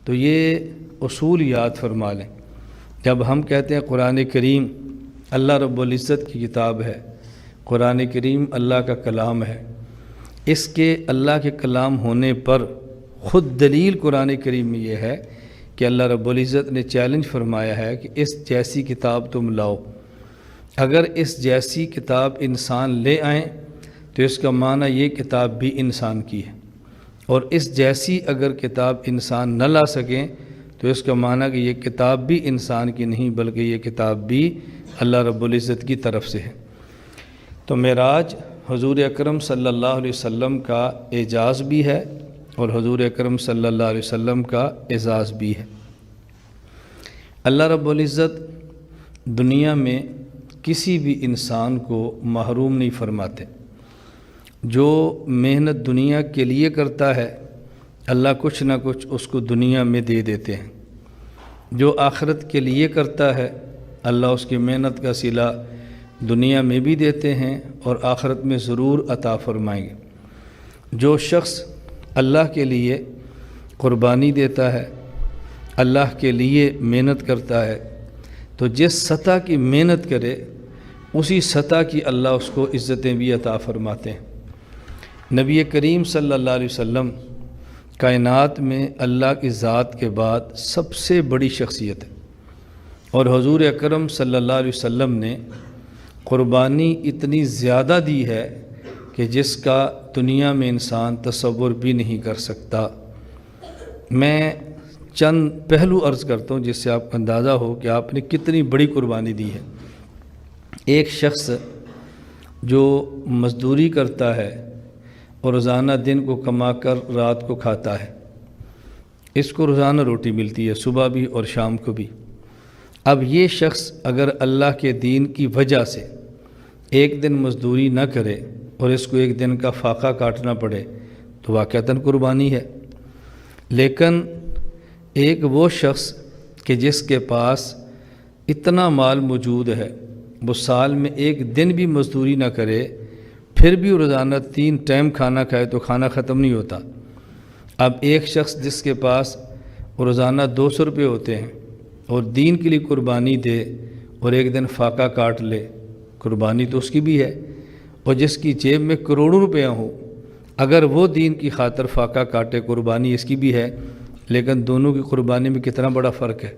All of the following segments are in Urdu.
تو یہ اصول یاد فرما لیں۔ جب ہم کہتے ہیں قرآن کریم اللہ رب العزت کی کتاب ہے، قرآن کریم اللہ کا کلام ہے، اس کے اللہ کے کلام ہونے پر خود دلیل قرآن کریم میں یہ ہے کہ اللہ رب العزت نے چیلنج فرمایا ہے کہ اس جیسی کتاب تم لاؤ۔ اگر اس جیسی کتاب انسان لے آئیں تو اس کا معنی یہ کتاب بھی انسان کی ہے، اور اس جیسی اگر کتاب انسان نہ لا سکیں تو اس کا معنی کہ یہ کتاب بھی انسان کی نہیں بلکہ یہ کتاب بھی اللہ رب العزت کی طرف سے ہے۔ تو معراج حضور اکرم صلی اللہ علیہ وسلم کا اعجاز بھی ہے اور حضور اکرم صلی اللہ علیہ وسلم کا اعزاز بھی ہے۔ اللہ رب العزت دنیا میں کسی بھی انسان کو محروم نہیں فرماتے۔ جو محنت دنیا کے لیے کرتا ہے اللہ کچھ نہ کچھ اس کو دنیا میں دے دیتے ہیں، جو آخرت کے لیے کرتا ہے اللہ اس کی محنت کا صلہ دنیا میں بھی دیتے ہیں اور آخرت میں ضرور عطا فرمائیں گے۔ جو شخص اللہ کے لیے قربانی دیتا ہے، اللہ کے لیے محنت کرتا ہے، تو جس سطح کی محنت کرے اسی سطح کی اللہ اس کو عزتیں بھی عطا فرماتے ہیں۔ نبی کریم صلی اللہ علیہ وسلم کائنات میں اللہ کی ذات کے بعد سب سے بڑی شخصیت ہے، اور حضور اکرم صلی اللہ علیہ وسلم نے قربانی اتنی زیادہ دی ہے کہ جس کا دنیا میں انسان تصور بھی نہیں کر سکتا۔ میں چند پہلو عرض کرتا ہوں جس سے آپ کو اندازہ ہو کہ آپ نے کتنی بڑی قربانی دی ہے۔ ایک شخص جو مزدوری کرتا ہے اور روزانہ دن کو کما کر رات کو کھاتا ہے، اس کو روزانہ روٹی ملتی ہے، صبح بھی اور شام کو بھی۔ اب یہ شخص اگر اللہ کے دین کی وجہ سے ایک دن مزدوری نہ کرے اور اس کو ایک دن کا فاقہ کاٹنا پڑے تو واقعتاً قربانی ہے۔ لیکن ایک وہ شخص کہ جس کے پاس اتنا مال موجود ہے، وہ سال میں ایک دن بھی مزدوری نہ کرے پھر بھی روزانہ 3 ٹائم کھانا کھائے تو کھانا ختم نہیں ہوتا۔ اب ایک شخص جس کے پاس روزانہ 200 روپے ہوتے ہیں اور دین کے لیے قربانی دے اور ایک دن فاقہ کاٹ لے، قربانی تو اس کی بھی ہے، اور جس کی جیب میں کروڑوں روپیہ ہوں اگر وہ دین کی خاطر فاقہ کاٹے قربانی اس کی بھی ہے، لیکن دونوں کی قربانی میں کتنا بڑا فرق ہے۔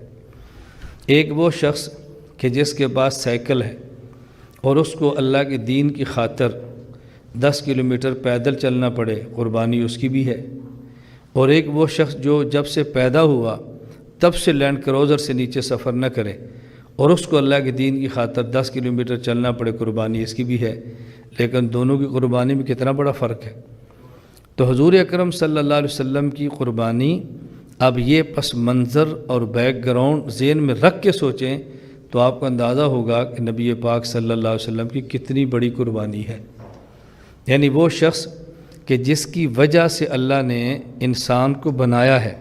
ایک وہ شخص کہ جس کے پاس سائیکل ہے اور اس کو اللہ کے دین کی خاطر 10 کلومیٹر پیدل چلنا پڑے، قربانی اس کی بھی ہے۔ اور ایک وہ شخص جو جب سے پیدا ہوا تب سے لینڈ کروزر سے نیچے سفر نہ کرے اور اس کو اللہ کے دین کی خاطر 10 کلومیٹر چلنا پڑے، قربانی اس کی بھی ہے، لیکن دونوں کی قربانی میں کتنا بڑا فرق ہے۔ تو حضور اکرم صلی اللہ علیہ وسلم کی قربانی، اب یہ پس منظر اور بیک گراؤنڈ ذہن میں رکھ کے سوچیں تو آپ کو اندازہ ہوگا کہ نبی پاک صلی اللہ علیہ وسلم کی کتنی بڑی قربانی ہے۔ یعنی وہ شخص کہ جس کی وجہ سے اللہ نے انسان کو بنایا ہے،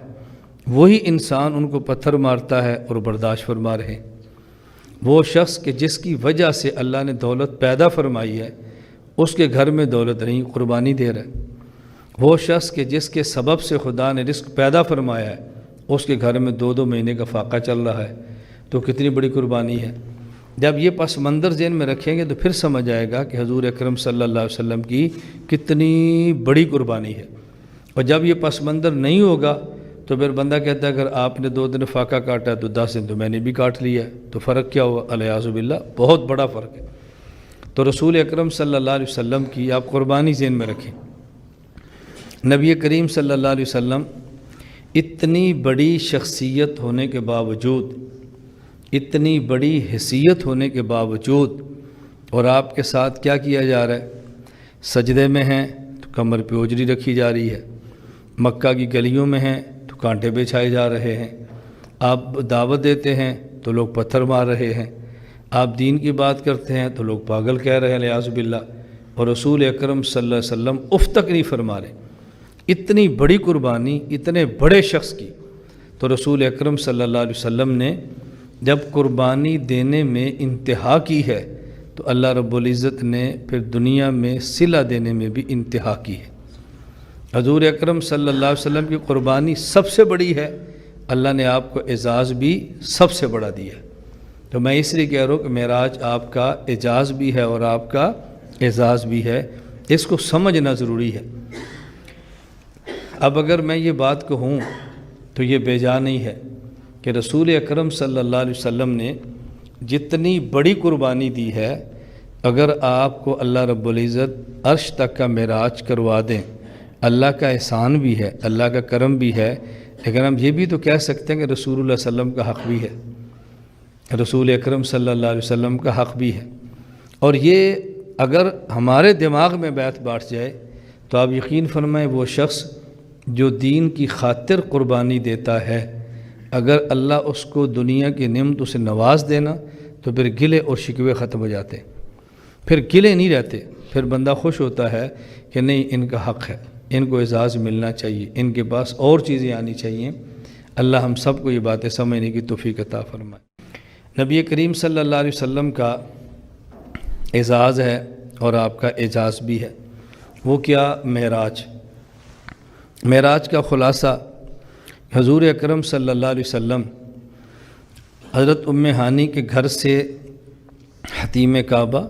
وہی انسان ان کو پتھر مارتا ہے اور برداشت فرما رہے ہیں۔ وہ شخص کہ جس کی وجہ سے اللہ نے دولت پیدا فرمائی ہے، اس کے گھر میں دولت نہیں، قربانی دے رہا ہے۔ وہ شخص کہ جس کے سبب سے خدا نے رزق پیدا فرمایا ہے، اس کے گھر میں 2 مہینے کا فاقہ چل رہا ہے، تو کتنی بڑی قربانی ہے۔ جب یہ پس منظر ذہن میں رکھیں گے تو پھر سمجھ آئے گا کہ حضور اکرم صلی اللہ علیہ وسلم کی کتنی بڑی قربانی ہے۔ اور جب یہ پس منظر نہیں ہوگا تو پھر بندہ کہتا ہے اگر آپ نے 2 دن فاقہ کاٹا تو 10 دن تو میں نے بھی کاٹ لیا ہے، تو فرق کیا ہوا؟ الیاذ باللہ، بہت بڑا فرق ہے۔ تو رسول اکرم صلی اللہ علیہ وسلم کی آپ قربانی ذہن میں رکھیں۔ نبی کریم صلی اللہ علیہ وسلم اتنی بڑی شخصیت ہونے کے باوجود، اتنی بڑی حیثیت ہونے کے باوجود، اور آپ کے ساتھ کیا کیا جا رہا ہے؟ سجدے میں ہیں تو کمر پہ اوجری رکھی جا رہی ہے، مکہ کی گلیوں میں ہیں تو کانٹے بچھائے جا رہے ہیں، آپ دعوت دیتے ہیں تو لوگ پتھر مار رہے ہیں، آپ دین کی بات کرتے ہیں تو لوگ پاگل کہہ رہے ہیں الیاذ باللہ، اور رسول اکرم صلی اللہ علیہ وسلم اف تک نہیں فرما رہے۔ اتنی بڑی قربانی اتنے بڑے شخص کی، تو رسول اکرم صلی اللہ علیہ وسلم نے جب قربانی دینے میں انتہا کی ہے تو اللہ رب العزت نے پھر دنیا میں صلہ دینے میں بھی انتہا کی ہے۔ حضور اکرم صلی اللہ علیہ وسلم کی قربانی سب سے بڑی ہے، اللہ نے آپ کو اعزاز بھی سب سے بڑا دیا ہے۔ تو میں اس لیے کہہ رہا ہوں کہ معراج آپ کا اعزاز بھی ہے اور آپ کا اعزاز بھی ہے، اس کو سمجھنا ضروری ہے۔ اب اگر میں یہ بات کہوں تو یہ بے جا نہیں ہے کہ رسول اکرم صلی اللہ علیہ وسلم نے جتنی بڑی قربانی دی ہے، اگر آپ کو اللہ رب العزت عرش تک کا معراج کروا دیں، اللہ کا احسان بھی ہے، اللہ کا کرم بھی ہے، لیکن ہم یہ بھی تو کہہ سکتے ہیں کہ رسول اللہ صلی اللہ علیہ وسلم کا حق بھی ہے، رسول اکرم صلی اللہ علیہ وسلم کا حق بھی ہے۔ اور یہ اگر ہمارے دماغ میں بیٹھ جائے تو آپ یقین فرمائیں وہ شخص جو دین کی خاطر قربانی دیتا ہے، اگر اللہ اس کو دنیا کی نعمتوں سے نواز دینا تو پھر گلے اور شکوے ختم ہو جاتے، پھر گلے نہیں رہتے، پھر بندہ خوش ہوتا ہے کہ نہیں ان کا حق ہے، ان کو اعزاز ملنا چاہیے، ان کے پاس اور چیزیں آنی چاہیے۔ اللہ ہم سب کو یہ باتیں سمجھنے کی توفیق عطا فرمائے۔ نبی کریم صلی اللہ علیہ وسلم کا اعزاز ہے اور آپ کا اعزاز بھی ہے، وہ کیا؟ معراج۔ معراج کا خلاصہ حضور اکرم صلی اللہ علیہ وسلم حضرت ام ہانی کے گھر سے حتیم کعبہ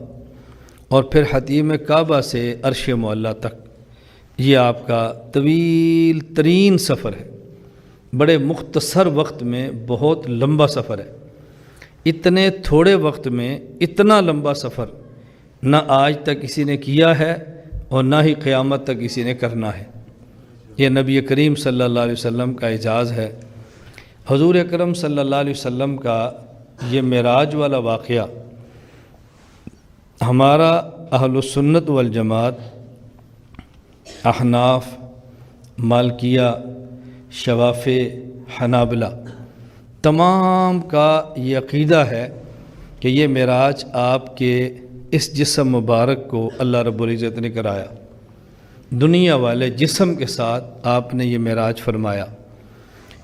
اور پھر حتیم کعبہ سے عرش معلیٰ تک، یہ آپ کا طویل ترین سفر ہے، بڑے مختصر وقت میں بہت لمبا سفر ہے۔ اتنے تھوڑے وقت میں اتنا لمبا سفر نہ آج تک کسی نے کیا ہے اور نہ ہی قیامت تک کسی نے کرنا ہے۔ یہ نبی کریم صلی اللہ علیہ وسلم کا اعزاز ہے۔ حضور اکرم صلی اللہ علیہ وسلم کا یہ معراج والا واقعہ ہمارا اہل السنت والجماعت، احناف، مالکیہ، شوافع، حنابلہ تمام کا یہ عقیدہ ہے کہ یہ معراج آپ کے اس جسم مبارک کو اللہ رب العزت نے کرایا، دنیا والے جسم کے ساتھ آپ نے یہ معراج فرمایا،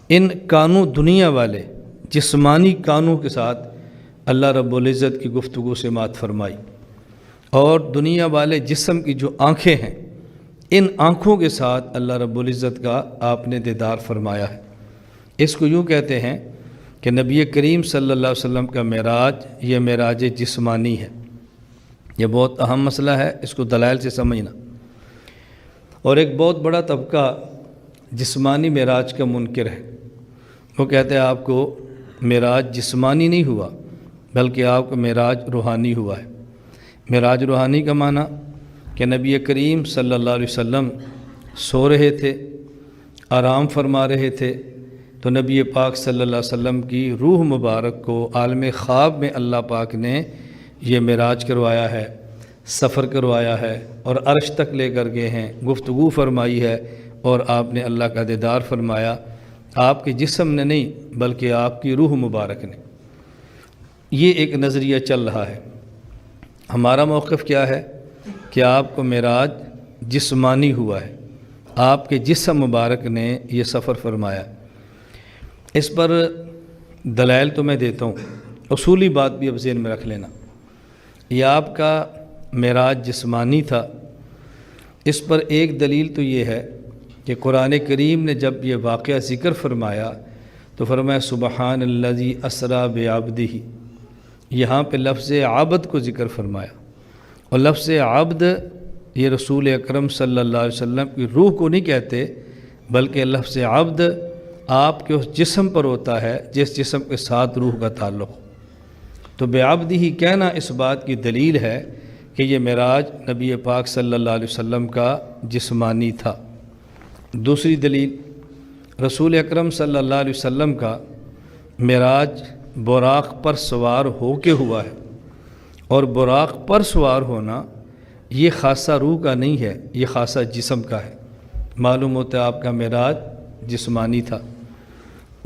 ان کانوں دنیا والے جسمانی کانوں کے ساتھ اللہ رب العزت کی گفتگو سے مات فرمائی، اور دنیا والے جسم کی جو آنکھیں ہیں ان آنکھوں کے ساتھ اللہ رب العزت کا آپ نے دیدار فرمایا ہے۔ اس کو یوں کہتے ہیں کہ نبی کریم صلی اللہ علیہ وسلم کا معراج یہ معراج جسمانی ہے۔ یہ بہت اہم مسئلہ ہے، اس کو دلائل سے سمجھنا۔ اور ایک بہت بڑا طبقہ جسمانی معراج کا منکر ہے، وہ کہتے ہیں آپ کو معراج جسمانی نہیں ہوا بلکہ آپ کو معراج روحانی ہوا ہے۔ معراج روحانی کا معنی کہ نبی کریم صلی اللہ علیہ وسلم سو رہے تھے، آرام فرما رہے تھے، تو نبی پاک صلی اللہ علیہ وسلم کی روح مبارک کو عالم خواب میں اللہ پاک نے یہ معراج کروایا ہے، سفر کروایا ہے اور عرش تک لے کر گئے ہیں، گفتگو فرمائی ہے اور آپ نے اللہ کا دیدار فرمایا، آپ کے جسم نے نہیں بلکہ آپ کی روح مبارک نے۔ یہ ایک نظریہ چل رہا ہے۔ ہمارا موقف کیا ہے کہ آپ کو معراج جسمانی ہوا ہے، آپ کے جسم مبارک نے یہ سفر فرمایا۔ اس پر دلائل تو میں دیتا ہوں، اصولی بات بھی اب ذہن میں رکھ لینا۔ یہ آپ کا معراج جسمانی تھا، اس پر ایک دلیل تو یہ ہے کہ قرآن کریم نے جب یہ واقعہ ذکر فرمایا تو فرمایا سبحان الذی اسریٰ بعبدہ، یہاں پہ لفظ عبد کو ذکر فرمایا، اور لفظ عبد یہ رسول اکرم صلی اللہ علیہ وسلم کی روح کو نہیں کہتے بلکہ لفظ عبد آپ کے اس جسم پر ہوتا ہے جس جسم کے ساتھ روح کا تعلق ہو۔ تو بعبدہ ہی کہنا اس بات کی دلیل ہے کہ یہ معراج نبی پاک صلی اللہ علیہ وسلم کا جسمانی تھا۔ دوسری دلیل، رسول اکرم صلی اللہ علیہ وسلم کا معراج براق پر سوار ہو کے ہوا ہے، اور براق پر سوار ہونا یہ خاصہ روح کا نہیں ہے، یہ خاصہ جسم کا ہے۔ معلوم ہوتا ہے آپ کا معراج جسمانی تھا۔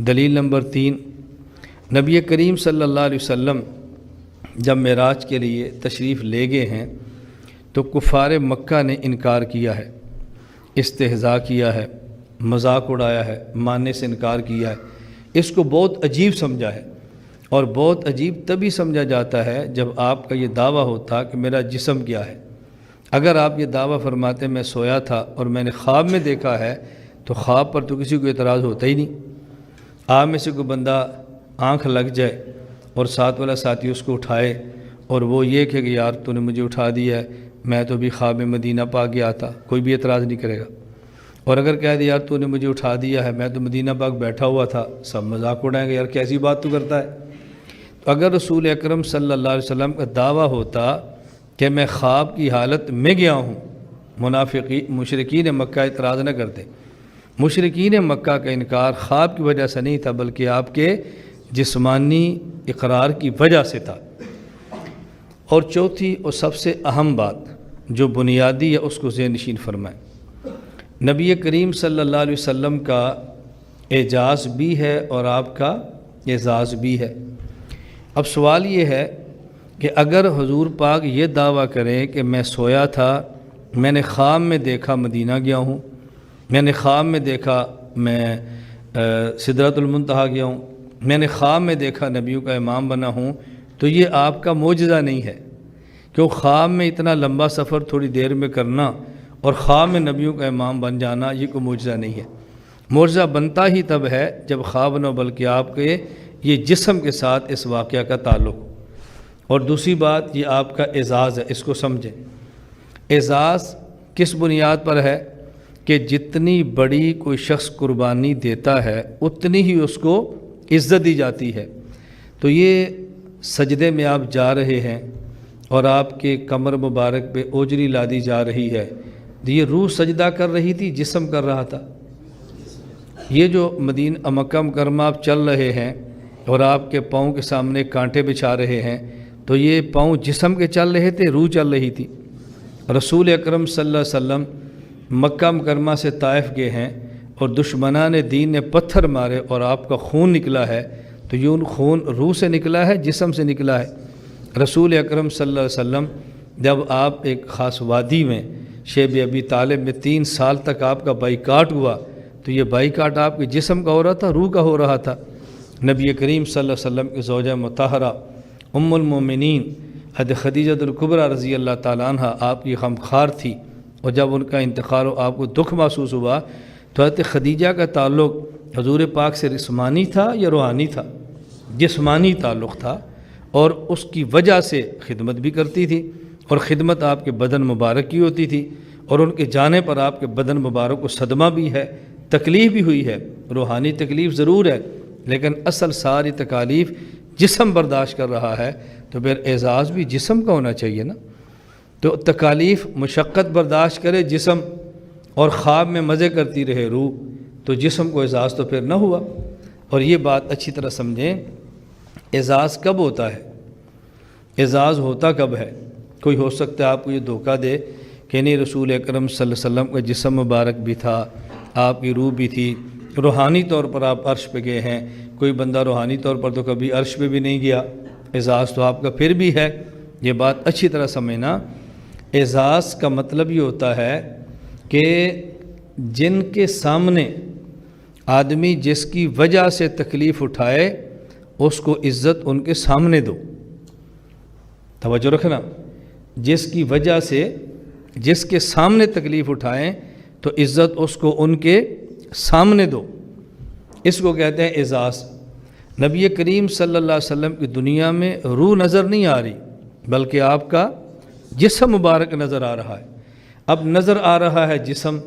دلیل نمبر 3، نبی کریم صلی اللہ علیہ وسلم جب معراج کے لیے تشریف لے گئے ہیں تو کفار مکہ نے انکار کیا ہے، استہزاء کیا ہے، مذاق اڑایا ہے، ماننے سے انکار کیا ہے۔ اس کو بہت عجیب سمجھا ہے، اور بہت عجیب تبھی سمجھا جاتا ہے جب آپ کا یہ دعویٰ ہوتا کہ میرا جسم کیا ہے۔ اگر آپ یہ دعویٰ فرماتے میں سویا تھا اور میں نے خواب میں دیکھا ہے تو خواب پر تو کسی کو اعتراض ہوتا ہی نہیں۔ آپ میں سے کوئی بندہ آنکھ لگ جائے اور ساتھ والا ساتھی اس کو اٹھائے اور وہ یہ کہ یار تو نے مجھے اٹھا دیا ہے، میں تو بھی خواب میں مدینہ پاک گیا تھا، کوئی بھی اعتراض نہیں کرے گا۔ اور اگر کہہ دیا یار تو نے مجھے اٹھا دیا ہے، میں تو مدینہ پاک بیٹھا ہوا تھا، سب مذاق اڑائیں گے، یار کیسی بات تو کرتا ہے۔ تو اگر رسول اکرم صلی اللہ علیہ وسلم کا دعویٰ ہوتا کہ میں خواب کی حالت میں گیا ہوں، مشرکین مکہ اعتراض نہ کرتے۔ مشرکین مکہ کا انکار خواب کی وجہ سے نہیں تھا، بلکہ آپ کے جسمانی اقرار کی وجہ سے تھا۔ اور چوتھی اور سب سے اہم بات جو بنیادی ہے اس کو ذہن نشین فرمائیں، نبی کریم صلی اللہ علیہ وسلم کا اعجاز بھی ہے اور آپ کا اعزاز بھی ہے۔ اب سوال یہ ہے کہ اگر حضور پاک یہ دعویٰ کریں کہ میں سویا تھا، میں نے خواب میں دیکھا مدینہ گیا ہوں، میں نے خواب میں دیکھا میں سدرۃ المنتہا گیا ہوں، میں نے خواب میں دیکھا نبیوں کا امام بنا ہوں، تو یہ آپ کا معجزہ نہیں ہے، کیوں خواب میں اتنا لمبا سفر تھوڑی دیر میں کرنا اور خواب میں نبیوں کا امام بن جانا یہ کوئی معجزہ نہیں ہے۔ معجزہ بنتا ہی تب ہے جب خواب نہ بلکہ آپ کے یہ جسم کے ساتھ اس واقعہ کا تعلق۔ اور دوسری بات یہ آپ کا اعزاز ہے، اس کو سمجھیں۔ اعزاز کس بنیاد پر ہے کہ جتنی بڑی کوئی شخص قربانی دیتا ہے اتنی ہی اس کو عزت دی جاتی ہے۔ تو یہ سجدے میں آپ جا رہے ہیں اور آپ کے کمر مبارک پہ اوجری لادی جا رہی ہے، یہ روح سجدہ کر رہی تھی، جسم کر رہا تھا؟ یہ جو مدینہ مکہ مکرمہ آپ چل رہے ہیں اور آپ کے پاؤں کے سامنے کانٹے بچھا رہے ہیں، تو یہ پاؤں جسم کے چل رہے تھے، روح چل رہی تھی۔ رسول اکرم صلی اللہ علیہ وسلم مکہ مکرمہ سے طائف گئے ہیں اور دشمنان دین نے پتھر مارے اور آپ کا خون نکلا ہے، تو یہ خون روح سے نکلا ہے، جسم سے نکلا ہے؟ رسول اکرم صلی اللہ علیہ وسلم جب آپ ایک خاص وادی میں شیب ابی طالب میں 3 سال تک آپ کا بائیکاٹ ہوا، تو یہ بائیکاٹ آپ کے جسم کا ہو رہا تھا، روح کا ہو رہا تھا۔ نبی کریم صلی اللہ علیہ وسلم کی زوجہ مطہرہ ام المومنین حضرت خدیجہ الکبریٰ رضی اللہ تعالیٰ عنہ آپ کی غمخوار تھی، اور جب ان کا انتقال ہو آپ کو دکھ محسوس ہوا، تو حضرت خدیجہ کا تعلق حضور پاک سے جسمانی تھا یا روحانی تھا؟ جسمانی تعلق تھا، اور اس کی وجہ سے خدمت بھی کرتی تھی، اور خدمت آپ کے بدن مبارک کی ہوتی تھی، اور ان کے جانے پر آپ کے بدن مبارک کو صدمہ بھی ہے، تکلیف بھی ہوئی ہے، روحانی تکلیف ضرور ہے، لیکن اصل ساری تکالیف جسم برداشت کر رہا ہے، تو پھر اعزاز بھی جسم کا ہونا چاہیے نا۔ تو تکالیف مشقت برداشت کرے جسم اور خواب میں مزے کرتی رہے روح، تو جسم کو اعزاز تو پھر نہ ہوا۔ اور یہ بات اچھی طرح سمجھیں، اعزاز کب ہوتا ہے؟ اعزاز ہوتا کب ہے؟ کوئی ہو سکتا ہے آپ کو یہ دھوکہ دے کہ نہیں رسول اکرم صلی اللہ علیہ وسلم کا جسم مبارک بھی تھا، آپ کی روح بھی تھی، روحانی طور پر آپ عرش پہ گئے ہیں۔ کوئی بندہ روحانی طور پر تو کبھی عرش پہ بھی نہیں گیا، اعزاز تو آپ کا پھر بھی ہے۔ یہ بات اچھی طرح سمجھنا، اعزاز کا مطلب یہ ہوتا ہے کہ جن کے سامنے آدمی جس کی وجہ سے تکلیف اٹھائے اس کو عزت ان کے سامنے دو۔ توجہ رکھنا، جس کی وجہ سے جس کے سامنے تکلیف اٹھائیں تو عزت اس کو ان کے سامنے دو، اس کو کہتے ہیں اعزاز۔ نبی کریم صلی اللہ علیہ وسلم کی دنیا میں روح نظر نہیں آ رہی، بلکہ آپ کا جسم مبارک نظر آ رہا ہے۔ اب نظر آ رہا ہے جسم،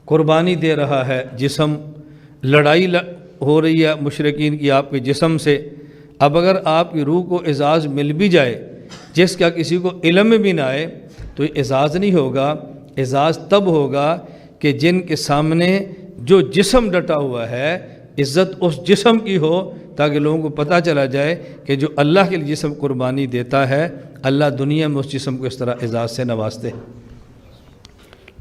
قربانی دے رہا ہے جسم، لڑائی ہو رہی ہے مشرکین کی آپ کے جسم سے۔ اب اگر آپ کی روح کو اعزاز مل بھی جائے جس کا کسی کو علم میں بھی نہ آئے، تو یہ اعزاز نہیں ہوگا۔ اعزاز تب ہوگا کہ جن کے سامنے جو جسم ڈٹا ہوا ہے، عزت اس جسم کی ہو، تاکہ لوگوں کو پتہ چلا جائے کہ جو اللہ کے لیے جسم قربانی دیتا ہے، اللہ دنیا میں اس جسم کو اس طرح اعزاز سے نوازتے ہیں۔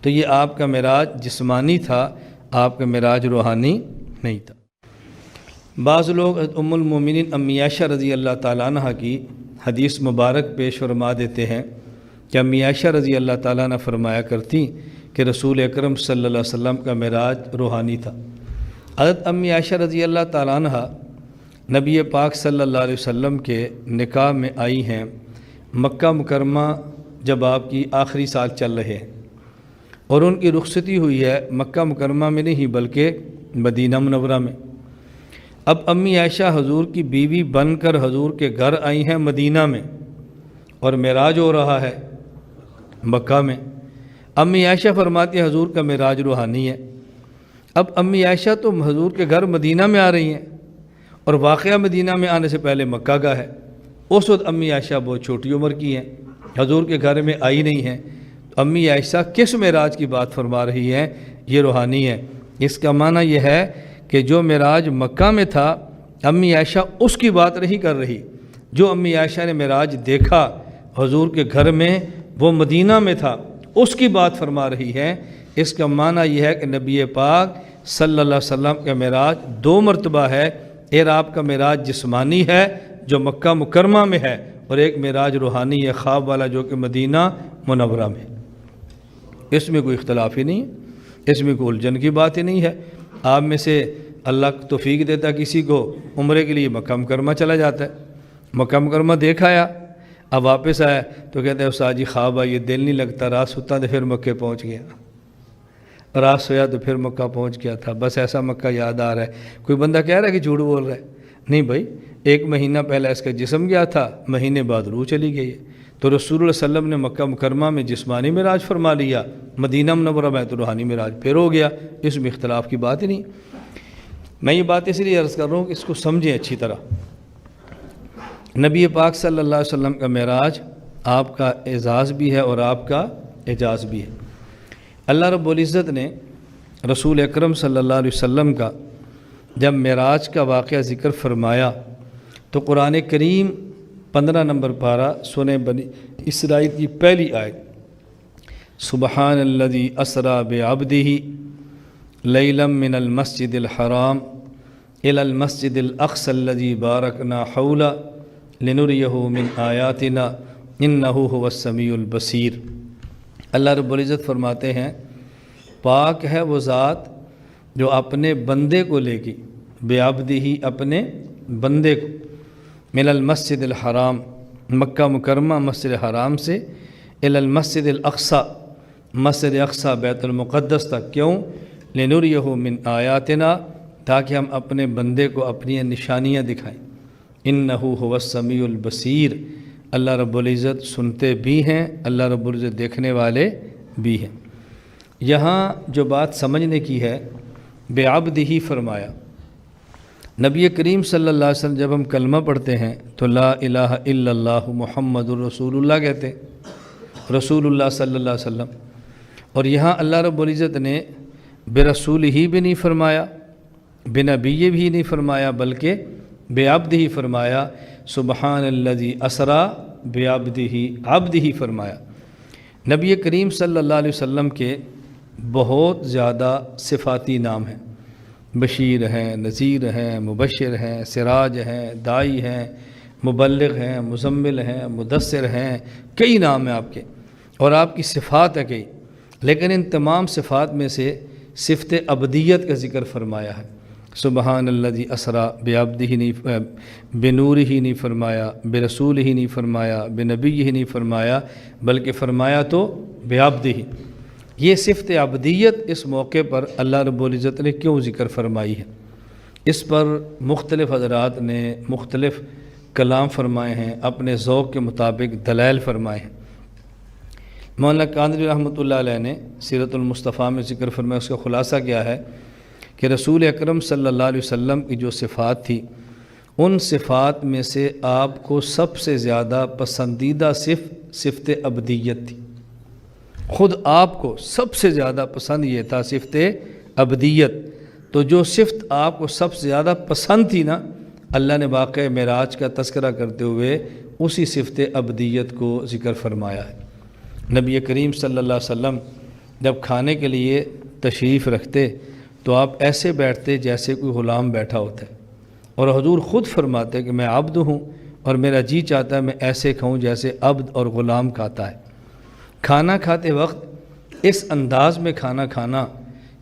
تو یہ آپ کا معراج جسمانی تھا، آپ کا معراج روحانی نہیں تھا۔ بعض لوگ ام المومنین امی عائشہ رضی اللہ تعالیٰ عنہ کی حدیث مبارک پیش فرما دیتے ہیں کہ امی عائشہ رضی اللہ تعالیٰ عنہ فرمایا کرتی کہ رسول اکرم صلی اللہ علیہ وسلم کا معراج روحانی تھا۔ حضرت امی عائشہ رضی اللہ تعالیٰ عنہ نبی پاک صلی اللہ علیہ وسلم کے نکاح میں آئی ہیں مکہ مکرمہ جب آپ کی آخری سال چل رہے ہیں، اور ان کی رخصتی ہوئی ہے مکہ مکرمہ میں نہیں بلکہ مدینہ منورہ میں۔ اب امی عائشہ حضور کی بیوی بن کر حضور کے گھر آئی ہیں مدینہ میں، اور معراج ہو رہا ہے مکہ میں۔ امی عائشہ فرماتی ہیں حضور کا معراج روحانی ہے۔ اب امی عائشہ تو حضور کے گھر مدینہ میں آ رہی ہیں، اور واقعہ مدینہ میں آنے سے پہلے مکہ کا ہے۔ اس وقت امی عائشہ بہت چھوٹی عمر کی ہیں، حضور کے گھر میں آئی نہیں ہیں، تو امی عائشہ کس معراج کی بات فرما رہی ہیں؟ یہ روحانی ہے۔ اس کا معنی یہ ہے کہ جو معراج مکہ میں تھا امی عائشہ اس کی بات نہیں کر رہی، جو امی عائشہ نے معراج دیکھا حضور کے گھر میں وہ مدینہ میں تھا، اس کی بات فرما رہی ہے۔ اس کا معنی یہ ہے کہ نبی پاک صلی اللہ علیہ وسلم کا معراج 2 مرتبہ ہے۔ ایک آپ کا معراج جسمانی ہے جو مکہ مکرمہ میں ہے، اور ایک معراج روحانی ہے خواب والا جو کہ مدینہ منورہ میں۔ اس میں کوئی اختلاف ہی نہیں ہے، اس میں کوئی الجھن کی بات ہی نہیں ہے۔ آپ میں سے اللہ توفیق دیتا کسی کو عمرے کے لیے مکہ مکرمہ چلا جاتا ہے، مکہ مکرمہ دیکھ آیا، اب واپس آیا تو کہتے ہیں استاد جی خواب آئی، دل نہیں لگتا، رات ستا تو پھر مکے پہنچ گیا، رات سویا تو پھر مکہ پہنچ گیا تھا، بس ایسا مکہ یاد آ رہا ہے۔ کوئی بندہ کہہ رہا ہے کہ جھوٹ بول رہا ہے؟ نہیں بھائی، 1 مہینہ پہلے اس کا جسم گیا تھا، مہینے بعد روح چلی گئی ہے۔ تو رسول اللہ صلی اللہ علیہ وسلم نے مکہ مکرمہ میں جسمانی معراج فرما لیا، مدینہ منورہ میں تو روحانی معراج پھر ہو گیا، اس میں اختلاف کی بات ہی نہیں۔ میں یہ بات اس لیے عرض کر رہا ہوں کہ اس کو سمجھیں اچھی طرح۔ نبی پاک صلی اللہ علیہ وسلم کا معراج آپ کا اعزاز بھی ہے اور آپ کا اعجاز بھی ہے۔ اللہ رب العزت نے رسول اکرم صلی اللہ علیہ وسلم کا جب معراج کا واقعہ ذکر فرمایا تو قرآن کریم 15 نمبر پارہ سورہ بنی اسرائیل کی پہلی آیت، سبحان الذی اسریٰ بعبدہ لیلا من المسجد الحرام الی المسجد الاقصی الذی بارکنا حولہ لنریہ من آیاتنا انہ هو السمیع البصیر۔ اللہ رب العزت فرماتے ہیں پاک ہے وہ ذات جو اپنے بندے کو لے گی، بعبدہ اپنے بندے کو، من المسجد الحرام مکہ مکرمہ مسجد حرام سے، الی المسجد الاقصی مسجد اقصی بیت المقدس تک، کیوں؟ لنریہ من آیاتنا تاکہ ہم اپنے بندے کو اپنی نشانیاں دکھائیں۔ انہ هو السمیع البصیر، اللہ رب العزت سنتے بھی ہیں، اللہ رب العزت دیکھنے والے بھی ہیں۔ یہاں جو بات سمجھنے کی ہے، بعبدہ فرمایا۔ نبی کریم صلی اللہ علیہ وسلم جب ہم کلمہ پڑھتے ہیں تو لا الہ الا اللہ محمد الرسول اللہ کہتے ہیں، رسول اللہ صلی اللہ علیہ وسلم، اور یہاں اللہ رب العزت نے برسول ہی بھی نہیں فرمایا، بنبی بھی نہیں فرمایا، بلکہ بعبدہ ہی فرمایا۔ سبحان الذی اسریٰ بعبدہ، عبد ہی فرمایا۔ نبی کریم صلی اللہ علیہ وسلم کے بہت زیادہ صفاتی نام ہیں، بشیر ہیں، نذیر ہیں، مبشر ہیں، سراج ہیں، دائی ہیں، مبلغ ہیں، مزمل ہیں، مدثر ہیں، کئی نام ہیں آپ کے، اور آپ کی صفات ہے کئی، لیکن ان تمام صفات میں سے صفت عبدیت کا ذکر فرمایا ہے۔ سبحان الذی اسریٰ بعبدہ ہی نہیں، بنور ہی نہیں فرمایا، برسول ہی نہیں فرمایا، بنبی ہی نہیں فرمایا، بلکہ فرمایا تو بعبدہ ہی۔ یہ صفت عبدیت اس موقع پر اللہ رب العزت نے کیوں ذکر فرمائی ہے؟ اس پر مختلف حضرات نے مختلف کلام فرمائے ہیں، اپنے ذوق کے مطابق دلائل فرمائے ہیں۔ مولانا قادری رحمۃ اللہ علیہ نے سیرت المصطفیٰ میں ذکر فرمایا، اس کا خلاصہ کیا ہے کہ رسول اکرم صلی اللہ علیہ وسلم کی جو صفات تھی، ان صفات میں سے آپ کو سب سے زیادہ پسندیدہ صفت عبدیت تھی۔ خود آپ کو سب سے زیادہ پسند یہ تھا صفت عبدیت۔ تو جو صفت آپ کو سب سے زیادہ پسند تھی نا، اللہ نے واقعہ معراج کا تذکرہ کرتے ہوئے اسی صفت عبدیت کو ذکر فرمایا ہے۔ نبی کریم صلی اللہ علیہ وسلم جب کھانے کے لیے تشریف رکھتے تو آپ ایسے بیٹھتے جیسے کوئی غلام بیٹھا ہوتا ہے، اور حضور خود فرماتے کہ میں عبد ہوں اور میرا جی چاہتا ہے میں ایسے کھاؤں جیسے عبد اور غلام کھاتا ہے۔ کھانا کھاتے وقت اس انداز میں کھانا کھانا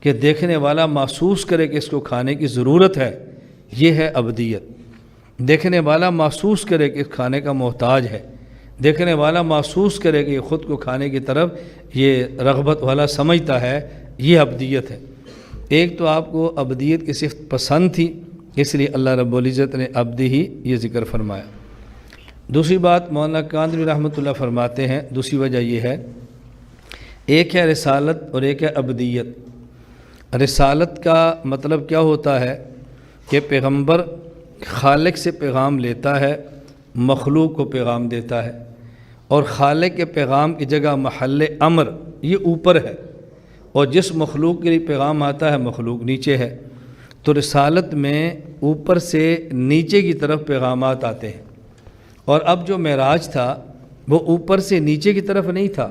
کہ دیکھنے والا محسوس کرے کہ اس کو کھانے کی ضرورت ہے، یہ ہے عبدیت۔ دیکھنے والا محسوس کرے کہ اس کھانے کا محتاج ہے، دیکھنے والا محسوس کرے کہ خود کو کھانے کی طرف یہ رغبت والا سمجھتا ہے، یہ عبدیت ہے۔ ایک تو آپ کو عبدیت کی صفت پسند تھی، اس لیے اللہ رب العزت نے عبدہ یہ ذکر فرمایا۔ دوسری بات مولانا کاندھلوی رحمۃ اللہ فرماتے ہیں، دوسری وجہ یہ ہے، ایک ہے رسالت اور ایک ہے عبدیت۔ رسالت کا مطلب کیا ہوتا ہے کہ پیغمبر خالق سے پیغام لیتا ہے، مخلوق کو پیغام دیتا ہے، اور خالق کے پیغام کی جگہ محل امر یہ اوپر ہے، اور جس مخلوق کے لیے پیغام آتا ہے مخلوق نیچے ہے۔ تو رسالت میں اوپر سے نیچے کی طرف پیغامات آتے ہیں، اور اب جو معراج تھا وہ اوپر سے نیچے کی طرف نہیں تھا۔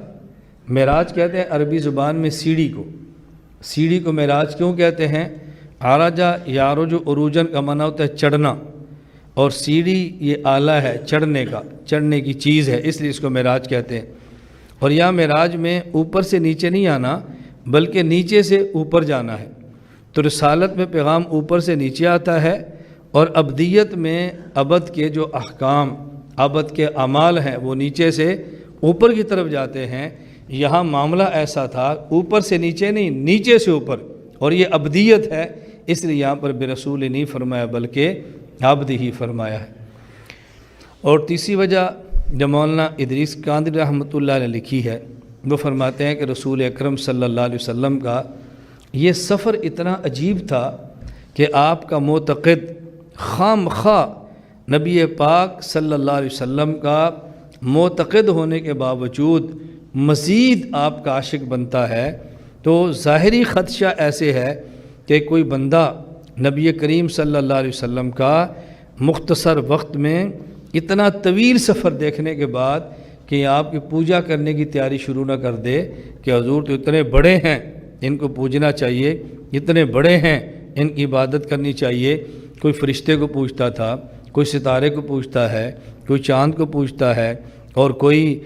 معراج کہتے ہیں عربی زبان میں سیڑھی کو معراج کیوں کہتے ہیں؟ عرجا یارج عروجن کا معنی ہوتا ہے چڑھنا، اور سیڑھی یہ آلہ ہے چڑھنے کی چیز ہے، اس لیے اس کو معراج کہتے ہیں۔ اور یہاں معراج میں اوپر سے نیچے نہیں آنا بلکہ نیچے سے اوپر جانا ہے۔ تو رسالت میں پیغام اوپر سے نیچے آتا ہے، اور عبدیت میں عبد کے جو احکام، عبد کے اعمال ہیں وہ نیچے سے اوپر کی طرف جاتے ہیں۔ یہاں معاملہ ایسا تھا اوپر سے نیچے نہیں، نیچے سے اوپر، اور یہ عبدیت ہے، اس لیے یہاں پر برسول نہیں فرمایا بلکہ عبد ہی فرمایا ہے۔ اور تیسری وجہ جو مولانا ادریس کاندھلوی رحمۃ اللہ نے لکھی ہے، وہ فرماتے ہیں کہ رسول اکرم صلی اللہ علیہ وسلم کا یہ سفر اتنا عجیب تھا کہ آپ کا معتقد خام خواہ نبی پاک صلی اللہ علیہ وسلم کا معتقد ہونے کے باوجود مزید آپ کا عاشق بنتا ہے۔ تو ظاہری خدشہ ایسے ہے کہ کوئی بندہ نبی کریم صلی اللہ علیہ وسلم کا مختصر وقت میں اتنا طویل سفر دیکھنے کے بعد کہ آپ کی پوجا کرنے کی تیاری شروع نہ کر دے کہ حضور تو اتنے بڑے ہیں، ان کو پوجنا چاہیے، اتنے بڑے ہیں، ان کی عبادت کرنی چاہیے۔ کوئی فرشتے کو پوجتا تھا، کوئی ستارے کو پوجتا ہے، کوئی چاند کو پوجتا ہے، اور کوئی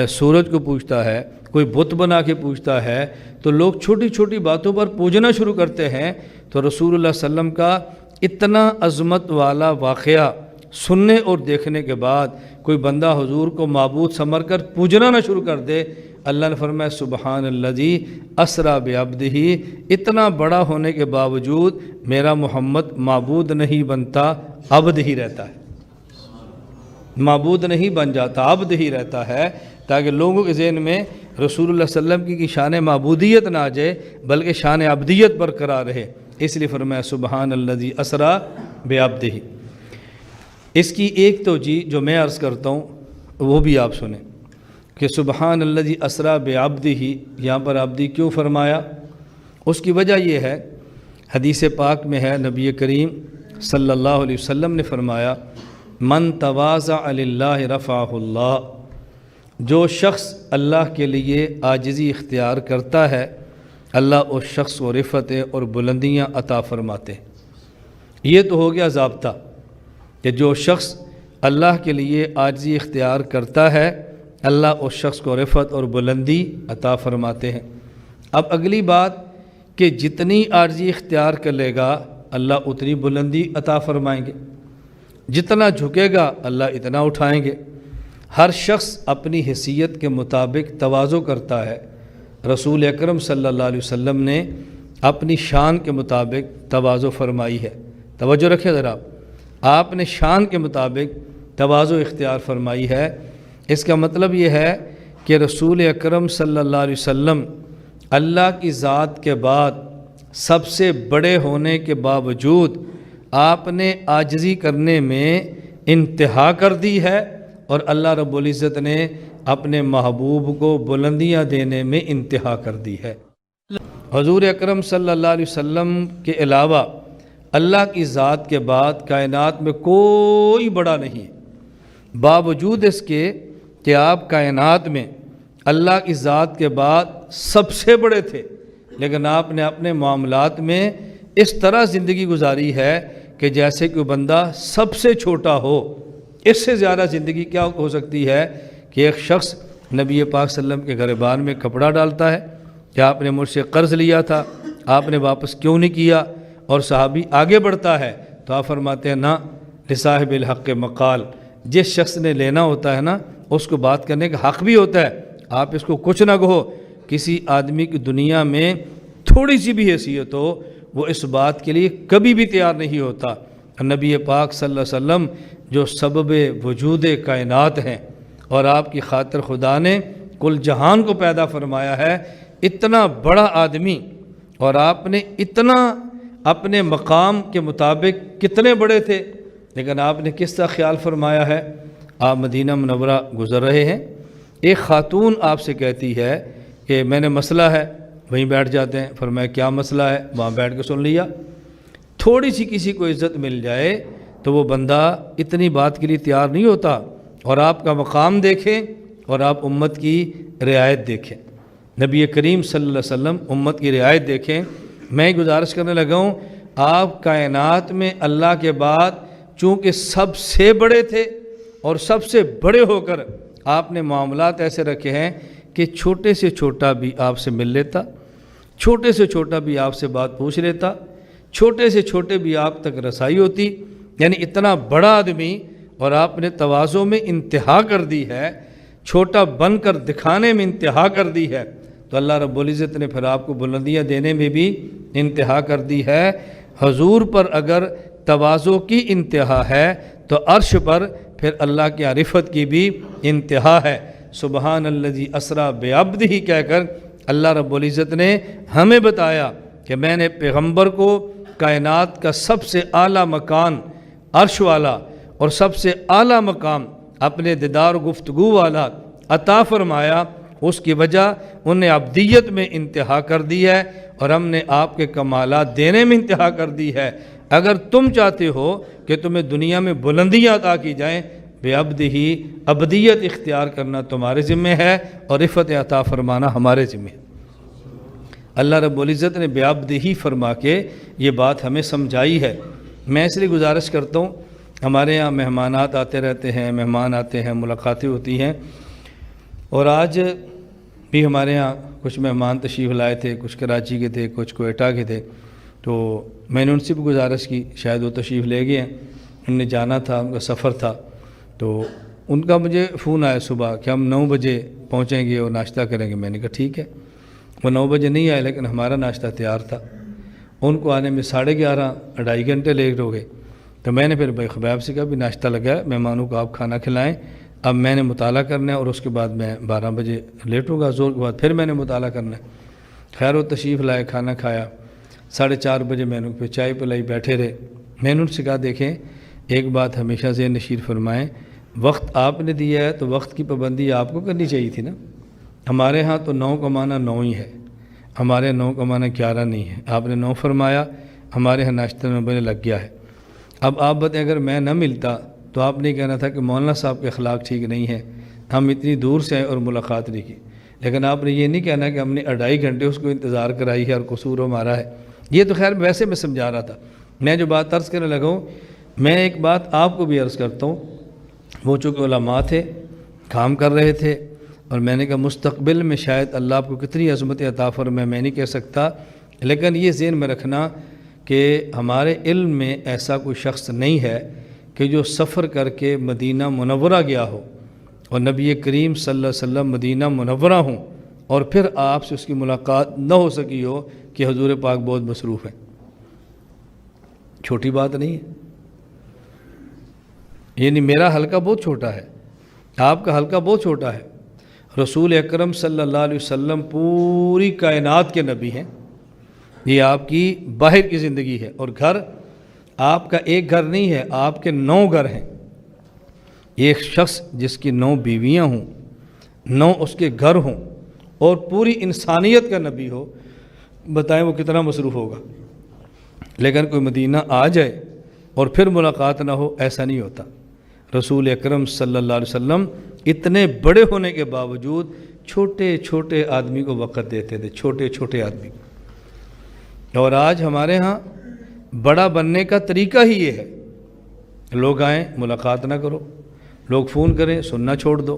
سورج کو پوجتا ہے، کوئی بت بنا کے پوجتا ہے۔ تو لوگ چھوٹی چھوٹی باتوں پر پوجنا شروع کرتے ہیں۔ تو رسول اللہ صلی اللہ علیہ وسلم کا اتنا عظمت والا واقعہ سننے اور دیکھنے کے بعد کوئی بندہ حضور کو معبود سمجھ کر پوجنا نہ شروع کر دے، اللہ نے فرمایا سبحان الذی اسریٰ بعبدہ، اتنا بڑا ہونے کے باوجود میرا محمد معبود نہیں بنتا، عبد ہی رہتا ہے، معبود نہیں بن جاتا، عبد ہی رہتا ہے، تاکہ لوگوں کے ذہن میں رسول اللہ صلی اللہ علیہ وسلم کی شان معبودیت نہ آ جائے بلکہ شان عبدیت برقرار رہے۔ اس لیے فرمایا سبحان الذی اسریٰ بعبدہ۔ اس کی ایک توجیہ جو میں عرض کرتا ہوں وہ بھی آپ سنیں کہ سبحان الذی اسریٰ بعبدہ یہاں پر عبدی کیوں فرمایا؟ اس کی وجہ یہ ہے، حدیث پاک میں ہے، نبی کریم صلی اللہ علیہ وسلم نے فرمایا من تواضع للہ رفعہ اللہ، جو شخص اللہ کے لیے عاجزی اختیار کرتا ہے اللہ اس شخص کو رفعتیں اور بلندیاں عطا فرماتے ہیں۔ یہ تو ہو گیا ضابطہ کہ جو شخص اللہ کے لیے عاجزی اختیار کرتا ہے اللہ اس شخص کو رفعت اور بلندی عطا فرماتے ہیں۔ اب اگلی بات کہ جتنی عاجزی اختیار کر لے گا اللہ اتنی بلندی عطا فرمائیں گے، جتنا جھکے گا اللہ اتنا اٹھائیں گے۔ ہر شخص اپنی حیثیت کے مطابق تواضع کرتا ہے، رسول اکرم صلی اللہ علیہ وسلم نے اپنی شان کے مطابق تواضع فرمائی ہے۔ توجہ رکھیں ذرا، آپ نے شان کے مطابق تواضع اختیار فرمائی ہے۔ اس کا مطلب یہ ہے کہ رسول اکرم صلی اللہ علیہ وسلم اللہ کی ذات کے بعد سب سے بڑے ہونے کے باوجود آپ نے عاجزی کرنے میں انتہا کر دی ہے، اور اللہ رب العزت نے اپنے محبوب کو بلندیاں دینے میں انتہا کر دی ہے۔ حضور اکرم صلی اللہ علیہ وسلم کے علاوہ اللہ کی ذات کے بعد کائنات میں کوئی بڑا نہیں، باوجود اس کے کہ آپ کائنات میں اللہ کی ذات کے بعد سب سے بڑے تھے، لیکن آپ نے اپنے معاملات میں اس طرح زندگی گزاری ہے کہ جیسے کوئی بندہ سب سے چھوٹا ہو۔ اس سے زیادہ زندگی کیا ہو سکتی ہے کہ ایک شخص نبی پاک صلی اللہ علیہ وسلم کے گریبان میں کپڑا ڈالتا ہے کہ آپ نے مجھ سے قرض لیا تھا، آپ نے واپس کیوں نہیں کیا، اور صحابی آگے بڑھتا ہے تو آپ فرماتے ہیں نا لصاحب الحق مقال، جس شخص نے لینا ہوتا ہے نا اس کو بات کرنے کا حق بھی ہوتا ہے، آپ اس کو کچھ نہ کہو۔ کسی آدمی کی دنیا میں تھوڑی سی بھی حیثیت ہو وہ اس بات کے لیے کبھی بھی تیار نہیں ہوتا۔ نبی پاک صلی اللہ علیہ وسلم جو سبب وجود کائنات ہیں، اور آپ کی خاطر خدا نے کل جہان کو پیدا فرمایا ہے، اتنا بڑا آدمی، اور آپ نے اتنا اپنے مقام کے مطابق کتنے بڑے تھے، لیکن آپ نے کس طرح خیال فرمایا ہے؟ آپ مدینہ منورہ گزر رہے ہیں، ایک خاتون آپ سے کہتی ہے کہ میں نے مسئلہ ہے، وہیں بیٹھ جاتے ہیں، فرمایا کیا مسئلہ ہے؟ وہاں بیٹھ کے سن لیا۔ تھوڑی سی کسی کو عزت مل جائے تو وہ بندہ اتنی بات کے لیے تیار نہیں ہوتا، اور آپ کا مقام دیکھیں اور آپ امت کی رعایت دیکھیں، نبی کریم صلی اللہ علیہ وسلم امت کی رعایت دیکھیں۔ میں گزارش کرنے لگا ہوں، آپ کائنات میں اللہ کے بعد چونکہ سب سے بڑے تھے، اور سب سے بڑے ہو کر آپ نے معاملات ایسے رکھے ہیں کہ چھوٹے سے چھوٹا بھی آپ سے مل لیتا، چھوٹے سے چھوٹا بھی آپ سے بات پوچھ لیتا، چھوٹے سے چھوٹے بھی آپ تک رسائی ہوتی، یعنی اتنا بڑا آدمی، اور آپ نے تواضع میں انتہا کر دی ہے، چھوٹا بن کر دکھانے میں انتہا کر دی ہے، تو اللہ رب العزت نے پھر آپ کو بلندیاں دینے میں بھی انتہا کر دی ہے۔ حضور پر اگر تواضع کی انتہا ہے تو عرش پر پھر اللہ کی عرفت کی بھی انتہا ہے۔ سبحان الذی اسریٰ بعبدہ کہہ کر اللہ رب العزت نے ہمیں بتایا کہ میں نے پیغمبر کو کائنات کا سب سے اعلیٰ مکان عرش والا اور سب سے اعلیٰ مقام اپنے دیدار و گفتگو والا عطا فرمایا، اس کی وجہ انہیں عبدیت میں انتہا کر دی ہے، اور ہم نے آپ کے کمالات دینے میں انتہا کر دی ہے۔ اگر تم چاہتے ہو کہ تمہیں دنیا میں بلندیاں عطا کی جائیں، بے عبدہ ابدیت اختیار کرنا تمہارے ذمہ ہے، اور عفت عطا فرمانا ہمارے ذمہ ہے۔ اللہ رب العزت نے بے عبدہ فرما کے یہ بات ہمیں سمجھائی ہے۔ میں اس لیے گزارش کرتا ہوں، ہمارے یہاں مہمانات آتے رہتے ہیں، مہمان آتے ہیں، ملاقاتیں ہوتی ہیں، اور آج بھی ہمارے ہاں کچھ مہمان تشریف لائے تھے، کچھ کراچی کے تھے، کچھ کوئٹہ کے تھے، تو میں نے ان سے بھی گزارش کی، شاید وہ تشریف لے گئے ہیں، ان نے جانا تھا، ان کا سفر تھا، تو ان کا مجھے فون آیا صبح کہ ہم 9 بجے پہنچیں گے اور ناشتہ کریں گے۔ میں نے کہا ٹھیک ہے۔ وہ 9 بجے نہیں آئے، لیکن ہمارا ناشتہ تیار تھا، ان کو آنے میں 11:30 2.5 گھنٹے لیٹ ہو گئے۔ تو میں نے پھر بھائی خبیب سے کہا بھی ناشتہ لگا ہے، مہمانوں کو آپ کھانا کھلائیں، اب میں نے مطالعہ کرنا ہے، اور اس کے بعد میں 12 بجے لیٹ ہوگا، زور کے بعد پھر میں نے مطالعہ کرنا ہے۔ خیر وہ تشریف لائے، کھانا کھایا، 4:30 بجے میں نے پھر چائے پلائی، بیٹھے رہے۔ میں نے ان سے کہا دیکھیں ایک بات ہمیشہ ذہن نشین فرمائیں، وقت آپ نے دیا ہے تو وقت کی پابندی آپ کو کرنی چاہیے تھی نا۔ ہمارے ہاں تو 9 کا معنی 9 ہی ہے، ہمارے 9 کا معنی 11 نہیں ہے۔ آپ نے 9 فرمایا، ہمارے ہاں ناشتہ 9 بجے لگ گیا ہے۔ اب آپ بتائیں اگر میں نہ ملتا تو آپ نے کہنا تھا کہ مولانا صاحب کے اخلاق ٹھیک نہیں ہے، ہم اتنی دور سے ہیں اور ملاقات نہیں کی، لیکن آپ نے یہ نہیں کہنا کہ ہم نے 2.5 گھنٹے اس کو انتظار کرائی ہے اور قصور ہمارا ہے۔ یہ تو خیر ویسے میں سمجھا رہا تھا۔ میں جو بات عرض کرنے لگا ہوں، میں ایک بات آپ کو بھی عرض کرتا ہوں، وہ چونکہ علماء تھے، کام کر رہے تھے، اور میں نے کہا مستقبل میں شاید اللہ آپ کو کتنی عظمت عطا فرمائے میں نہیں کہہ سکتا، لیکن یہ ذہن میں رکھنا کہ ہمارے علم میں ایسا کوئی شخص نہیں ہے کہ جو سفر کر کے مدینہ منورہ گیا ہو اور نبی کریم صلی اللہ علیہ وسلم مدینہ منورہ ہوں اور پھر آپ سے اس کی ملاقات نہ ہو سکی ہو کہ حضور پاک بہت مصروف ہیں۔ چھوٹی بات نہیں ہے، یعنی میرا حلقہ بہت چھوٹا ہے، آپ کا حلقہ بہت چھوٹا ہے۔ رسول اکرم صلی اللہ علیہ وسلم پوری کائنات کے نبی ہیں، یہ آپ کی باہر کی زندگی ہے، اور گھر آپ کا ایک گھر نہیں ہے، آپ کے 9 گھر ہیں۔ ایک شخص جس کی 9 بیویاں ہوں، 9 اس کے گھر ہوں، اور پوری انسانیت کا نبی ہو، بتائیں وہ کتنا مصروف ہوگا۔ لیکن کوئی مدینہ آ جائے اور پھر ملاقات نہ ہو، ایسا نہیں ہوتا۔ رسول اکرم صلی اللہ علیہ وسلم اتنے بڑے ہونے کے باوجود چھوٹے چھوٹے آدمی کو وقت دیتے تھے، چھوٹے چھوٹے آدمی۔ اور آج ہمارے ہاں بڑا بننے کا طریقہ ہی یہ ہے، لوگ آئیں ملاقات نہ کرو، لوگ فون کریں سننا چھوڑ دو،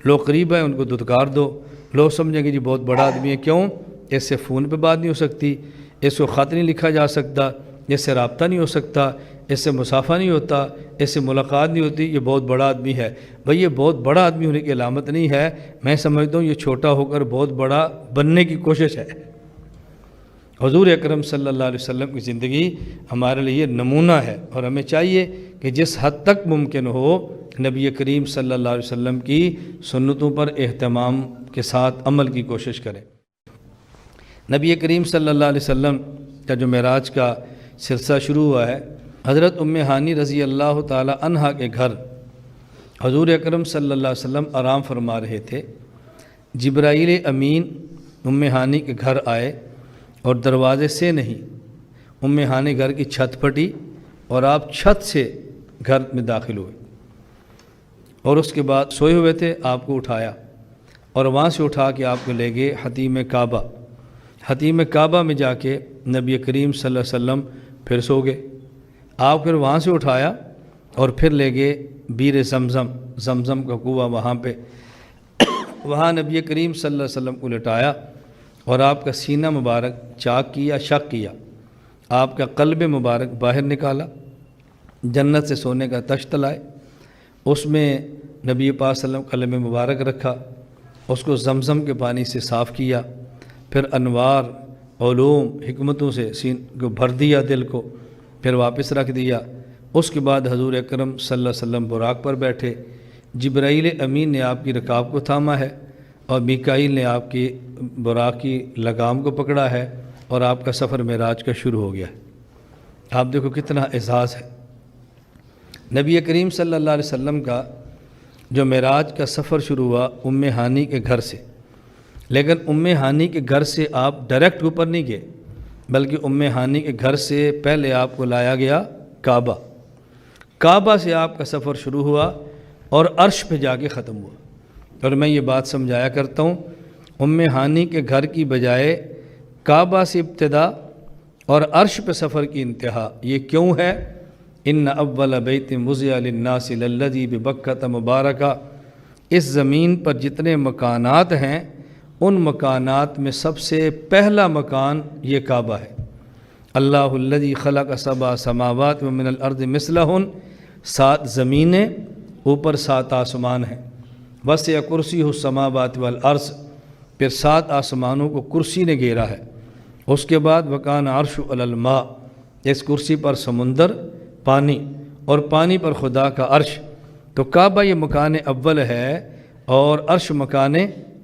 لوگ قریب آئیں ان کو دھتکار دو، لوگ سمجھیں کہ جی بہت بڑا آدمی ہے، کیوں؟ اس سے فون پہ بات نہیں ہو سکتی، اس کو خط نہیں لکھا جا سکتا، اس سے رابطہ نہیں ہو سکتا، اس سے مصافحہ نہیں ہوتا، اس سے ملاقات نہیں ہوتی، یہ بہت بڑا آدمی ہے۔ بھئی یہ بہت بڑا آدمی ہونے کی علامت نہیں ہے، میں سمجھتا ہوں یہ چھوٹا ہو کر بہت بڑا بننے کی کوشش ہے۔ حضور اکرم صلی اللہ علیہ وسلم کی زندگی ہمارے لیے نمونہ ہے، اور ہمیں چاہیے کہ جس حد تک ممکن ہو نبی کریم صلی اللہ علیہ وسلم کی سنتوں پر اہتمام کے ساتھ عمل کی کوشش کریں۔ نبی کریم صلی اللہ علیہ وسلم کا جو معراج کا سلسلہ شروع ہوا ہے، حضرت ام ہانی رضی اللہ تعالی عنہا کے گھر حضور اکرم صلی اللہ علیہ وسلم آرام فرما رہے تھے۔ جبرائیل امین ام ہانی کے گھر آئے اور دروازے سے نہیں، ام ہانی گھر کی چھت پھٹی اور آپ چھت سے گھر میں داخل ہوئے، اور اس کے بعد سوئے ہوئے تھے، آپ کو اٹھایا اور وہاں سے اٹھا کے آپ کو لے گئے حتیم کعبہ۔ حتیم کعبہ میں جا کے نبی کریم صلی اللہ علیہ وسلم پھر سو گئے۔ آپ پھر وہاں سے اٹھایا اور پھر لے گئے بیر زمزم، زمزم کا کنواں وہاں پہ، وہاں نبی کریم صلی اللہ علیہ وسلم کو لٹایا اور آپ کا سینہ مبارک چاک کیا، شق کیا، آپ کا قلب مبارک باہر نکالا، جنت سے سونے کا تشت لائے، اس میں نبی پاک صلی اللہ علیہ وسلم قلب مبارک رکھا، اس کو زمزم کے پانی سے صاف کیا، پھر انوار، علوم، حکمتوں سے سین کو بھر دیا دل کو، پھر واپس رکھ دیا۔ اس کے بعد حضور اکرم صلی اللہ علیہ وسلم براق پر بیٹھے، جبرائیل امین نے آپ کی رکاب کو تھاما ہے اور میکائیل نے آپ کی براق کی لگام کو پکڑا ہے، اور آپ کا سفر معراج کا شروع ہو گیا ہے۔ آپ دیکھو کتنا اعزاز ہے۔ نبی کریم صلی اللہ علیہ وسلم کا جو معراج کا سفر شروع ہوا ام ہانی کے گھر سے، لیکن ام ہانی کے گھر سے آپ ڈائریکٹ اوپر نہیں گئے، بلکہ ام ہانی کے گھر سے پہلے آپ کو لایا گیا کعبہ۔ کعبہ سے آپ کا سفر شروع ہوا اور عرش پہ جا کے ختم ہوا۔ اور میں یہ بات سمجھایا کرتا ہوں، ام ہانی کے گھر کی بجائے کعبہ سے ابتدا اور عرش پہ سفر کی انتہا، یہ کیوں ہے؟ ان اول بیت وضع للناس للذی ببکۃ مبارکہ، اس زمین پر جتنے مکانات ہیں ان مکانات میں سب سے پہلا مکان یہ کعبہ ہے۔ اللہ الذی خلق سبع سماوات ومن الارض مثلہن، 7 زمینیں اوپر 7 آسمان ہیں، وسع کرسیہ السماوات والارض، پھر 7 آسمانوں کو کرسی نے گھیرا ہے۔ اس کے بعد وکان عرش علی الماء، اس کرسی پر سمندر، پانی، اور پانی پر خدا کا عرش۔ تو کعبہ یہ مکان اول ہے اور عرش مکان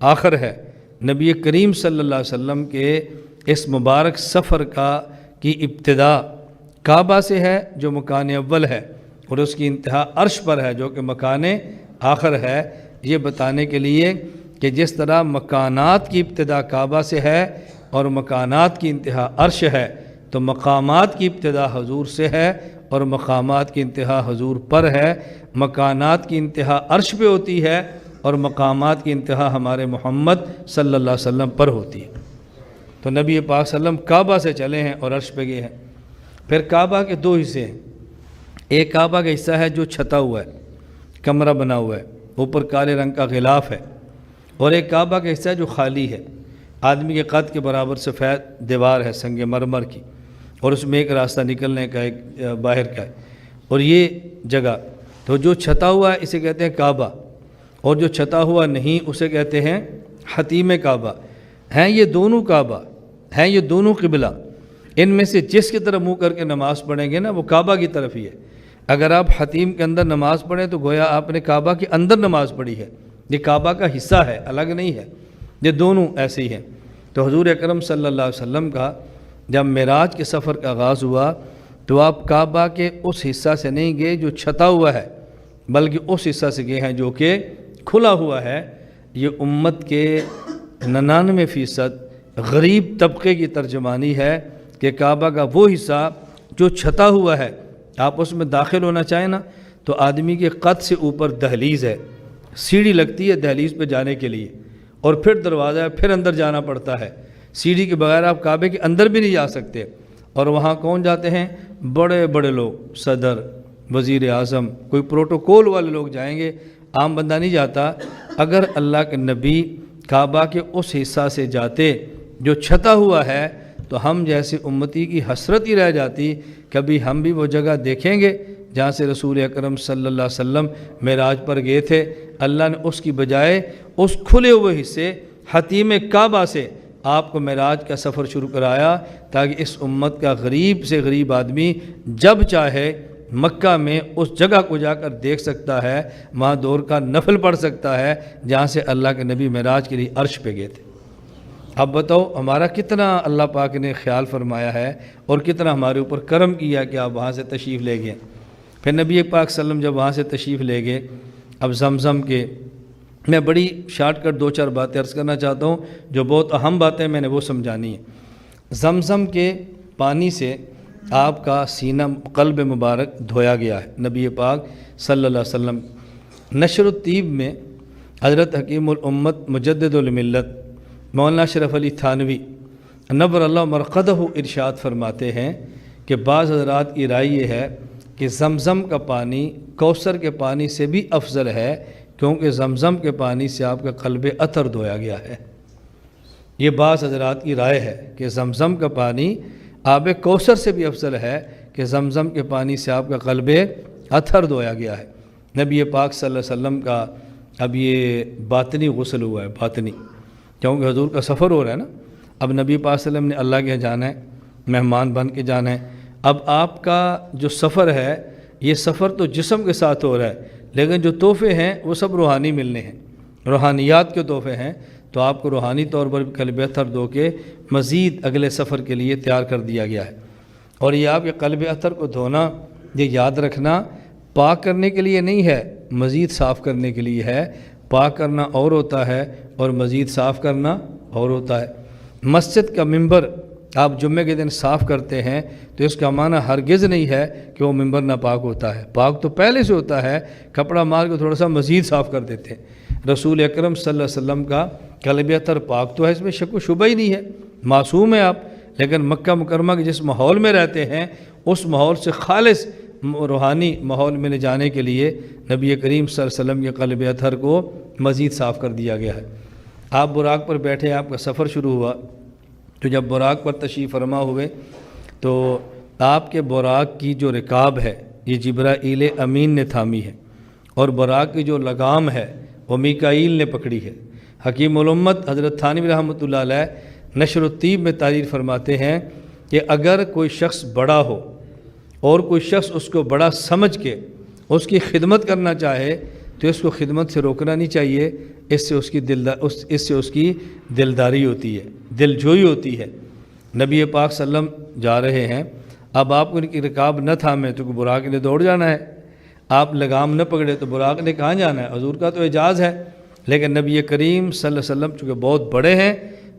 آخر ہے۔ نبی کریم صلی اللہ علیہ وسلم کے اس مبارک سفر کی ابتدا کعبہ سے ہے جو مکان اول ہے، اور اس کی انتہا عرش پر ہے جو کہ مکان آخر ہے، یہ بتانے کے لیے کہ جس طرح مکانات کی ابتدا کعبہ سے ہے اور مکانات کی انتہا عرش ہے، تو مقامات کی ابتدا حضور سے ہے اور مقامات کی انتہا حضور پر ہے۔ مکانات کی انتہا عرش پہ ہوتی ہے اور مقامات کی انتہا ہمارے محمد صلی اللہ علیہ وسلم پر ہوتی ہے۔ تو نبی پاک صلی اللہ علیہ وسلم کعبہ سے چلے ہیں اور عرش پہ گئے ہیں۔ پھر کعبہ کے 2 حصے ہیں، ایک کعبہ کا حصہ ہے جو چھتا ہوا ہے، کمرہ بنا ہوا ہے، اوپر کالے رنگ کا غلاف ہے، اور ایک کعبہ کا حصہ ہے جو خالی ہے، آدمی کے قد کے برابر سفید دیوار ہے سنگ مرمر کی، اور اس میں ایک راستہ نکلنے کا، ایک باہر کا ہے، اور یہ جگہ تو جو چھتا ہوا ہے اسے کہتے ہیں کعبہ، اور جو چھتا ہوا نہیں اسے کہتے ہیں حتیم کعبہ۔ ہیں یہ دونوں کعبہ، ہیں یہ دونوں قبلہ، ان میں سے جس کی طرف منہ کر کے نماز پڑھیں گے نا وہ کعبہ کی طرف ہی ہے۔ اگر آپ حتیم کے اندر نماز پڑھیں تو گویا آپ نے کعبہ کے اندر نماز پڑھی ہے، یہ کعبہ کا حصہ ہے، الگ نہیں ہے، یہ دونوں ایسے ہی ہیں۔ تو حضور اکرم صلی اللہ علیہ وسلم کا جب معراج کے سفر کا آغاز ہوا تو آپ کعبہ کے اس حصہ سے نہیں گئے جو چھتا ہوا ہے، بلکہ اس حصہ سے گئے ہیں جو کہ کھلا ہوا ہے۔ یہ امت کے 99% غریب طبقے کی ترجمانی ہے کہ کعبہ کا وہ حصہ جو چھتا ہوا ہے، آپ اس میں داخل ہونا چاہیں نا تو آدمی کے قد سے اوپر دہلیز ہے، سیڑھی لگتی ہے دہلیز پہ جانے کے لیے، اور پھر دروازہ ہے، پھر اندر جانا پڑتا ہے، سیڑھی کے بغیر آپ کعبے کے اندر بھی نہیں جا سکتے۔ اور وہاں کون جاتے ہیں؟ بڑے بڑے لوگ، صدر، وزیر اعظم، کوئی پروٹوکول والے لوگ جائیں گے، عام بندہ نہیں جاتا۔ اگر اللہ کے نبی کعبہ کے اس حصہ سے جاتے جو چھتا ہوا ہے تو ہم جیسے امتی کی حسرت ہی رہ جاتی، کبھی ہم بھی وہ جگہ دیکھیں گے جہاں سے رسول اکرم صلی اللہ علیہ وسلم معراج پر گئے تھے۔ اللہ نے اس کی بجائے اس کھلے ہوئے حصے حتیم کعبہ سے آپ کو معراج کا سفر شروع کرایا تاکہ اس امت کا غریب سے غریب آدمی جب چاہے مکہ میں اس جگہ کو جا کر دیکھ سکتا ہے، وہاں دور کا نفل پڑھ سکتا ہے جہاں سے اللہ کے نبی معراج کے لیے عرش پہ گئے تھے۔ اب بتاؤ ہمارا کتنا اللہ پاک نے خیال فرمایا ہے اور کتنا ہمارے اوپر کرم کیا کہ آپ وہاں سے تشریف لے گئے۔ پھر نبی پاک صلی اللہ علیہ وسلم جب وہاں سے تشریف لے گئے، اب زمزم کے میں بڑی شارٹ کٹ 2-4 باتیں عرض کرنا چاہتا ہوں، جو بہت اہم باتیں میں نے وہ سمجھانی ہے۔ زمزم کے پانی سے آپ کا سینہ قلب مبارک دھویا گیا ہے نبی پاک صلی اللہ علیہ وسلم۔ نشر الطیب میں حضرت حکیم الامت مجدد الملت مولانا اشرف علی تھانوی نور اللہ مرقدہ ارشاد فرماتے ہیں کہ بعض حضرات کی رائے یہ ہے کہ زمزم کا پانی کوثر کے پانی سے بھی افضل ہے، کیونکہ زمزم کے پانی سے آپ کا قلب اطہر دھویا گیا ہے۔ یہ بعض حضرات کی رائے ہے کہ زمزم کا پانی آب کوثر سے بھی افضل ہے کہ زمزم کے پانی سے آپ کا قلب اطہر دھویا گیا ہے۔ نبی پاک صلی اللہ علیہ وسلم کا اب یہ باطنی غسل ہوا ہے، باطنی، کیونکہ حضور کا سفر ہو رہا ہے نا۔ اب نبی پاک صلی اللہ علیہ وسلم نے اللہ کے یہاں جانا ہے، مہمان بن کے جانا ہے۔ اب آپ کا جو سفر ہے یہ سفر تو جسم کے ساتھ ہو رہا ہے، لیکن جو تحفے ہیں وہ سب روحانی ملنے ہیں، روحانیات کے تحفے ہیں، تو آپ کو روحانی طور پر قلب اطہر دھو کے مزید اگلے سفر کے لیے تیار کر دیا گیا ہے۔ اور یہ آپ کے قلب اطہر کو دھونا، یہ یاد رکھنا، پاک کرنے کے لیے نہیں ہے، مزید صاف کرنے کے لیے ہے۔ پاک کرنا اور ہوتا ہے اور مزید صاف کرنا اور ہوتا ہے۔ مسجد کا ممبر آپ جمعے کے دن صاف کرتے ہیں تو اس کا معنی ہرگز نہیں ہے کہ وہ ممبر ناپاک ہوتا ہے، پاک تو پہلے سے ہوتا ہے، کپڑا مار کے تھوڑا سا مزید صاف کر دیتے ہیں۔ رسول اکرم صلی اللہ علیہ وسلم کا قلب اطہر پاک تو ہے، اس میں شک و شبہ ہی نہیں ہے، معصوم ہے آپ، لیکن مکہ مکرمہ کے جس ماحول میں رہتے ہیں اس ماحول سے خالص روحانی ماحول میں لے جانے کے لیے نبی کریم صلی اللہ علیہ وسلم کے قلب اطہر کو مزید صاف کر دیا گیا ہے۔ آپ براق پر بیٹھے، آپ کا سفر شروع ہوا، تو جب براق پر تشریف فرما ہوئے تو آپ کے براق کی جو رکاب ہے یہ جبرائیل امین نے تھامی ہے، اور براق کی جو لگام ہے وہ میکائیل نے پکڑی ہے۔ حکیم الامت حضرت تھانوی رحمۃ اللہ علیہ نشر الطیب میں تعریف فرماتے ہیں کہ اگر کوئی شخص بڑا ہو اور کوئی شخص اس کو بڑا سمجھ کے اس کی خدمت کرنا چاہے تو اس کو خدمت سے روکنا نہیں چاہیے، اس سے اس کی دلداری ہوتی ہے، دل جوئی ہوتی ہے۔ نبی پاک صلی اللہ علیہ وسلم جا رہے ہیں، اب آپ کو ان کی رکاب نہ تھامے تو براق نے دوڑ جانا ہے، آپ لگام نہ پکڑے تو براق نے کہاں جانا ہے؟ حضور کا تو اعجاز ہے، لیکن نبی کریم صلی اللہ علیہ وسلم چونکہ بہت بڑے ہیں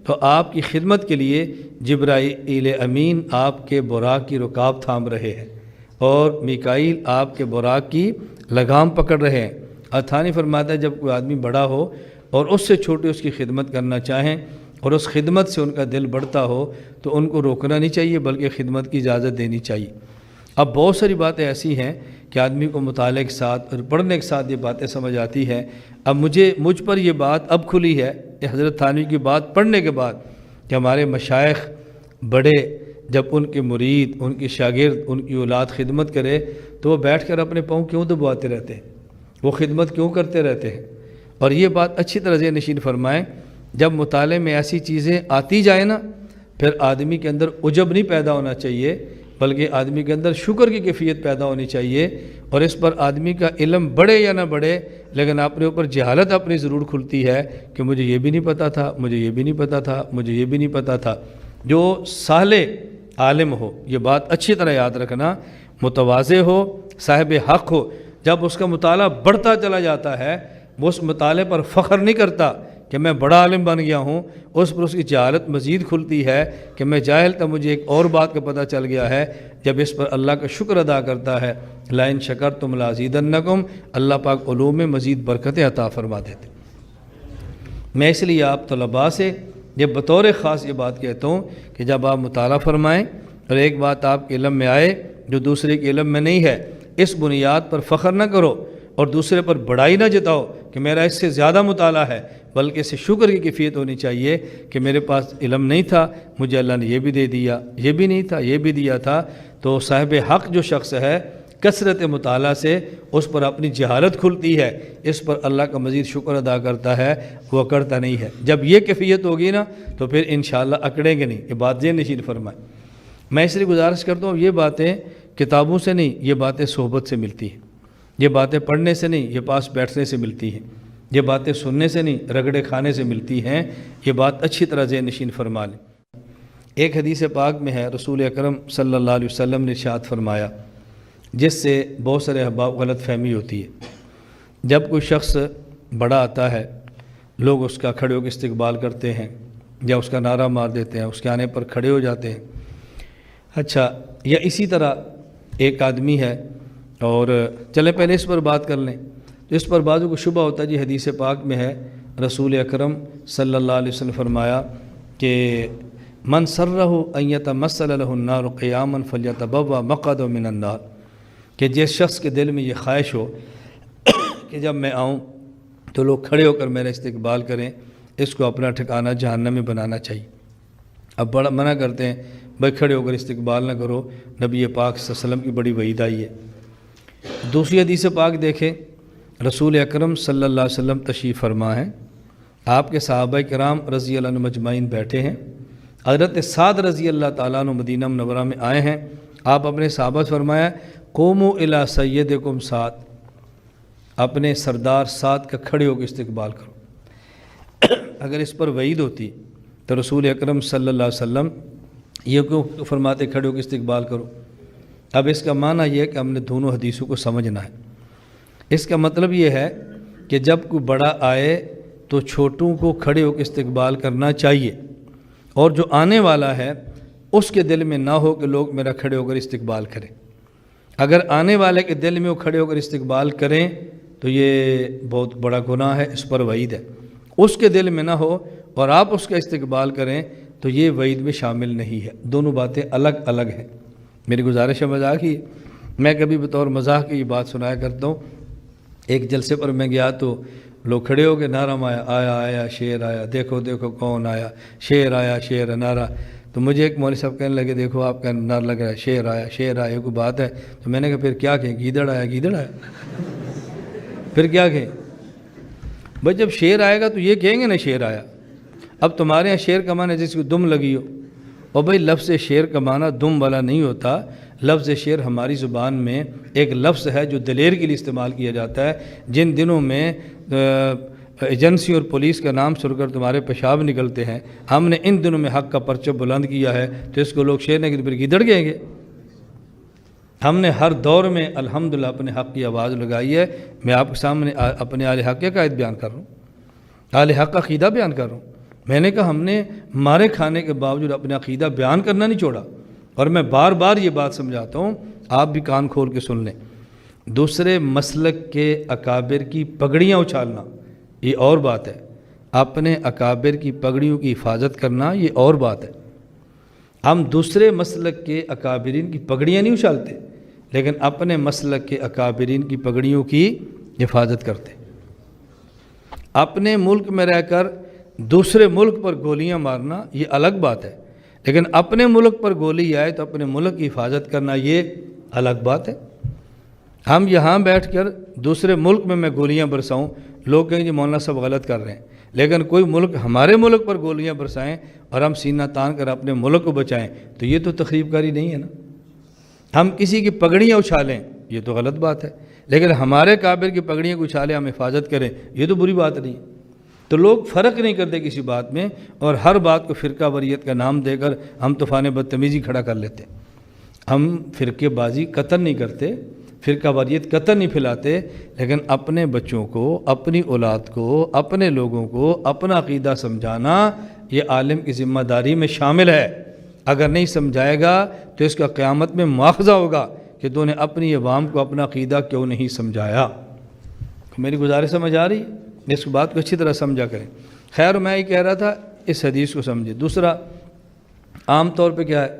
تو آپ کی خدمت کے لیے جبرائیل امین آپ کے براق کی رکاب تھام رہے ہیں اور میکائیل آپ کے براق کی لگام پکڑ رہے ہیں۔ تھانوی فرماتا ہے جب کوئی آدمی بڑا ہو اور اس سے چھوٹے اس کی خدمت کرنا چاہیں اور اس خدمت سے ان کا دل بڑھتا ہو تو ان کو روکنا نہیں چاہیے بلکہ خدمت کی اجازت دینی چاہیے۔ اب بہت ساری باتیں ایسی ہیں کہ آدمی کو مطالعے کے ساتھ اور پڑھنے کے ساتھ یہ باتیں سمجھ آتی ہیں۔ اب مجھ پر یہ بات اب کھلی ہے کہ حضرت تھانوی کی بات پڑھنے کے بعد کہ ہمارے مشائخ بڑے جب ان کے مرید، ان کے شاگرد، ان کی اولاد خدمت کرے تو وہ بیٹھ کر اپنے پاؤں کیوں دبواتے رہتے ہیں، وہ خدمت کیوں کرتے رہتے ہیں۔ اور یہ بات اچھی طرح سے نشین فرمائیں، جب مطالعے میں ایسی چیزیں آتی جائیں نا پھر آدمی کے اندر عجب نہیں پیدا ہونا چاہیے بلکہ آدمی کے اندر شکر کی کیفیت پیدا ہونی چاہیے، اور اس پر آدمی کا علم بڑھے یا نہ بڑھے لیکن اپنے اوپر جہالت اپنی ضرور کھلتی ہے کہ مجھے یہ بھی نہیں پتہ تھا، مجھے یہ بھی نہیں پتہ تھا، مجھے یہ بھی نہیں پتہ تھا۔ جو صالح عالم ہو، یہ بات اچھی طرح یاد رکھنا، متواضع ہو، صاحب حق ہو، جب اس کا مطالعہ بڑھتا چلا جاتا ہے وہ اس مطالعے پر فخر نہیں کرتا کہ میں بڑا عالم بن گیا ہوں، اس پر اس کی جہالت مزید کھلتی ہے کہ میں جاہل تھا، مجھے ایک اور بات کا پتہ چل گیا ہے۔ جب اس پر اللہ کا شکر ادا کرتا ہے، لئن شکرتم لازیدنکم، اللہ پاک علوم میں مزید برکتیں عطا فرما دیتے۔ میں اس لیے آپ طلباء سے یہ بطور خاص یہ بات کہتا ہوں کہ جب آپ مطالعہ فرمائیں اور ایک بات آپ کے علم میں آئے جو دوسرے کے علم میں نہیں ہے، اس بنیاد پر فخر نہ کرو اور دوسرے پر بڑائی نہ جتاؤ کہ میرا اس سے زیادہ مطالعہ ہے، بلکہ اسے شکر کی کیفیت ہونی چاہیے کہ میرے پاس علم نہیں تھا، مجھے اللہ نے یہ بھی دے دیا، یہ بھی نہیں تھا، یہ بھی دیا تھا۔ تو صاحب حق جو شخص ہے کثرت مطالعہ سے اس پر اپنی جہالت کھلتی ہے، اس پر اللہ کا مزید شکر ادا کرتا ہے، وہ اکڑتا نہیں ہے۔ جب یہ کیفیت ہوگی نا تو پھر انشاءاللہ اکڑیں گے نہیں۔ یہ بات ذہن نشین فرمائیں۔ میں اس لیے گزارش کرتا ہوں، یہ باتیں کتابوں سے نہیں، یہ باتیں صحبت سے ملتی ہیں، یہ باتیں پڑھنے سے نہیں، یہ پاس بیٹھنے سے ملتی ہیں، یہ باتیں سننے سے نہیں، رگڑے کھانے سے ملتی ہیں۔ یہ بات اچھی طرح ذہن نشین فرما لیں۔ ایک حدیث پاک میں ہے، رسول اکرم صلی اللہ علیہ وسلم نے ارشاد فرمایا، جس سے بہت سارے احباب غلط فہمی ہوتی ہے۔ جب کوئی شخص بڑا آتا ہے، لوگ اس کا کھڑے ہو کے استقبال کرتے ہیں یا اس کا نعرہ مار دیتے ہیں، اس کے آنے پر کھڑے ہو جاتے ہیں۔ اچھا، یا اسی طرح ایک آدمی ہے، اور چلیں پہلے اس پر بات کر لیں۔ اس پر بعضوں کو شبہ ہوتا ہے، جی حدیث پاک میں ہے، رسول اکرم صلی اللہ علیہ وسلم فرمایا کہ من سرہ ان یتمثل لہ النار قیاما فلیتبوأ مقعدہ من النار، کہ جس شخص کے دل میں یہ خواہش ہو کہ جب میں آؤں تو لوگ کھڑے ہو کر میرا استقبال کریں، اس کو اپنا ٹھکانہ جہنم میں بنانا چاہیے۔ اب بڑا منع کرتے ہیں، بھائی کھڑے ہو کر استقبال نہ کرو، نبی پاک صلی اللہ علیہ وسلم کی بڑی وعید آئی ہے۔ دوسری حدیث پاک دیکھیں، رسول اکرم صلی اللہ علیہ وسلم تشریف فرما ہیں، آپ کے صحابہ کرام رضی اللہ عنہ مجمعین بیٹھے ہیں، حضرت سعد رضی اللہ تعالیٰ عنہ مدینہ منورہ میں آئے ہیں، آپ اپنے صحابہ سے فرمایا، قوموا الی سیدکم سعد، اپنے سردار سعد کا کھڑے ہو کے استقبال کرو۔ اگر اس پر وعید ہوتی تو رسول اکرم صلی اللہ علیہ وسلم یہ کیوں فرماتے کھڑے ہو کے استقبال کرو؟ اب اس کا معنی یہ ہے کہ ہم نے دونوں حدیثوں کو سمجھنا ہے۔ اس کا مطلب یہ ہے کہ جب کوئی بڑا آئے تو چھوٹوں کو کھڑے ہو کے استقبال کرنا چاہیے، اور جو آنے والا ہے اس کے دل میں نہ ہو کہ لوگ میرا کھڑے ہو کر استقبال کریں۔ اگر آنے والے کے دل میں وہ کھڑے ہو کر استقبال کریں تو یہ بہت بڑا گناہ ہے، اس پر وعید ہے۔ اس کے دل میں نہ ہو اور آپ اس کا استقبال کریں تو یہ وعید میں شامل نہیں ہے۔ دونوں باتیں الگ الگ ہیں۔ میری گزارش ہے، مذاق ہی میں کبھی بطور مذاق کی یہ بات سنایا کرتا ہوں۔ ایک جلسے پر میں گیا تو لوگ کھڑے ہو کے نعرہ مایا، آیا آیا شیر آیا، دیکھو دیکھو کون آیا، شیر آیا شیر نعرہ۔ تو مجھے ایک مولوی صاحب کہنے لگے، دیکھو آپ کا نعرہ لگ رہا ہے، شیر آیا شیر آیا، کوئی بات ہے؟ تو میں نے کہا پھر کیا کہیں، گیدڑ آیا گیدڑ آیا، پھر کیا کہیں؟ بھائی جب شیر آئے گا تو یہ کہیں گے نا شیر آیا۔ اب تمہارے یہاں شیر کا معنی جس کو دم لگی ہو، اور بھائی لفظ شیر کا معنی دم والا نہیں ہوتا۔ لفظ شیر ہماری زبان میں ایک لفظ ہے جو دلیر کے لیے استعمال کیا جاتا ہے۔ جن دنوں میں ایجنسی اور پولیس کا نام سن کر تمہارے پیشاب نکلتے ہیں، ہم نے ان دنوں میں حق کا پرچم بلند کیا ہے، تو اس کو لوگ شیر نے پھر گیدڑ کہیں گے؟ ہم نے ہر دور میں الحمدللہ اپنے حق کی آواز لگائی ہے۔ میں آپ کے سامنے اپنے اہل حق کے عقائد بیان کر رہا ہوں، اہل حق کا عقیدہ بیان کر رہا ہوں۔ میں نے کہا ہم نے مارے کھانے کے باوجود اپنا عقیدہ بیان کرنا نہیں چھوڑا، اور میں بار بار یہ بات سمجھاتا ہوں، آپ بھی کان کھول کے سن لیں۔ دوسرے مسلک کے اکابر کی پگڑیاں اچھالنا یہ اور بات ہے، اپنے اکابر کی پگڑیوں کی حفاظت کرنا یہ اور بات ہے۔ ہم دوسرے مسلک کے اکابرین کی پگڑیاں نہیں اچھالتے، لیکن اپنے مسلک کے اکابرین کی پگڑیوں کی حفاظت کرتے۔ اپنے ملک میں رہ کر دوسرے ملک پر گولیاں مارنا یہ الگ بات ہے، لیکن اپنے ملک پر گولی آئے تو اپنے ملک کی حفاظت کرنا یہ الگ بات ہے۔ ہم یہاں بیٹھ کر دوسرے ملک میں گولیاں برساؤں، لوگ کہیں گے مولانا صاحب غلط کر رہے ہیں، لیکن کوئی ملک ہمارے ملک پر گولیاں برسائیں اور ہم سینہ تان کر اپنے ملک کو بچائیں تو یہ تو تخریب کاری نہیں ہے نا۔ ہم کسی کی پگڑیاں اچھالیں یہ تو غلط بات ہے، لیکن ہمارے کابر کی پگڑیاں کو اچھالیں ہم حفاظت کریں یہ تو بری بات نہیں۔ تو لوگ فرق نہیں کرتے کسی بات میں، اور ہر بات کو فرقہ واریت کا نام دے کر ہم طوفان بدتمیزی کھڑا کر لیتے۔ ہم فرقے بازی قطع نہیں کرتے، فرقہ واریت قطع نہیں پھیلاتے، لیکن اپنے بچوں کو، اپنی اولاد کو، اپنے لوگوں کو اپنا عقیدہ سمجھانا یہ عالم کی ذمہ داری میں شامل ہے۔ اگر نہیں سمجھائے گا تو اس کا قیامت میں مواخذہ ہوگا کہ تو نے اپنی عوام کو اپنا عقیدہ کیوں نہیں سمجھایا۔ میری گزارش سمجھ آ رہی ہے؟ اس بات کو اچھی طرح سمجھا کریں۔ خیر میں یہ کہہ رہا تھا اس حدیث کو سمجھے۔ دوسرا، عام طور پہ کیا ہے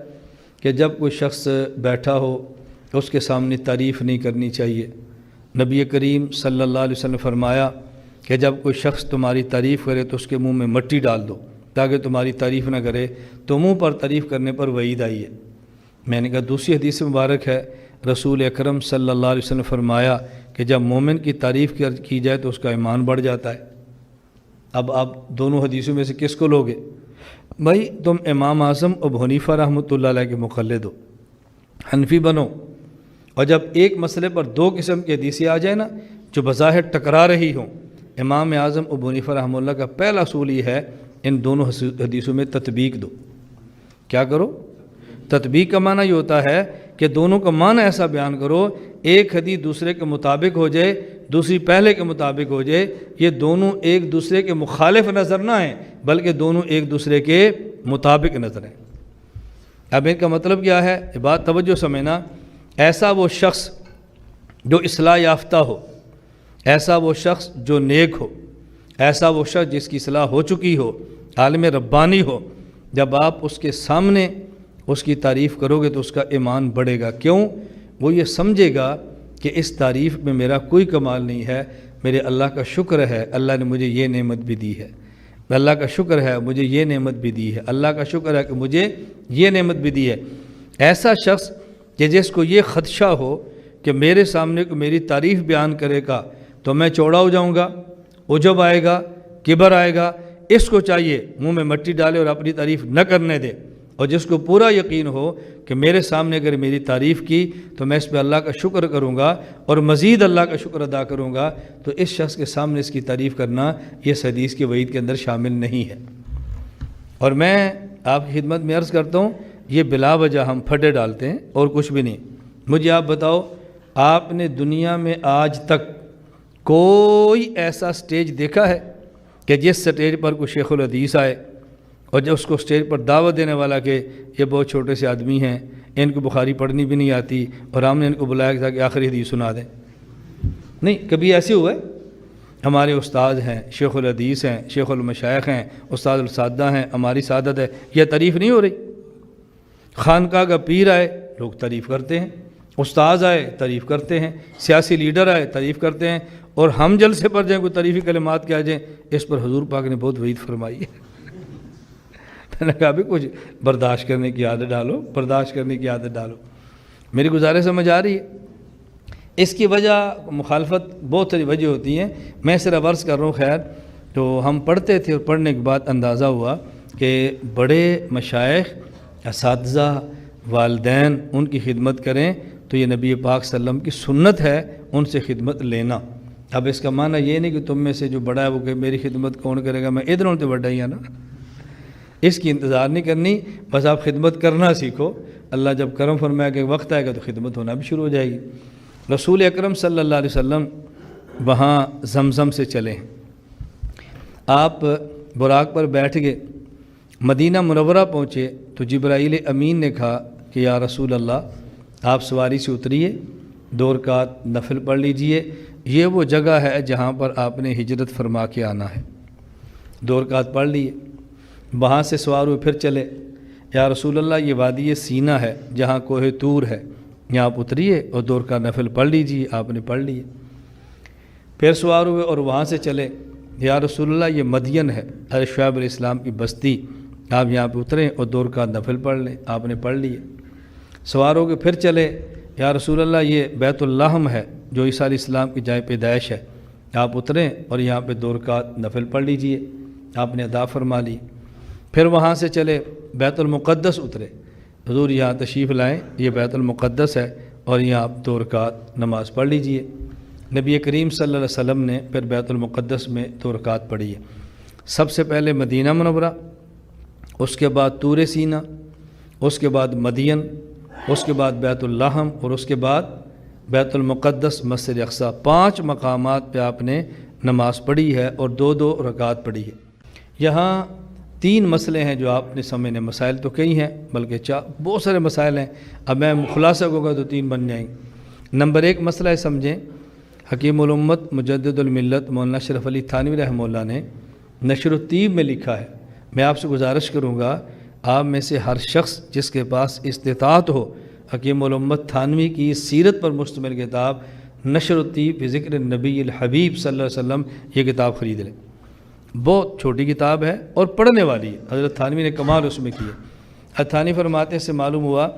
کہ جب کوئی شخص بیٹھا ہو تو اس کے سامنے تعریف نہیں کرنی چاہیے۔ نبی کریم صلی اللہ علیہ وسلم نے فرمایا کہ جب کوئی شخص تمہاری تعریف کرے تو اس کے منہ میں مٹی ڈال دو تاکہ تمہاری تعریف نہ کرے، تو منہ پر تعریف کرنے پر وعید آئی ہے۔ میں نے کہا دوسری حدیث مبارک ہے، رسول اکرم صلی اللہ علیہ وسلم نے فرمایا کہ جب مومن کی تعریف کی جائے تو اس کا ایمان بڑھ جاتا ہے۔ اب آپ دونوں حدیثوں میں سے کس کو لوگے؟ بھائی تم امام اعظم ابو حنیفہ رحمۃ اللہ علیہ کے مقلد ہو، حنفی بنو، اور جب ایک مسئلے پر دو قسم کی حدیثیں آ جائیں نا جو بظاہر ٹکرا رہی ہوں، امام اعظم ابو حنیفہ رحمۃ اللہ کا پہلا اصول یہ ہے ان دونوں حدیثوں میں تطبیق دو۔ کیا کرو؟ تطبیق کا معنی یہ ہوتا ہے کہ دونوں کا معنی ایسا بیان کرو، ایک حدیث دوسرے کے مطابق ہو جائے، دوسری پہلے کے مطابق ہو جائے، یہ دونوں ایک دوسرے کے مخالف نظر نہ آئیں بلکہ دونوں ایک دوسرے کے مطابق نظر آئیں۔ اب ان کا مطلب کیا ہے؟ یہ بات توجہ سمجھنا، ایسا وہ شخص جو اصلاح یافتہ ہو، ایسا وہ شخص جو نیک ہو، ایسا وہ شخص جس کی اصلاح ہو چکی ہو، عالم ربانی ہو، جب آپ اس کے سامنے اس کی تعریف کرو گے تو اس کا ایمان بڑھے گا۔ کیوں؟ وہ یہ سمجھے گا کہ اس تعریف میں میرا کوئی کمال نہیں ہے، میرے اللہ کا شکر ہے، اللہ نے مجھے یہ نعمت بھی دی ہے، اللہ کا شکر ہے مجھے یہ نعمت بھی دی ہے، اللہ کا شکر ہے کہ مجھے یہ نعمت بھی دی ہے۔ ایسا شخص کہ جس کو یہ خدشہ ہو کہ میرے سامنے کو میری تعریف بیان کرے گا تو میں چوڑا ہو جاؤں گا، عجب آئے گا، کبر آئے گا، اس کو چاہیے منہ میں مٹی ڈالے اور اپنی تعریف نہ کرنے دے۔ اور جس کو پورا یقین ہو کہ میرے سامنے اگر میری تعریف کی تو میں اس پہ اللہ کا شکر کروں گا اور مزید اللہ کا شکر ادا کروں گا، تو اس شخص کے سامنے اس کی تعریف کرنا یہ اس حدیث کی وعید کے اندر شامل نہیں ہے۔ اور میں آپ کی خدمت میں عرض کرتا ہوں، یہ بلا وجہ ہم پھٹے ڈالتے ہیں اور کچھ بھی نہیں۔ مجھے آپ بتاؤ، آپ نے دنیا میں آج تک کوئی ایسا سٹیج دیکھا ہے کہ جس سٹیج پر کوئی شیخ الحدیث آئے اور جب اس کو سٹیج پر دعوت دینے والا کہ یہ بہت چھوٹے سے آدمی ہیں، ان کو بخاری پڑھنی بھی نہیں آتی اور ہم نے ان کو بلایا تھا کہ آخری حدیث سنا دیں؟ نہیں، کبھی ایسے ہوا ہے؟ ہمارے استاد ہیں، شیخ الحدیث ہیں، شیخ المشائخ ہیں، استاد السادہ ہیں، ہماری سعادت ہے، یہ تعریف نہیں ہو رہی؟ خانقاہ کا پیر آئے لوگ تعریف کرتے ہیں، استاذ آئے تعریف کرتے ہیں، سیاسی لیڈر آئے تعریف کرتے ہیں، اور ہم جلسے پر جائیں کوئی تعریفی کلمات کیا جائیں، اس پر حضور پاک نے بہت وعید فرمائی ہے۔ میں نے کہا بھی کچھ برداشت کرنے کی عادت ڈالو، برداشت کرنے کی عادت ڈالو۔ میری گزارش سمجھ آ رہی ہے؟ اس کی وجہ مخالفت بہت ساری وجہ ہوتی ہیں، میں صرف عرض کر رہا ہوں۔ خیر، تو ہم پڑھتے تھے اور پڑھنے کے بعد اندازہ ہوا کہ بڑے مشائخ، اساتذہ، والدین ان کی خدمت کریں تو یہ نبی پاک صلی اللہ علیہ وسلم کی سنت ہے ان سے خدمت لینا۔ اب اس کا معنی یہ نہیں کہ تم میں سے جو بڑا ہے وہ کہ میری خدمت کون کرے گا، میں ادھر تو بڑا ہی ہے نا، اس کی انتظار نہیں کرنی، بس آپ خدمت کرنا سیکھو۔ اللہ جب کرم فرمائے کہ وقت آئے گا تو خدمت ہونا بھی شروع ہو جائے گی۔ رسول اکرم صلی اللہ علیہ وسلم وہاں زمزم سے چلے ہیں، آپ براق پر بیٹھ گئے، مدینہ منورہ پہنچے تو جبرائیل امین نے کہا کہ یا رسول اللہ آپ سواری سے اتریے، 2 رکعت نفل پڑھ لیجئے، یہ وہ جگہ ہے جہاں پر آپ نے ہجرت فرما کے آنا ہے۔ 2 رکعت پڑھ لیے، وہاں سے سوار ہوئے پھر چلے، یا رسول اللہ یہ وادی سینہ ہے جہاں کوہ طور ہے، یہاں آپ اتریے اور 2 رکعت نفل پڑھ لیجئے، آپ نے پڑھ لیے۔ پھر سوار ہوئے اور وہاں سے چلے، یا رسول اللہ یہ مدین ہے، حضرت شعیب علیہ السلام کی بستی، آپ یہاں پہ اتریں اور 2 رکعت نفل پڑھ لیں، آپ نے پڑھ لیے۔ سوار ہو کے پھر چلے، یا رسول اللہ یہ بیت اللحم ہے جو عیسیٰ علیہ السلام کی جائے پیدائش ہے، آپ اتریں اور یہاں پہ 2 رکعت نفل پڑھ لیجئے، آپ نے ادا فرما لی۔ پھر وہاں سے چلے بیت المقدس اترے، حضور یہاں تشریف لائیں، یہ بیت المقدس ہے اور یہاں آپ 2 رکعت نماز پڑھ لیجئے۔ نبی کریم صلی اللہ علیہ وسلم نے پھر بیت المقدس میں 2 رکعت پڑھی ہے۔ سب سے پہلے مدینہ منورہ، اس کے بعد طور سینہ، اس کے بعد مدین، اس کے بعد بیت اللحم اور اس کے بعد بیت المقدس مسجد اقصی، 5 مقامات پہ آپ نے نماز پڑھی ہے اور 2 رکعت پڑھی ہے۔ یہاں 3 مسئلے ہیں جو آپ نے سمجھنے، مسائل تو کئی ہیں بلکہ بہت سارے مسائل ہیں، اب میں خلاصہ ہوگا تو 3 بن جائیں گے۔ نمبر 1 مسئلہ ہے، سمجھیں، حکیم الامت مجدد الملت مولانا اشرف علی تھانوی رحمہ اللہ نے نشر الطیب میں لکھا ہے، میں آپ سے گزارش کروں گا آپ میں سے ہر شخص جس کے پاس استطاعت ہو حکیم الامت تھانوی کی سیرت پر مشتمل کتاب نشر الطیب فی ذکر النبی الحبیب صلی اللہ علیہ وسلم، یہ کتاب خرید لیں۔ بہت چھوٹی کتاب ہے اور پڑھنے والی ہے، حضرت تھانوی نے کمال اس میں کیا۔ حضرت تھانوی فرماتے سے معلوم ہوا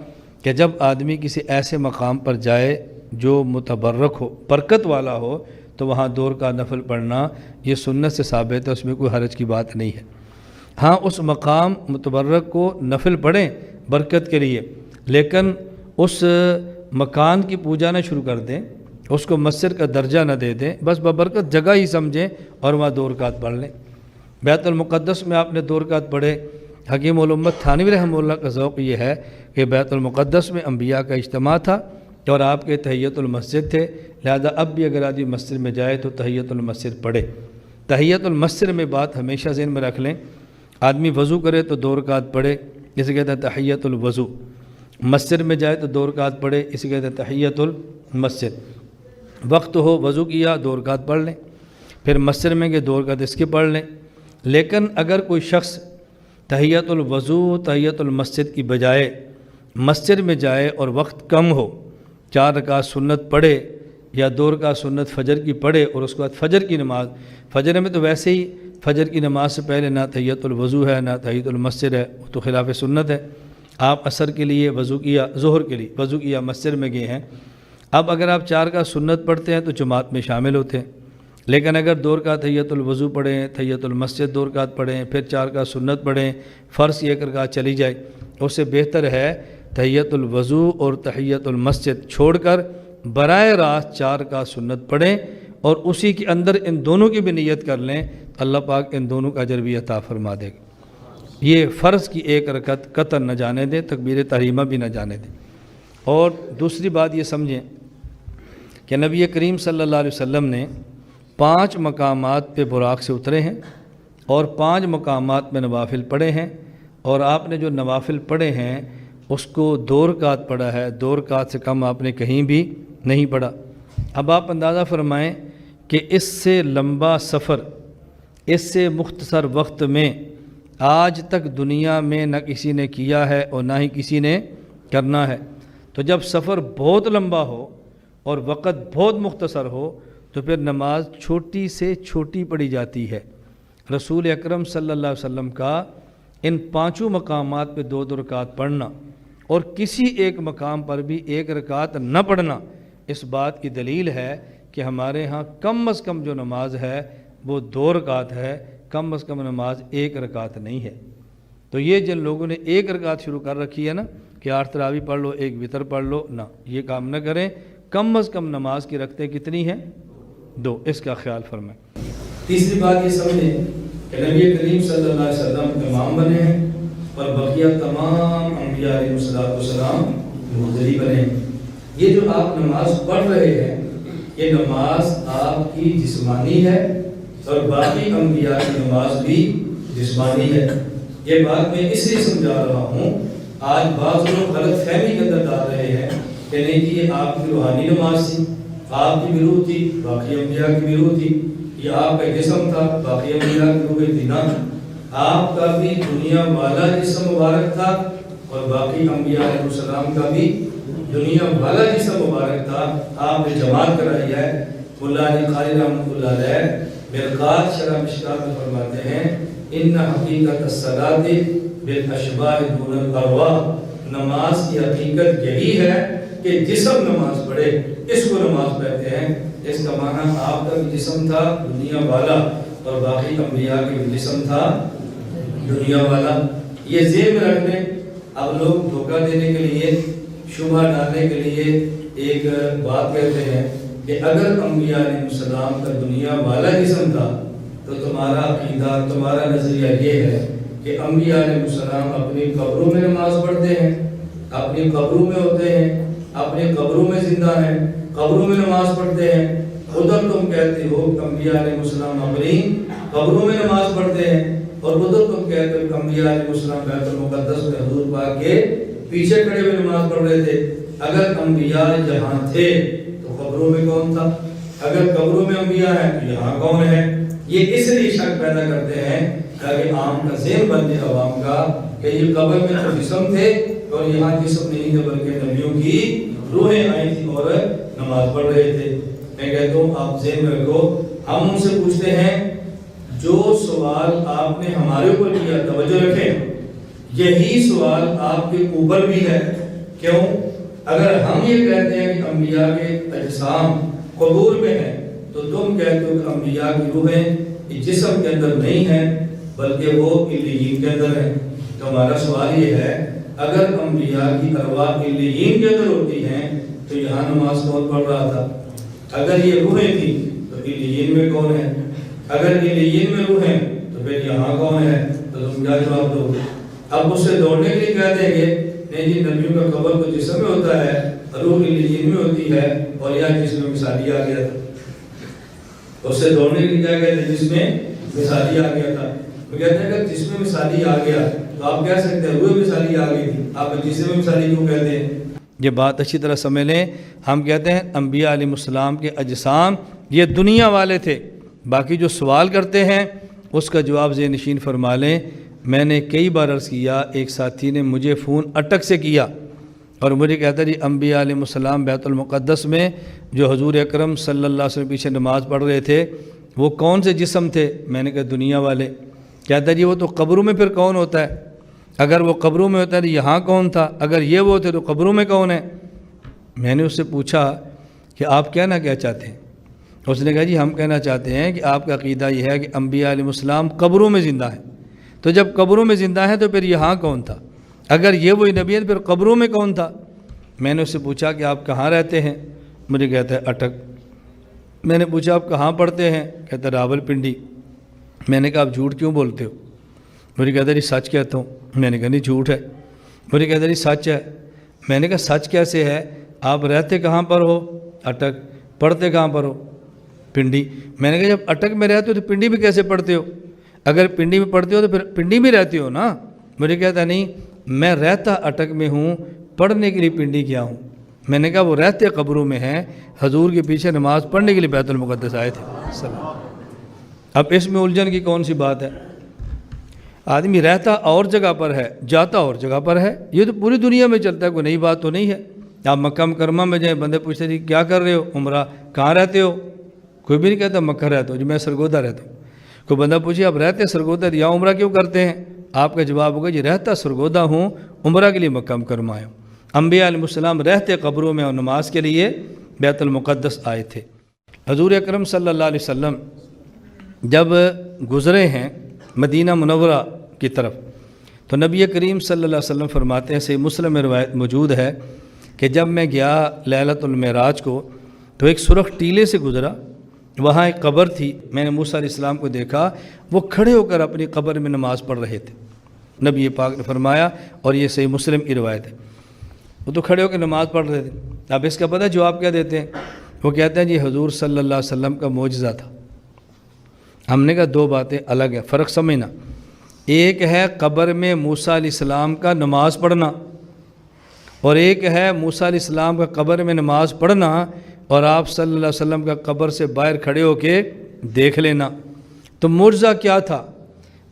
کہ جب آدمی کسی ایسے مقام پر جائے جو متبرک ہو، برکت والا ہو، تو وہاں 2 رکعت نفل پڑھنا یہ سنت سے ثابت ہے، اس میں کوئی حرج کی بات نہیں ہے۔ ہاں اس مقام متبرک کو نفل پڑھیں برکت کے لیے، لیکن اس مکان کی پوجا نہ شروع کر دیں، اس کو مسجد کا درجہ نہ دے دیں، بس ببرکت جگہ ہی سمجھیں اور وہاں 2 رکعت پڑھ لیں۔ بیت المقدس میں آپ نے 2 رکعت پڑھے، حکیم الامت تھانوی رحمہ اللہ کا ذوق یہ ہے کہ بیت المقدس میں انبیاء کا اجتماع تھا اور آپ کے تحیۃ المسجد تھے، لہذا اب بھی اگر آدمی مسجد میں جائے تو تحیۃ المسجد پڑھے۔ تحیۃ المسجد میں بات ہمیشہ ذہن میں رکھ لیں، آدمی وضو کرے تو 2 رکعت پڑھے، اسے کہتے ہیں تحیۃ الوضو۔ مسجد میں جائے تو 2 رکعت پڑھے، اسے کہتے ہیں تحیۃ المسجد۔ وقت ہو وضو کیا 2 رکعت پڑھ لیں، پھر مسجد میں گئے 2 رکعت اس کے پڑھ لیں۔ لیکن اگر کوئی شخص تحیۃ الوضو تحیۃ المسجد کی بجائے مسجد میں جائے اور وقت کم ہو، 4 رکعت سنت پڑھے یا 2 رکعت سنت فجر کی پڑھے اور اس کے بعد فجر کی نماز، فجر میں تو ویسے ہی فجر کی نماز سے پہلے نہ تحیۃ الوضو ہے نہ تحیۃ المسجد ہے، وہ تو خلاف سنت ہے۔ آپ عصر کے لیے وضو کیا، ظہر کے لیے وضو کیا، مسجد میں گئے ہیں، اب اگر آپ 4 رکعت سنت پڑھتے ہیں تو جماعت میں شامل ہوتے ہیں، لیکن اگر 2 رکعت تحیۃ الوضو پڑھیں، تحیۃ المسجد 2 رکعت پڑھیں، پھر 4 رکعت سنت پڑھیں، فرض 1 رکعت چلی جائے، اس سے بہتر ہے تحیۃ الوضو اور تحیۃ المسجد چھوڑ کر براہ راست 4 رکعت سنت پڑھیں اور اسی کے اندر ان دونوں کی بھی نیت کر لیں، اللہ پاک ان دونوں کا اجر بھی عطا فرما دے گا۔ یہ فرض کی 1 رکعت قطع نہ جانے دیں، تکبیر تحریمہ بھی نہ جانے دیں۔ اور دوسری بات یہ سمجھیں کہ نبی کریم صلی اللہ علیہ وسلم نے 5 مقامات پہ براق سے اترے ہیں اور 5 مقامات میں نوافل پڑھے ہیں، اور آپ نے جو نوافل پڑھے ہیں اس کو 2 رکعت پڑھا ہے، 2 رکعت سے کم آپ نے کہیں بھی نہیں پڑھا۔ اب آپ اندازہ فرمائیں کہ اس سے لمبا سفر، اس سے مختصر وقت میں آج تک دنیا میں نہ کسی نے کیا ہے اور نہ ہی کسی نے کرنا ہے، تو جب سفر بہت لمبا ہو اور وقت بہت مختصر ہو تو پھر نماز چھوٹی سے چھوٹی پڑھی جاتی ہے۔ رسول اکرم صلی اللہ علیہ وسلم کا ان 5 مقامات پہ 2 رکعت پڑھنا اور کسی ایک مقام پر بھی 1 رکعت نہ پڑھنا اس بات کی دلیل ہے کہ ہمارے ہاں کم از کم جو نماز ہے وہ 2 رکعت ہے، کم از کم نماز 1 رکعت نہیں ہے۔ تو یہ جن لوگوں نے 1 رکعت شروع کر رکھی ہے نا کہ 8 تراویح پڑھ لو 1 وتر پڑھ لو، نہ یہ کام نہ کریں، کم از کم نماز کی رکعتیں کتنی ہیں؟ 2، اس کا خیال فرمائیں۔ تیسری بات یہ سمجھیں کہ نبی کریم صلی اللہ علیہ وسلم امام بنے ہیں اور بقیہ تمام انبیاء علیہ السلام مقتدی بنے ہیں۔ یہ جو آپ نماز پڑھ رہے ہیں یہ نماز آپ کی جسمانی ہے اور باقی انبیاء کی نماز بھی جسمانی ہے۔ یہ بات میں اس لیے سمجھا رہا ہوں، آج بعض لوگ غلط فہمی کے اندر ڈال رہے ہیں کہ نہیں جی یہ آپ کی روحانی نماز تھی، آپ کی بھی روح تھی، باقی انبیاء کی بھی روح تھی، یہ آپ کا جسم تھا، باقی انبیاء کی روح تھی۔ نہ، آپ کا بھی دنیا والا جسم مبارک تھا اور باقی انبیاء علیہ السلام کا بھی دنیا والا جسم مبارک تھا۔ آپ نے جماعت کرائی ہے۔ مولا علی قاری رحمۃ اللہ علیہ مرقات شرح مشکات میں فرماتے ہیں ان حقیقت الصلاۃ بالاشباح دون الارواح، نماز کی حقیقت یہی ہے کہ جسم نماز پڑھے، اس کو نماز کہتے ہیں۔ اس کا معنی آپ کا بھی جسم تھا دنیا والا اور باقی انبیاء کا بھی جسم تھا دنیا والا۔ یہ ذہن میں رکھ لیں۔ اب لوگ دھوکہ دینے کے لیے، شبہ ڈالنے کے لیے ایک بات کہتے ہیں کہ اگر انبیاء علیہ السلام کا دنیا والا جسم تھا تو تمہارا عقیدہ، تمہارا نظریہ یہ ہے کہ انبیاء علیہ السلام اپنی قبروں میں نماز پڑھتے ہیں، اپنی قبروں میں ہوتے ہیں، اپنی قبروں میں زندہ ہیں، قبروں میں نماز پڑھتے ہیں۔ ادھر تم کہتے ہو کہ انبیاء علیہ السلام اپنی قبروں میں نماز پڑھتے ہیں اور ادھر تم کہتے ہو کہ انبیاء علیہ السلام بیت المقدس میں حضور پاک کے پیچھے کھڑے ہوئے نماز پڑھ رہے تھے۔ اگر انبیاء جہاں تھے تو قبروں میں کون تھا؟ اگر قبروں میں انبیاء ہیں تو یہاں کون ہے؟ یہ اس لیے شک پیدا کرتے ہیں تاکہ عام کا ذہن بن جائے عوام کا کہ یہ قبر میں تو جسم تھے اور یہاں جسم نہیں تھے بلکہ نبیوں کی روحیں آئی تھی اور نماز پڑھ رہے تھے۔ میں کہتا ہوں آپ ذہن میں رکھو، ہم ان سے پوچھتے ہیں جو سوال آپ نے ہمارے اوپر کیا، توجہ رکھیں، یہی سوال آپ کے اوپر بھی ہے کیوں؟ اگر ہم یہ کہتے ہیں کہ انبیاء کے اجسام قبور میں ہیں تو تم کہتے ہو کہ انبیاء کی روحیں جسم کے اندر نہیں ہیں بلکہ وہ علیین کے اندر ہیں۔ تو ہمارا سوال یہ ہے اگر انبیاء کی ارواح علیین کے اندر ہوتی ہیں تو یہاں نماز کون پڑھ رہا تھا؟ اگر یہ روحیں تھیں تو علیین میں کون ہے؟ اگر علیین میں روحیں تو پھر یہاں کون ہے؟ تو تم کیا جواب دو؟ اب اس سے دوڑنے کے لیے کہہ دیں گے نہیں جی نبیوں کا قبر تو جسم میں ہوتا ہے، روح علیین میں ہوتی ہے، اور یہاں جس میں مثالی آ گیا تھا۔ اس سے دوڑنے کے لیے کیا کہتے ہیں؟ جس میں مثالی آ گیا تھا۔ وہ کہتے ہیں اگر جس میں مثالی آ گیا تو آپ کہہ سکتے ہیں روح مثالی آ گئی تھی، آپ جسم میں مثالی کیوں کہتے ہیں؟ یہ بات اچھی طرح سمجھ لیں۔ ہم کہتے ہیں انبیاء علیہ السلام کے اجسام یہ دنیا والے تھے، باقی جو سوال کرتے ہیں اس کا جواب ذہن نشین فرما لیں۔ میں نے کئی بار عرض کیا، ایک ساتھی نے مجھے فون اٹک سے کیا اور مجھے کہتا جی انبیاء علیہ السلام بیت المقدس میں جو حضور اکرم صلی اللہ علیہ وسلم پیچھے نماز پڑھ رہے تھے وہ کون سے جسم تھے؟ میں نے کہا دنیا والے۔ کہتا جی وہ تو قبروں میں پھر کون ہوتا ہے؟ اگر وہ قبروں میں ہوتا ہے تو یہاں کون تھا؟ اگر یہ وہ تھے تو قبروں میں کون ہے؟ میں نے اس سے پوچھا کہ آپ کہنا کیا چاہتے ہیں؟ اس نے کہا جی ہم کہنا چاہتے ہیں کہ آپ کا عقیدہ یہ ہے کہ انبیاء علیہ السلام قبروں میں زندہ ہیں، تو جب قبروں میں زندہ ہے تو پھر یہاں کون تھا؟ اگر یہ وہی نبی ہے تو پھر قبروں میں کون تھا؟ میں نے اس سے پوچھا کہ آپ کہاں رہتے ہیں؟ مجھے کہتا ہے اٹک۔ میں نے پوچھا آپ کہاں پڑھتے ہیں؟ کہتا ہے راول پنڈی۔ میں نے کہا آپ جھوٹ کیوں بولتے ہو؟ مجھے کہتا ہے جی سچ کہتا ہوں۔ میں نے کہا نہیں جھوٹ ہے۔ مجھے کہتا ہے جی سچ ہے۔ میں نے کہا سچ کیسے ہے؟ آپ رہتے کہاں پر ہو؟ اٹک۔ پڑھتے کہاں پر ہو؟ پنڈی۔ میں نے کہا جب اٹک میں رہتے ہو تو پنڈی بھی کیسے پڑھتے ہو؟ اگر پنڈی میں پڑھتے ہو تو پھر پنڈی میں رہتے ہو نا۔ مجھے کہتا نہیں میں رہتا اٹک میں ہوں، پڑھنے کے لیے پنڈی کیا ہوں۔ میں نے کہا وہ رہتے قبروں میں ہیں، حضور کے پیچھے نماز پڑھنے کے لیے بیت المقدس آئے تھے۔ اب اس میں الجھن کی کون سی بات ہے؟ آدمی رہتا اور جگہ پر ہے، جاتا اور جگہ پر ہے، یہ تو پوری دنیا میں چلتا ہے، کوئی نئی بات تو نہیں ہے۔ آپ مکہ مکرمہ میں جائیں، بندے پوچھتے جی کیا کر رہے ہو؟ عمرہ۔ کہاں رہتے ہو؟ کوئی بھی نہیں کہتا مکہ رہتا ہوں جی، میں سرگودا رہتا ہوں۔ کوئی بندہ پوچھے آپ رہتے سرگودا یا عمرہ کیوں کرتے ہیں؟ آپ کا جواب ہوگا جی رہتا سرگودا ہوں، عمرہ کے لیے مکہ مکرمہ آیا ہوں۔ انبیاء علیہ السلام رہتے قبروں میں اور نماز کے لیے بیت المقدس آئے تھے۔ حضور اکرم صلی اللہ علیہ وسلم جب گزرے ہیں مدینہ منورہ کی طرف تو نبی کریم صلی اللہ علیہ وسلم فرماتے ہیں، صحیح مسلم میں روایت موجود ہے کہ جب میں گیا لیلۃ المعراج کو تو ایک سرخ ٹیلے سے گزرا، وہاں ایک قبر تھی، میں نے موسیٰ علیہ السلام کو دیکھا وہ کھڑے ہو کر اپنی قبر میں نماز پڑھ رہے تھے۔ نبی پاک نے فرمایا، اور یہ صحیح مسلم کی روایت ہے، وہ تو کھڑے ہو کے نماز پڑھ رہے تھے۔ اب اس کا پتہ جواب کیا دیتے ہیں؟ وہ کہتے ہیں جی حضور صلی اللہ علیہ وسلم کا معجزہ تھا۔ ہم نے کہا دو باتیں الگ ہیں، فرق سمجھنا۔ ایک ہے قبر میں موسیٰ علیہ السلام کا نماز پڑھنا، اور ایک ہے موسیٰ علیہ السلام کا قبر میں نماز پڑھنا اور آپ صلی اللہ علیہ وسلم کا قبر سے باہر کھڑے ہو کے دیکھ لینا۔ تو معجزہ کیا تھا؟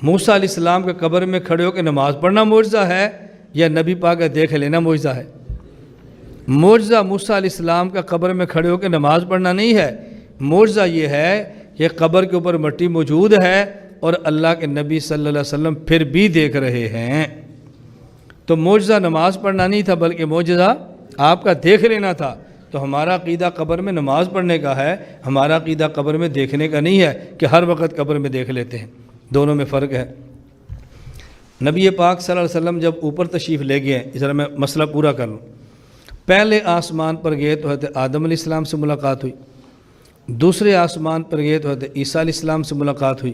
موسیٰ علیہ السلام کے قبر میں کھڑے ہو کے نماز پڑھنا معجزہ ہے یا نبی پاک کا دیکھ لینا معجزہ ہے؟ معجزہ موسیٰ علیہ السلام کا قبر میں کھڑے ہو کے نماز پڑھنا نہیں ہے، معجزہ یہ ہے کہ قبر کے اوپر مٹی موجود ہے اور اللہ کے نبی صلی اللہ علیہ وسلم پھر بھی دیکھ رہے ہیں۔ تو معجزہ نماز پڑھنا نہیں تھا بلکہ معجزہ آپ کا دیکھ لینا تھا۔ تو ہمارا عقیدہ قبر میں نماز پڑھنے کا ہے، ہمارا عقیدہ قبر میں دیکھنے کا نہیں ہے کہ ہر وقت قبر میں دیکھ لیتے ہیں، دونوں میں فرق ہے۔ نبی پاک صلی اللہ علیہ وسلم جب اوپر تشریف لے گئے، اس طرح میں مسئلہ پورا کر لوں، پہلے آسمان پر گئے تو حضرت آدم علیہ السلام سے ملاقات ہوئی، دوسرے آسمان پر گئے تو حضرت عیسیٰ علیہ السلام سے ملاقات ہوئی،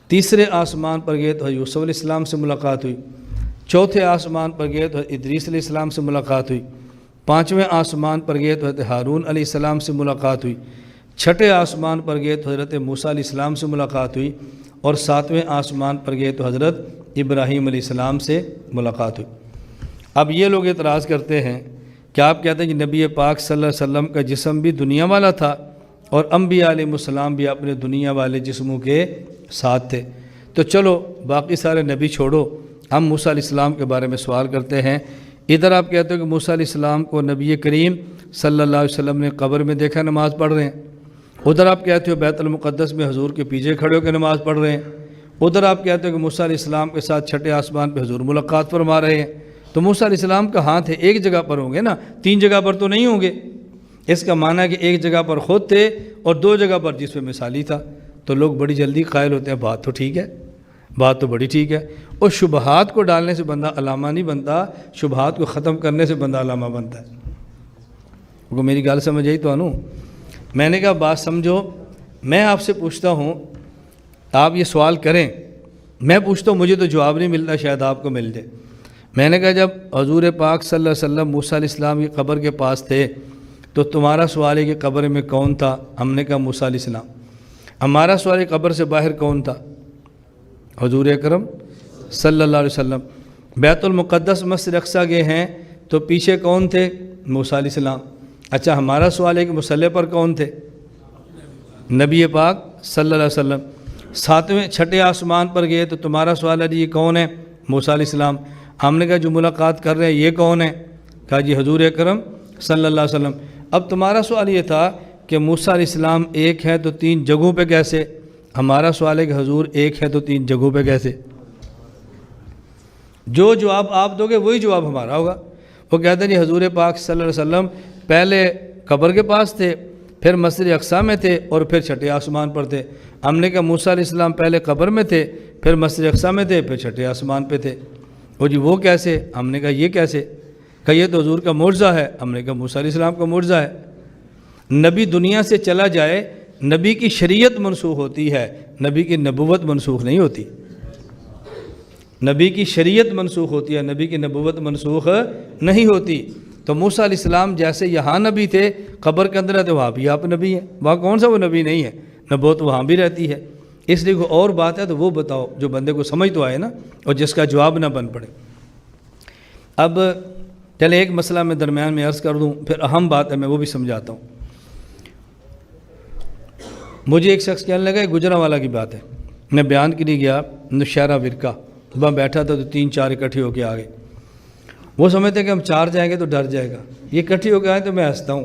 تیسرے آسمان پر گئے تو حضرت یوسف علیہ السلام سے ملاقات ہوئی، چوتھے آسمان پر گئے تو حضرت ادریس علیہ السلام سے ملاقات ہوئی، پانچویں آسمان پر گئے تو حضرت ہارون علیہ السلام سے ملاقات ہوئی، چھٹے آسمان پر گئے تو حضرت موسیٰ علیہ السلام سے ملاقات ہوئی، اور ساتویں آسمان پر گئے تو حضرت ابراہیم علیہ السلام سے ملاقات ہوئی۔ اب یہ لوگ اعتراض کرتے ہیں کہ آپ کہتے ہیں کہ نبی پاک صلی اللہ علیہ وسلم کا جسم بھی دنیا والا تھا اور انبیاء علیہ السلام بھی اپنے دنیا والے جسموں کے ساتھ تھے، تو چلو باقی سارے نبی چھوڑو، ہم موسیٰ علیہ السلام کے بارے میں سوال کرتے ہیں۔ ادھر آپ کہتے ہو کہ موسیٰ علیہ السلام کو نبی کریم صلی اللہ علیہ وسلم نے قبر میں دیکھا نماز پڑھ رہے ہیں، ادھر آپ کہتے ہو بیت المقدس میں حضور کے پیچھے کھڑے ہو کے نماز پڑھ رہے ہیں، ادھر آپ کہتے ہو کہ موسیٰ علیہ السلام کے ساتھ چھٹے آسمان پہ حضور ملاقات فرما رہے ہیں۔ تو موسیٰ علیہ السلام کا ہاتھ ہے ایک جگہ پر ہوں گے نا، 3 جگہ پر تو نہیں ہوں گے۔ اس کا معنی ہے کہ ایک جگہ پر خود تھے اور 2 جگہ پر جس میں مثالی تھا۔ تو لوگ بڑی جلدی قائل ہوتے ہیں بات تو ٹھیک ہے، بات تو بڑی ٹھیک ہے، اور شبہات کو ڈالنے سے بندہ علامہ نہیں بنتا، شبہات کو ختم کرنے سے بندہ علامہ بنتا ہے۔ وہ میری گال سمجھ آئی تو انو؟ میں نے کہا بات سمجھو، میں آپ سے پوچھتا ہوں، آپ یہ سوال کریں، میں پوچھتا ہوں، مجھے تو جواب نہیں ملتا، شاید آپ کو مل جائے۔ میں نے کہا جب حضور پاک صلی اللہ علیہ وسلم موسیٰ علیہ السلام کی قبر کے پاس تھے تو تمہارا سوال ہے کہ قبر میں کون تھا؟ ہم نے کہا موسیٰ علیہ السلام۔ ہمارا سوال ہے قبر سے باہر کون تھا؟ حضور اکرم صلی اللہ علیہ وسلم۔ بیت المقدس مسجد اقصی گئے ہیں تو پیچھے کون تھے؟ موسیٰ علیہ السلام۔ اچھا ہمارا سوال ہے کہ مصلی پر کون تھے؟ نبی پاک صلی اللہ علیہ وسلم۔ 7ویں چھٹے آسمان پر گئے تو تمہارا سوال ہے جی یہ کون ہے؟ موسیٰ علیہ السلام۔ ہم نے کہا جو ملاقات کر رہے ہیں یہ کون ہے؟ کہا جی حضور اکرم صلی اللہ علیہ وسلم۔ اب تمہارا سوال یہ تھا کہ موسیٰ علیہ السلام ایک ہے تو 3 جگہوں پہ کیسے؟ ہمارا سوال ہے کہ حضور ایک ہے تو 3 جگہوں پہ کیسے؟ جو جواب آپ دو گے وہی جواب ہمارا ہوگا۔ وہ کہتے ہیں جی حضور پاک صلی اللہ علیہ وسلم پہلے قبر کے پاس تھے، پھر مسجد اقصی میں تھے اور پھر چھٹے آسمان پر تھے۔ ہم نے کہا موسیٰ علیہ السلام پہلے قبر میں تھے، پھر مسجد اقصی میں تھے، پھر چھٹے آسمان پہ تھے۔ وہ جی وہ کیسے؟ ہم نے کہا یہ کیسے؟ کہ یہ تو حضور کا معجزہ ہے۔ ہم نے کہا موسیٰ علیہ السلام کا معجزہ ہے۔ نبی دنیا سے چلا جائے، نبی کی شریعت منسوخ ہوتی ہے، نبی کی نبوت منسوخ نہیں ہوتی۔ نبی کی شریعت منسوخ ہوتی ہے، نبی کی نبوت منسوخ نہیں ہوتی۔ تو موسیٰ علیہ السلام جیسے یہاں نبی تھے، قبر کے اندر ہے تو وہاں بھی آپ نبی ہیں، وہاں کون سا وہ نبی نہیں ہے؟ نبوت وہاں بھی رہتی ہے۔ اس لیے کوئی اور بات ہے تو وہ بتاؤ جو بندے کو سمجھ تو آئے نا، اور جس کا جواب نہ بن پڑے۔ اب چلے ایک مسئلہ میں درمیان میں عرض کر دوں، پھر اہم بات ہے میں وہ بھی سمجھاتا ہوں۔ مجھے ایک شخص کہنے لگا، گجرانوالہ کی بات ہے، میں بیان کے لیے گیا نوشہرہ ورقہ، وہاں بیٹھا تھا تو 3-4 اکٹھے ہو کے آ گئے۔ وہ سمجھتے کہ ہم 4 جائیں گے تو ڈر جائے گا، یہ اکٹھے ہو کے آئے تو میں ہنستا ہوں،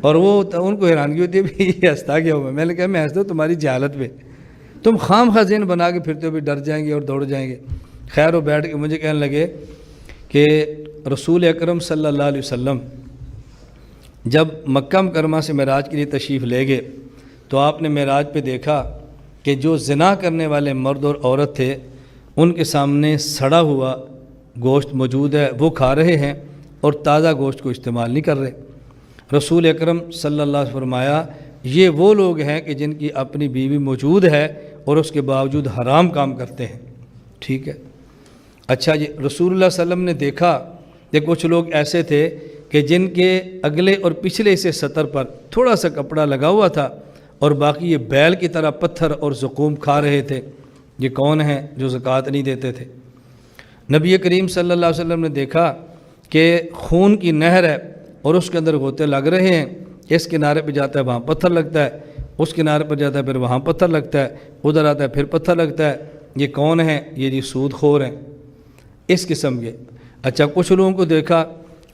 اور وہ ان کو حیرانگی ہوتی ہے بھی یہ ہنستا کیا ہوا؟ میں نے کہا میں ہنستا ہوں تمہاری جہالت پہ، تم خام خواہ ذہن بنا کے پھرتے ہو بھی ڈر جائیں گے اور دوڑ جائیں گے۔ خیر وہ بیٹھ کے مجھے کہنے لگے کہ رسول اکرم صلی اللہ علیہ وسلم جب مکہ مکرمہ سے معراج کے لیے تشریف لے گئے تو آپ نے معراج پہ دیکھا کہ جو زنا کرنے والے مرد اور عورت تھے ان کے سامنے سڑا ہوا گوشت موجود ہے، وہ کھا رہے ہیں اور تازہ گوشت کو استعمال نہیں کر رہے۔ رسول اکرم صلی اللہ علیہ وسلم فرمایا یہ وہ لوگ ہیں کہ جن کی اپنی بیوی موجود ہے اور اس کے باوجود حرام کام کرتے ہیں۔ ٹھیک ہے، اچھا جی، رسول اللہ صلی اللہ علیہ وسلم نے دیکھا کہ کچھ لوگ ایسے تھے کہ جن کے اگلے اور پچھلے سے سطر پر تھوڑا سا کپڑا لگا ہوا تھا اور باقی یہ بیل کی طرح پتھر اور زقوم کھا رہے تھے۔ یہ کون ہیں؟ جو زکوٰۃ نہیں دیتے تھے۔ نبی کریم صلی اللہ علیہ وسلم نے دیکھا کہ خون کی نہر ہے اور اس کے اندر غوطے لگ رہے ہیں، اس کنارے پہ جاتا ہے وہاں پتھر لگتا ہے، اس کنارے پر جاتا ہے پھر وہاں پتھر لگتا ہے، ادھر آتا ہے پھر پتھر لگتا ہے۔ یہ کون ہیں؟ یہ جی سود خور ہیں، اس قسم کے۔ اچھا کچھ لوگوں کو دیکھا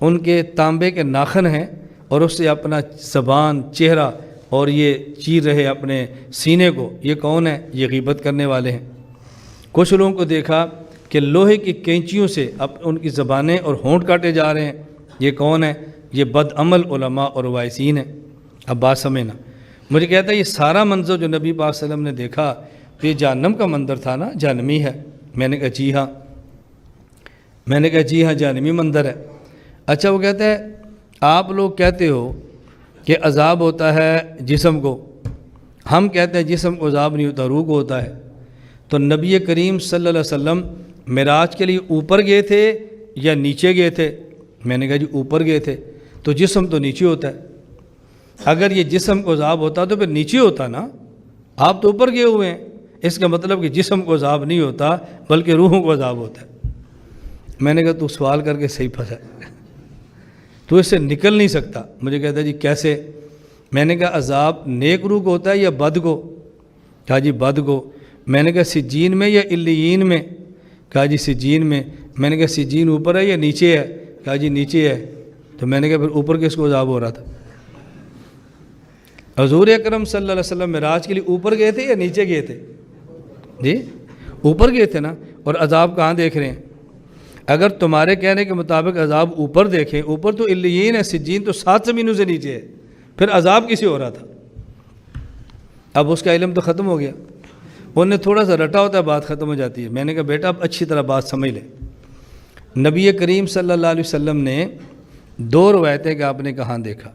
ان کے تانبے کے ناخن ہیں اور اس سے اپنا زبان، چہرہ اور یہ چیر رہے اپنے سینے کو، یہ کون ہیں؟ یہ غیبت کرنے والے ہیں۔ کچھ لوگوں کو دیکھا کہ لوہے کی کینچیوں سے ان کی زبانیں اور ہونٹ کاٹے جا رہے ہیں، یہ کون ہیں؟ یہ بد عمل علماء اور وائسین ہیں۔ اب بات سمجھنا، مجھے کہتا ہے یہ سارا منظر جو نبی پاک صلی اللہ علیہ وسلم نے دیکھا تو یہ جہنم کا منظر تھا نا، جہنمی ہے؟ میں نے کہا جی ہاں، جہنمی منظر ہے۔ اچھا وہ کہتا ہے آپ لوگ کہتے ہو کہ عذاب ہوتا ہے جسم کو، ہم کہتے ہیں جسم کو عذاب نہیں ہوتا، روح کو ہوتا ہے۔ تو نبی کریم صلی اللہ علیہ وسلم معراج کے لیے اوپر گئے تھے یا نیچے گئے تھے؟ میں نے کہا جی اوپر گئے تھے، تو جسم تو نیچے ہوتا ہے۔ اگر یہ جسم کو عذاب ہوتا تو پھر نیچے ہوتا نا، آپ تو اوپر گئے ہوئے ہیں، اس کا مطلب کہ جسم کو عذاب نہیں ہوتا بلکہ روحوں کو عذاب ہوتا ہے۔ میں نے کہا تو سوال کر کے صحیح پھنسا، تو اس سے نکل نہیں سکتا۔ مجھے کہتا جی کیسے؟ میں نے کہا عذاب نیک روح کو ہوتا ہے یا بد کو؟ کہا جی بد کو۔ میں نے کہا سجین میں یا علیین میں؟ کہا جی سجین میں۔ میں نے کہا سجین اوپر ہے یا نیچے ہے؟ کہا جی نیچے ہے۔ تو میں نے کہا پھر اوپر کس کو عذاب ہو رہا تھا؟ حضور اکرم صلی اللہ علیہ وسلم معراج کے لیے اوپر گئے تھے یا نیچے گئے تھے؟ جی اوپر گئے تھے نا، اور عذاب کہاں دیکھ رہے ہیں؟ اگر تمہارے کہنے کے مطابق عذاب اوپر دیکھیں، اوپر تو علیین ہے، سجین تو 7 زمینوں سے نیچے ہے، پھر عذاب کسی ہو رہا تھا؟ اب اس کا علم تو ختم ہو گیا، انہوں نے تھوڑا سا رٹا ہوتا ہے، بات ختم ہو جاتی ہے۔ میں نے کہا بیٹا اب اچھی طرح بات سمجھ لیں۔ نبی کریم صلی اللہ علیہ وسلم نے 2 روایتیں کہ آپ نے کہاں دیکھا۔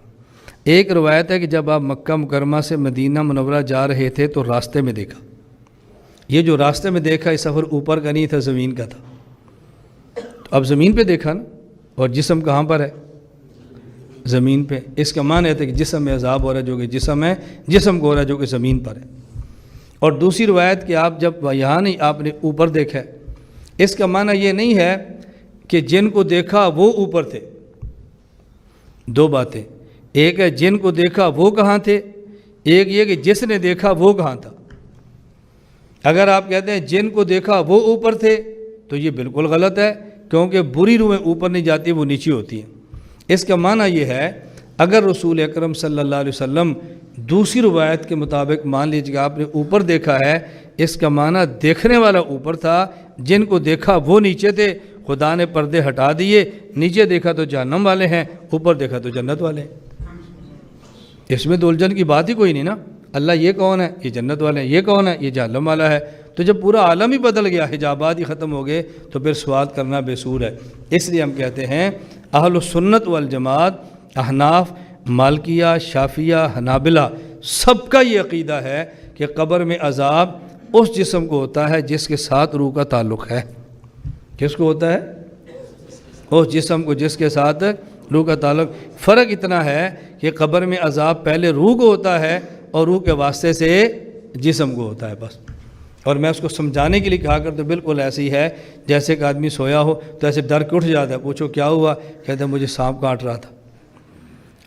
ایک روایت ہے کہ جب آپ مکہ مکرمہ سے مدینہ منورہ جا رہے تھے تو راستے میں دیکھا۔ یہ جو راستے میں دیکھا، یہ سفر اوپر کا نہیں تھا، زمین کا تھا۔ اب زمین پہ دیکھا نا، اور جسم کہاں پر ہے؟ زمین پہ۔ اس کا معنی ہے کہ جسم میں عذاب ہو رہا ہے جو کہ جسم ہے، جسم کو ہو رہا ہے جو کہ زمین پر ہے۔ اور دوسری روایت کہ آپ جب یہاں نہیں، آپ نے اوپر دیکھا ہے، اس کا معنی یہ نہیں ہے کہ جن کو دیکھا وہ اوپر تھے۔ 2 باتیں، ایک ہے جن کو دیکھا وہ کہاں تھے، ایک یہ کہ جس نے دیکھا وہ کہاں تھا۔ اگر آپ کہتے ہیں جن کو دیکھا وہ اوپر تھے تو یہ بالکل غلط ہے، کیونکہ بری روحیں اوپر نہیں جاتی، وہ نیچے ہوتی ہیں۔ اس کا معنی یہ ہے اگر رسول اکرم صلی اللہ علیہ وسلم دوسری روایت کے مطابق مان لیجیے کہ آپ نے اوپر دیکھا ہے، اس کا معنی دیکھنے والا اوپر تھا، جن کو دیکھا وہ نیچے تھے، خدا نے پردے ہٹا دیے، نیچے دیکھا تو جہنم والے ہیں، اوپر دیکھا تو جنت والے ہیں۔ اس میں دلجھن کی بات ہی کوئی نہیں نا، اللہ یہ کون ہے، یہ جنت والے ہیں، یہ کون ہے، یہ جہنم والا ہے۔ تو جب پورا عالم ہی بدل گیا، حجابات ہی ختم ہو گئے، تو پھر سوال کرنا بے سور ہے۔ اس لیے ہم کہتے ہیں اہل السنت والجماعت، احناف، مالکیہ، شافعیہ، حنابلہ، سب کا یہ عقیدہ ہے کہ قبر میں عذاب اس جسم کو ہوتا ہے جس کے ساتھ روح کا تعلق ہے۔ کس کو ہوتا ہے؟ اس جسم کو جس کے ساتھ روح کا تعلق۔ فرق اتنا ہے کہ قبر میں عذاب پہلے روح کو ہوتا ہے اور روح کے واسطے سے جسم کو ہوتا ہے بس۔ اور میں اس کو سمجھانے کے لیے کہا کرتا بالکل ایسی ہے جیسے کہ آدمی سویا ہو تو ایسے ڈر کے اٹھ جاتا ہے، پوچھو کیا ہوا، کہتا ہے مجھے سانپ کاٹ رہا تھا۔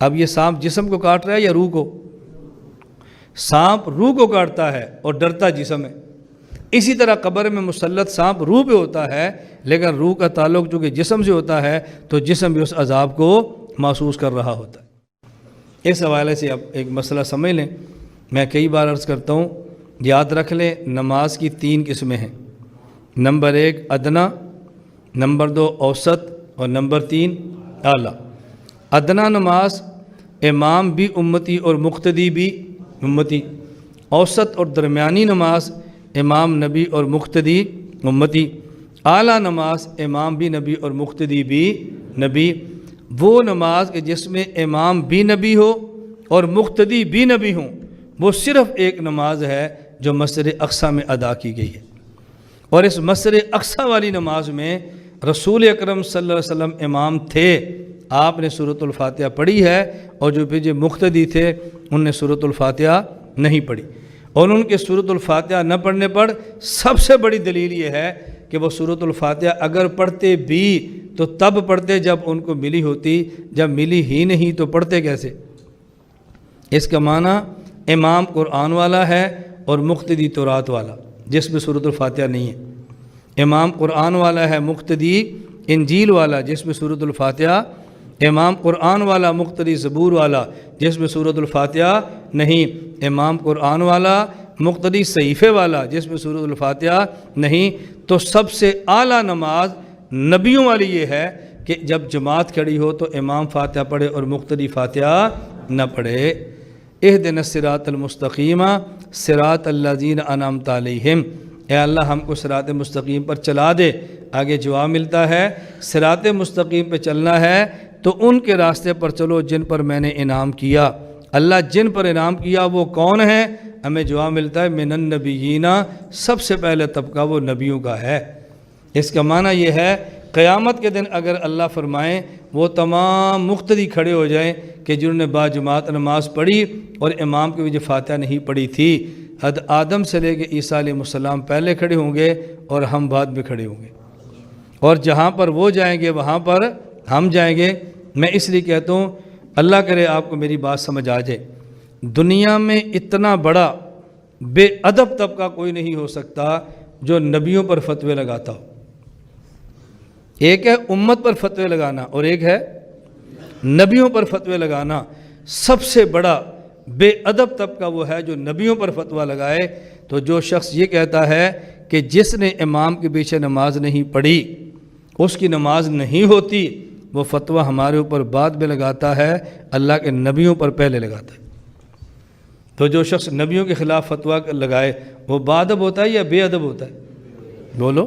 اب یہ سانپ جسم کو کاٹ رہا ہے یا روح کو؟ سانپ روح کو کاٹتا ہے اور ڈرتا جسم ہے۔ اسی طرح قبر میں مسلط سانپ روح پہ ہوتا ہے، لیکن روح کا تعلق جو کہ جسم سے ہوتا ہے تو جسم بھی اس عذاب کو محسوس کر رہا ہوتا ہے۔ اس حوالے سے اب ایک مسئلہ سمجھ لیں، میں کئی بار عرض کرتا ہوں، یاد رکھ لیں نماز کی 3 قسمیں ہیں۔ نمبر 1 ادنا، نمبر 2 اوسط، اور نمبر 3 اعلیٰ۔ ادنا نماز امام بھی امتی اور مقتدی بھی امتی، اوسط اور درمیانی نماز امام نبی اور مقتدی امتی، اعلیٰ نماز امام بھی نبی اور مقتدی بھی نبی۔ وہ نماز کہ جس میں امام بھی نبی ہو اور مقتدی بھی نبی ہوں، وہ صرف ایک نماز ہے جو مسجد اقصی میں ادا کی گئی ہے۔ اور اس مسجد اقصی والی نماز میں رسول اکرم صلی اللہ علیہ وسلم امام تھے، آپ نے سورۃ الفاتحہ پڑھی ہے، اور جو پیچھے مقتدی تھے ان نے سورۃ الفاتحہ نہیں پڑھی۔ اور ان کے سورۃ الفاتحہ نہ پڑھنے پر سب سے بڑی دلیل یہ ہے کہ وہ سورۃ الفاتحہ اگر پڑھتے بھی تو تب پڑھتے جب ان کو ملی ہوتی، جب ملی ہی نہیں تو پڑھتے کیسے؟ اس کا معنی امام قرآن والا ہے اور مقتدی تورات والا جس میں سورۃ الفاتحہ نہیں ہے۔ امام قرآن والا ہے، مقتدی انجیل والا جس میں سورۃ الفاتحہ، امام قرآن والا مقتدی زبور والا جس میں سورۃ الفاتحہ نہیں، امام قرآن والا مقتدی صحیفے والا جس میں سورۃ الفاتحہ نہیں۔ تو سب سے اعلیٰ نماز نبیوں والی یہ ہے کہ جب جماعت کھڑی ہو تو امام فاتحہ پڑھے اور مقتدی فاتحہ نہ پڑھے۔ اہدنا الصراط المستقیم صراط الذین انعمت علیہم، اے اللہ ہم کو صراط مستقیم پر چلا دے۔ آگے جواب ملتا ہے صراط مستقیم پہ چلنا ہے تو ان کے راستے پر چلو جن پر میں نے انعام کیا۔ اللہ جن پر انعام کیا وہ کون ہے؟ ہمیں جواب ملتا ہے من النبیین، سب سے پہلے طبقہ وہ نبیوں کا ہے۔ اس کا معنی یہ ہے قیامت کے دن اگر اللہ فرمائیں وہ تمام مقتدی کھڑے ہو جائیں کہ جنہوں نے باجماعت نماز پڑھی اور امام کی وجہ فاتحہ نہیں پڑھی تھی، حد آدم سے لے کے عیسیٰ علیہ السلام پہلے کھڑے ہوں گے اور ہم بعد میں کھڑے ہوں گے، اور جہاں پر وہ جائیں گے وہاں پر ہم جائیں گے۔ میں اس لیے کہتا ہوں اللہ کرے آپ کو میری بات سمجھ آ جائے، دنیا میں اتنا بڑا بے ادب طبقہ کوئی نہیں ہو سکتا جو نبیوں پر فتوے لگاتا ہو۔ ایک ہے امت پر فتوے لگانا اور ایک ہے نبیوں پر فتوے لگانا۔ سب سے بڑا بے ادب طبقہ وہ ہے جو نبیوں پر فتویٰ لگائے۔ تو جو شخص یہ کہتا ہے کہ جس نے امام کے پیچھے نماز نہیں پڑھی اس کی نماز نہیں ہوتی، وہ فتویٰ ہمارے اوپر بعد میں لگاتا ہے، اللہ کے نبیوں پر پہلے لگاتا ہے۔ تو جو شخص نبیوں کے خلاف فتویٰ لگائے وہ باادب ہوتا ہے یا بے ادب ہوتا ہے؟ بولو،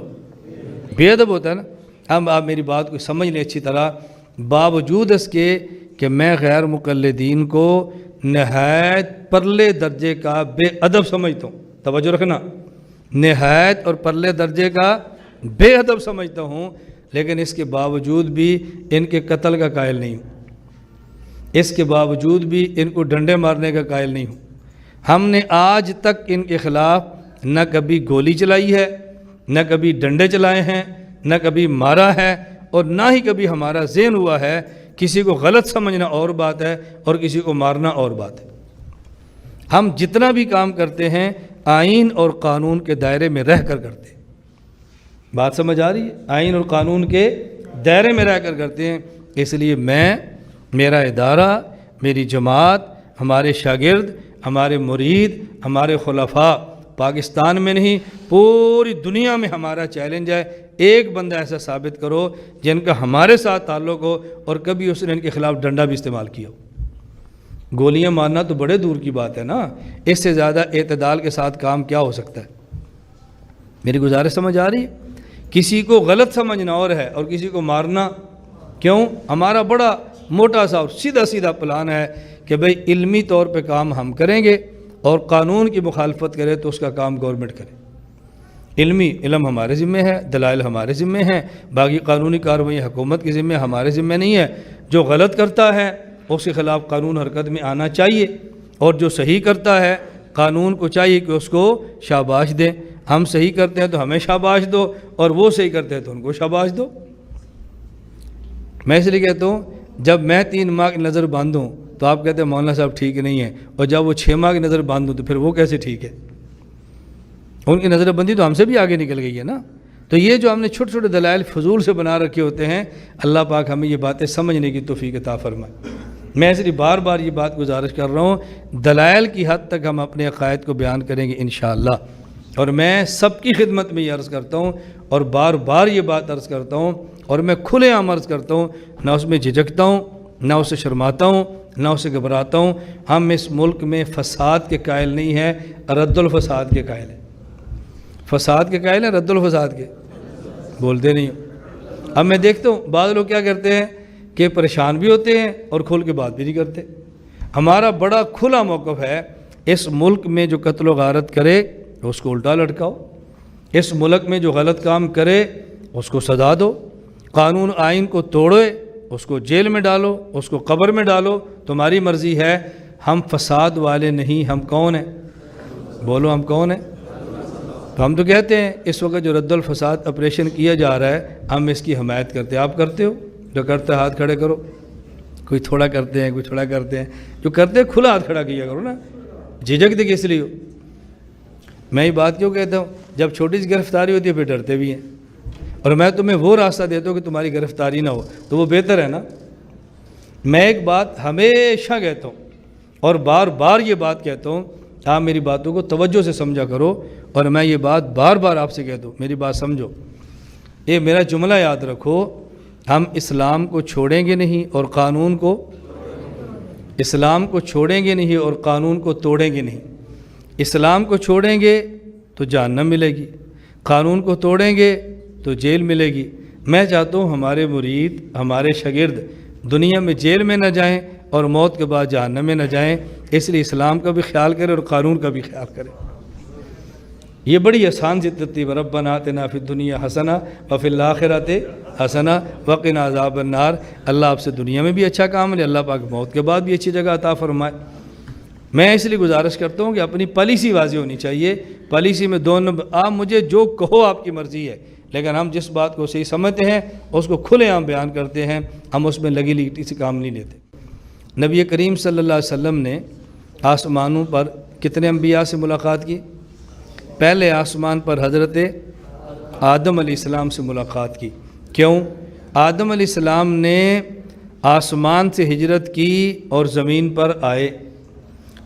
بے ادب ہوتا ہے نا۔ اب آپ میری بات کو سمجھ لیں اچھی طرح، باوجود اس کے کہ میں غیر مقلدین کو نہایت پرلے درجے کا بے ادب سمجھتا ہوں، توجہ رکھنا، نہایت اور پرلے درجے کا بے ادب سمجھتا ہوں، لیکن اس کے باوجود بھی ان کے قتل کا قائل نہیں ہوں، اس کے باوجود بھی ان کو ڈنڈے مارنے کا قائل نہیں ہوں۔ ہم نے آج تک ان کے خلاف نہ کبھی گولی چلائی ہے، نہ کبھی ڈنڈے چلائے ہیں، نہ کبھی مارا ہے، اور نہ ہی کبھی ہمارا ذہن ہوا ہے کسی کو غلط سمجھنا اور بات ہے اور کسی کو مارنا اور بات ہے۔ ہم جتنا بھی کام کرتے ہیں آئین اور قانون کے دائرے میں رہ کر کرتے ہیں۔ بات سمجھ آ رہی ہے؟ آئین اور قانون کے دائرے میں رہ کر کرتے ہیں۔ اس لیے میں، میرا ادارہ، میری جماعت، ہمارے شاگرد، ہمارے مرید، ہمارے خلفاء، پاکستان میں نہیں پوری دنیا میں ہمارا چیلنج ہے، ایک بندہ ایسا ثابت کرو جن کا ہمارے ساتھ تعلق ہو اور کبھی اس نے ان کے خلاف ڈنڈا بھی استعمال کیا ہو۔ گولیاں مارنا تو بڑے دور کی بات ہے نا، اس سے زیادہ اعتدال کے ساتھ کام کیا ہو سکتا ہے؟ میری گزارش سمجھ آ رہی ہے؟ کسی کو غلط سمجھنا اور ہے اور کسی کو مارنا کیوں؟ ہمارا بڑا موٹا سا اور سیدھا پلان ہے کہ بھئی علمی طور پہ کام ہم کریں گے اور قانون کی مخالفت کرے تو اس کا کام گورنمنٹ کرے۔ علم ہمارے ذمہ ہے، دلائل ہمارے ذمہ ہیں، باقی قانونی کارروائی حکومت کے ذمہ، ہمارے ذمہ نہیں ہے۔ جو غلط کرتا ہے اس کے خلاف قانون حرکت میں آنا چاہیے، اور جو صحیح کرتا ہے قانون کو چاہیے کہ اس کو شاباش دیں۔ ہم صحیح کرتے ہیں تو ہمیں شاباش دو، اور وہ صحیح کرتے ہیں تو ان کو شاباش دو۔ میں اس لیے کہتا ہوں جب میں 3 ماہ کی نظر باندھوں تو آپ کہتے ہیں مولانا صاحب ٹھیک نہیں ہے، اور جب وہ 6 ماہ کی نظر باندھوں تو پھر وہ کیسے ٹھیک ہے؟ ان کی نظر بندی تو ہم سے بھی آگے نکل گئی ہے نا۔ تو یہ جو ہم نے چھوٹے چھوٹے دلائل فضول سے بنا رکھے ہوتے ہیں، اللہ پاک ہمیں یہ باتیں سمجھنے کی توفیق عطا فرمائے۔ میں اس لیے بار بار یہ بات گزارش کر رہا ہوں، دلائل کی حد تک ہم اپنے عقائد کو بیان کریں گے انشاءاللہ۔ اور میں سب کی خدمت میں یہ عرض کرتا ہوں اور بار بار یہ بات عرض کرتا ہوں، اور میں کھلے عام عرض کرتا ہوں، نہ اس میں جھجکتا ہوں، نہ اسے شرماتا ہوں، نہ اسے گھبراتا ہوں۔ ہم اس ملک میں فساد کے قائل نہیں ہیں، رد الفساد کے قائل ہیں۔ فساد کے قائل ہیں، رد الفساد کے بولتے نہیں ہو۔ اب میں دیکھتا ہوں بعض لوگ کیا کرتے ہیں کہ پریشان بھی ہوتے ہیں اور کھول کے بات بھی نہیں کرتے۔ ہمارا بڑا کھلا موقف ہے، اس ملک میں جو قتل و غارت کرے اس کو الٹا لٹکاؤ، اس ملک میں جو غلط کام کرے اس کو سزا دو، قانون آئین کو توڑے اس کو جیل میں ڈالو، اس کو قبر میں ڈالو، تمہاری مرضی ہے۔ ہم فساد والے نہیں، ہم کون ہیں؟ بولو، ہم کون ہیں؟ تو ہم تو کہتے ہیں اس وقت جو رد الفساد آپریشن کیا جا رہا ہے ہم اس کی حمایت کرتے ہیں۔ آپ کرتے ہو؟ جو کرتے ہاتھ کھڑے کرو۔ کوئی تھوڑا کرتے ہیں، کوئی تھوڑا کرتے ہیں، جو کرتے ہیں کھلا ہاتھ کھڑا کیا کرو نا، جھجک دے کس لیے ہو؟ میں یہ بات کیوں کہتا ہوں؟ جب چھوٹی سی گرفتاری ہوتی ہے پھر ڈرتے بھی ہیں، اور میں تمہیں وہ راستہ دیتا ہوں کہ تمہاری گرفتاری نہ ہو، تو وہ بہتر ہے نا۔ میں ایک بات ہمیشہ کہتا ہوں اور بار بار یہ بات کہتا ہوں، آپ میری باتوں کو توجہ سے سمجھا کرو، اور میں یہ بات بار بار آپ سے کہتا ہوں، میری بات سمجھو۔ یہ میرا جملہ یاد رکھو، ہم اسلام کو چھوڑیں گے نہیں اور قانون کو، اسلام کو چھوڑیں گے نہیں اور قانون کو توڑیں گے نہیں۔ اسلام کو چھوڑیں گے تو جہنم ملے گی، قانون کو توڑیں گے تو جیل ملے گی۔ میں چاہتا ہوں ہمارے مرید، ہمارے شاگرد دنیا میں جیل میں نہ جائیں اور موت کے بعد جہنم میں نہ جائیں، اس لیے اسلام کا بھی خیال کریں اور قانون کا بھی خیال کریں۔ یہ بڑی آسان سی ترتیب، ربنا آتنا فی الدنیا حسنہ وفی الآخرۃ حسنہ وقنا عذاب النار۔ اللہ آپ سے دنیا میں بھی اچھا کام لے، اللہ پاک موت کے بعد بھی اچھی جگہ عطا فرمائے۔ میں اس لیے گزارش کرتا ہوں کہ اپنی پالیسی واضح ہونی چاہیے۔ پالیسی میں 2 نمبر، آپ مجھے جو کہو آپ کی مرضی ہے، لیکن ہم جس بات کو صحیح سمجھتے ہیں اس کو کھلے عام بیان کرتے ہیں، ہم اس میں لگی لگٹی سے کام نہیں لیتے۔ نبی کریم صلی اللہ علیہ وسلم نے آسمانوں پر کتنے انبیاء سے ملاقات کی؟ پہلے آسمان پر حضرت آدم علیہ السلام سے ملاقات کی۔ کیوں؟ آدم علیہ السلام نے آسمان سے ہجرت کی اور زمین پر آئے۔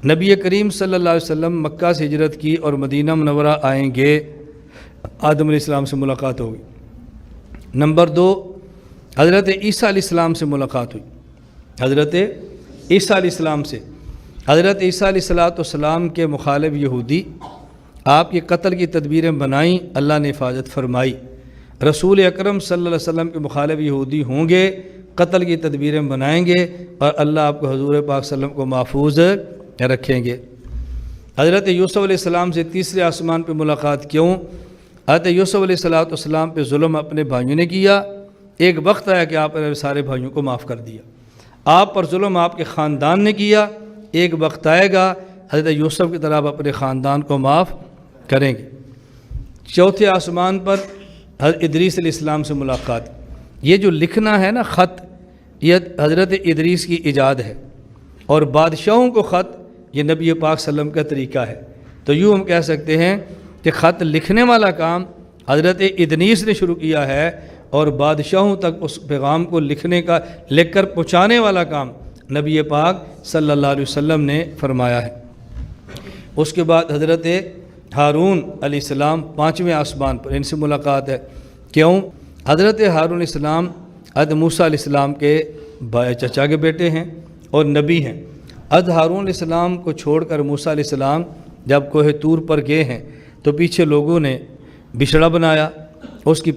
نبی کریم صلی اللہ علیہ وسلم مکہ سے ہجرت کی اور مدینہ منورہ آئیں گے، آدم علیہ السلام سے ملاقات ہوگی۔ نمبر 2، حضرت عیسیٰ علیہ السلام سے ملاقات ہوئی، حضرت عیسیٰ علیہ السلام سے۔ حضرت عیسیٰ علیہ السلام کے مخالف یہودی آپ کے قتل کی تدبیریں بنائیں، اللہ نے حفاظت فرمائی۔ رسول اکرم صلی اللہ علیہ وسلم کے مخالف یہودی ہوں گے، قتل کی تدبیریں بنائیں گے، اور اللہ آپ کو حضور پاک صلی اللہ علیہ وسلم کو محفوظ رکھیں گے۔ حضرت یوسف علیہ السلام سے تیسرے آسمان پہ ملاقات کیوں؟ حضرت یوسف علیہ السلام پہ ظلم اپنے بھائیوں نے کیا، ایک وقت آیا کہ آپ نے سارے بھائیوں کو معاف کر دیا۔ آپ پر ظلم آپ کے خاندان نے کیا، ایک وقت آئے گا حضرت یوسف کی طرح آپ اپنے خاندان کو معاف کریں گے۔ چوتھے آسمان پر حضرت ادریس علیہ السلام سے ملاقات۔ یہ جو لکھنا ہے نا خط، یہ حضرت ادریس کی ایجاد ہے، اور بادشاہوں کو خط یہ نبی پاک صلی اللہ علیہ وسلم کا طریقہ ہے۔ تو یوں ہم کہہ سکتے ہیں کہ خط لکھنے والا کام حضرت ادریس نے شروع کیا ہے، اور بادشاہوں تک اس پیغام کو لکھ کر پہنچانے والا کام نبی پاک صلی اللہ علیہ وسلم نے فرمایا ہے۔ اس کے بعد حضرت ہارون علیہ السلام 5ویں آسمان پر، ان سے ملاقات ہے۔ کیوں؟ حضرت ہارون علیہ السلام حضرت موسیٰ علیہ السلام کے چچا کے بیٹے ہیں اور نبی ہیں۔ حضرت ہارون علیہ السلام کو چھوڑ کر موسیٰ علیہ السلام جب کوہ طور پر گئے ہیں تو پیچھے لوگوں نے بچھڑا بنایا، اس کی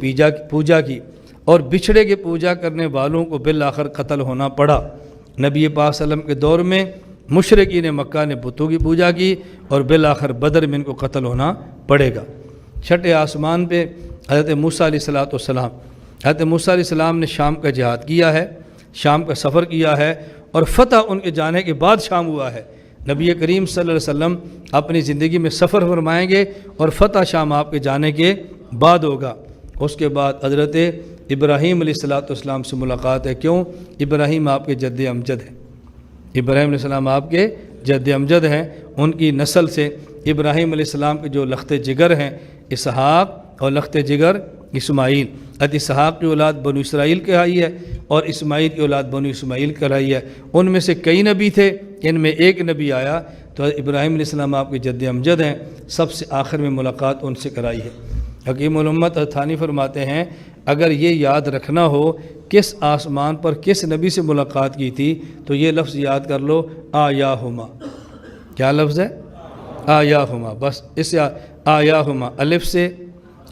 پوجا کی، اور بچھڑے کی پوجا کرنے والوں کو بالآخر قتل ہونا پڑا۔ نبی پاک صلی اللہ علیہ وسلم کے دور میں مشرکین مکہ نے بتوں کی پوجا کی، اور بالآخر بدر میں ان کو قتل ہونا پڑے گا۔ چھٹے آسمان پہ حضرت موسیٰ علیہ السلام، حضرت موسیٰ علیہ السلام نے شام کا جہاد کیا ہے، شام کا سفر کیا ہے، اور فتح ان کے جانے کے بعد شام ہوا ہے۔ نبی کریم صلی اللہ علیہ وسلم اپنی زندگی میں سفر فرمائیں گے، اور فتح شام آپ کے جانے کے بعد ہوگا۔ اس کے بعد حضرت ابراہیم علیہ السلام سے ملاقات ہے۔ کیوں؟ ابراہیم آپ کے جد امجد ہیں، ابراہیم علیہ السلام آپ کے جد امجد ہیں، ان کی نسل سے ابراہیم علیہ السلام کے جو لخت جگر ہیں اسحاق، اور لخت جگر اسماعیل۔ اسحاق کی اولاد بنو اسرائیل کہلائی ہے، اور اسماعیل کی اولاد بنو اسماعیل کہلائی ہے۔ ان میں سے کئی نبی تھے، ان میں ایک نبی آیا، تو ابراہیم علیہ السلام آپ کے جد امجد ہیں، سب سے آخر میں ملاقات ان سے کرائی ہے۔ حکیم الامت تھانی فرماتے ہیں اگر یہ یاد رکھنا ہو کس آسمان پر کس نبی سے ملاقات کی تھی تو یہ لفظ یاد کر لو، آیاہما۔ کیا لفظ ہے؟ آیاہما۔ بس اس آیاہما، الف سے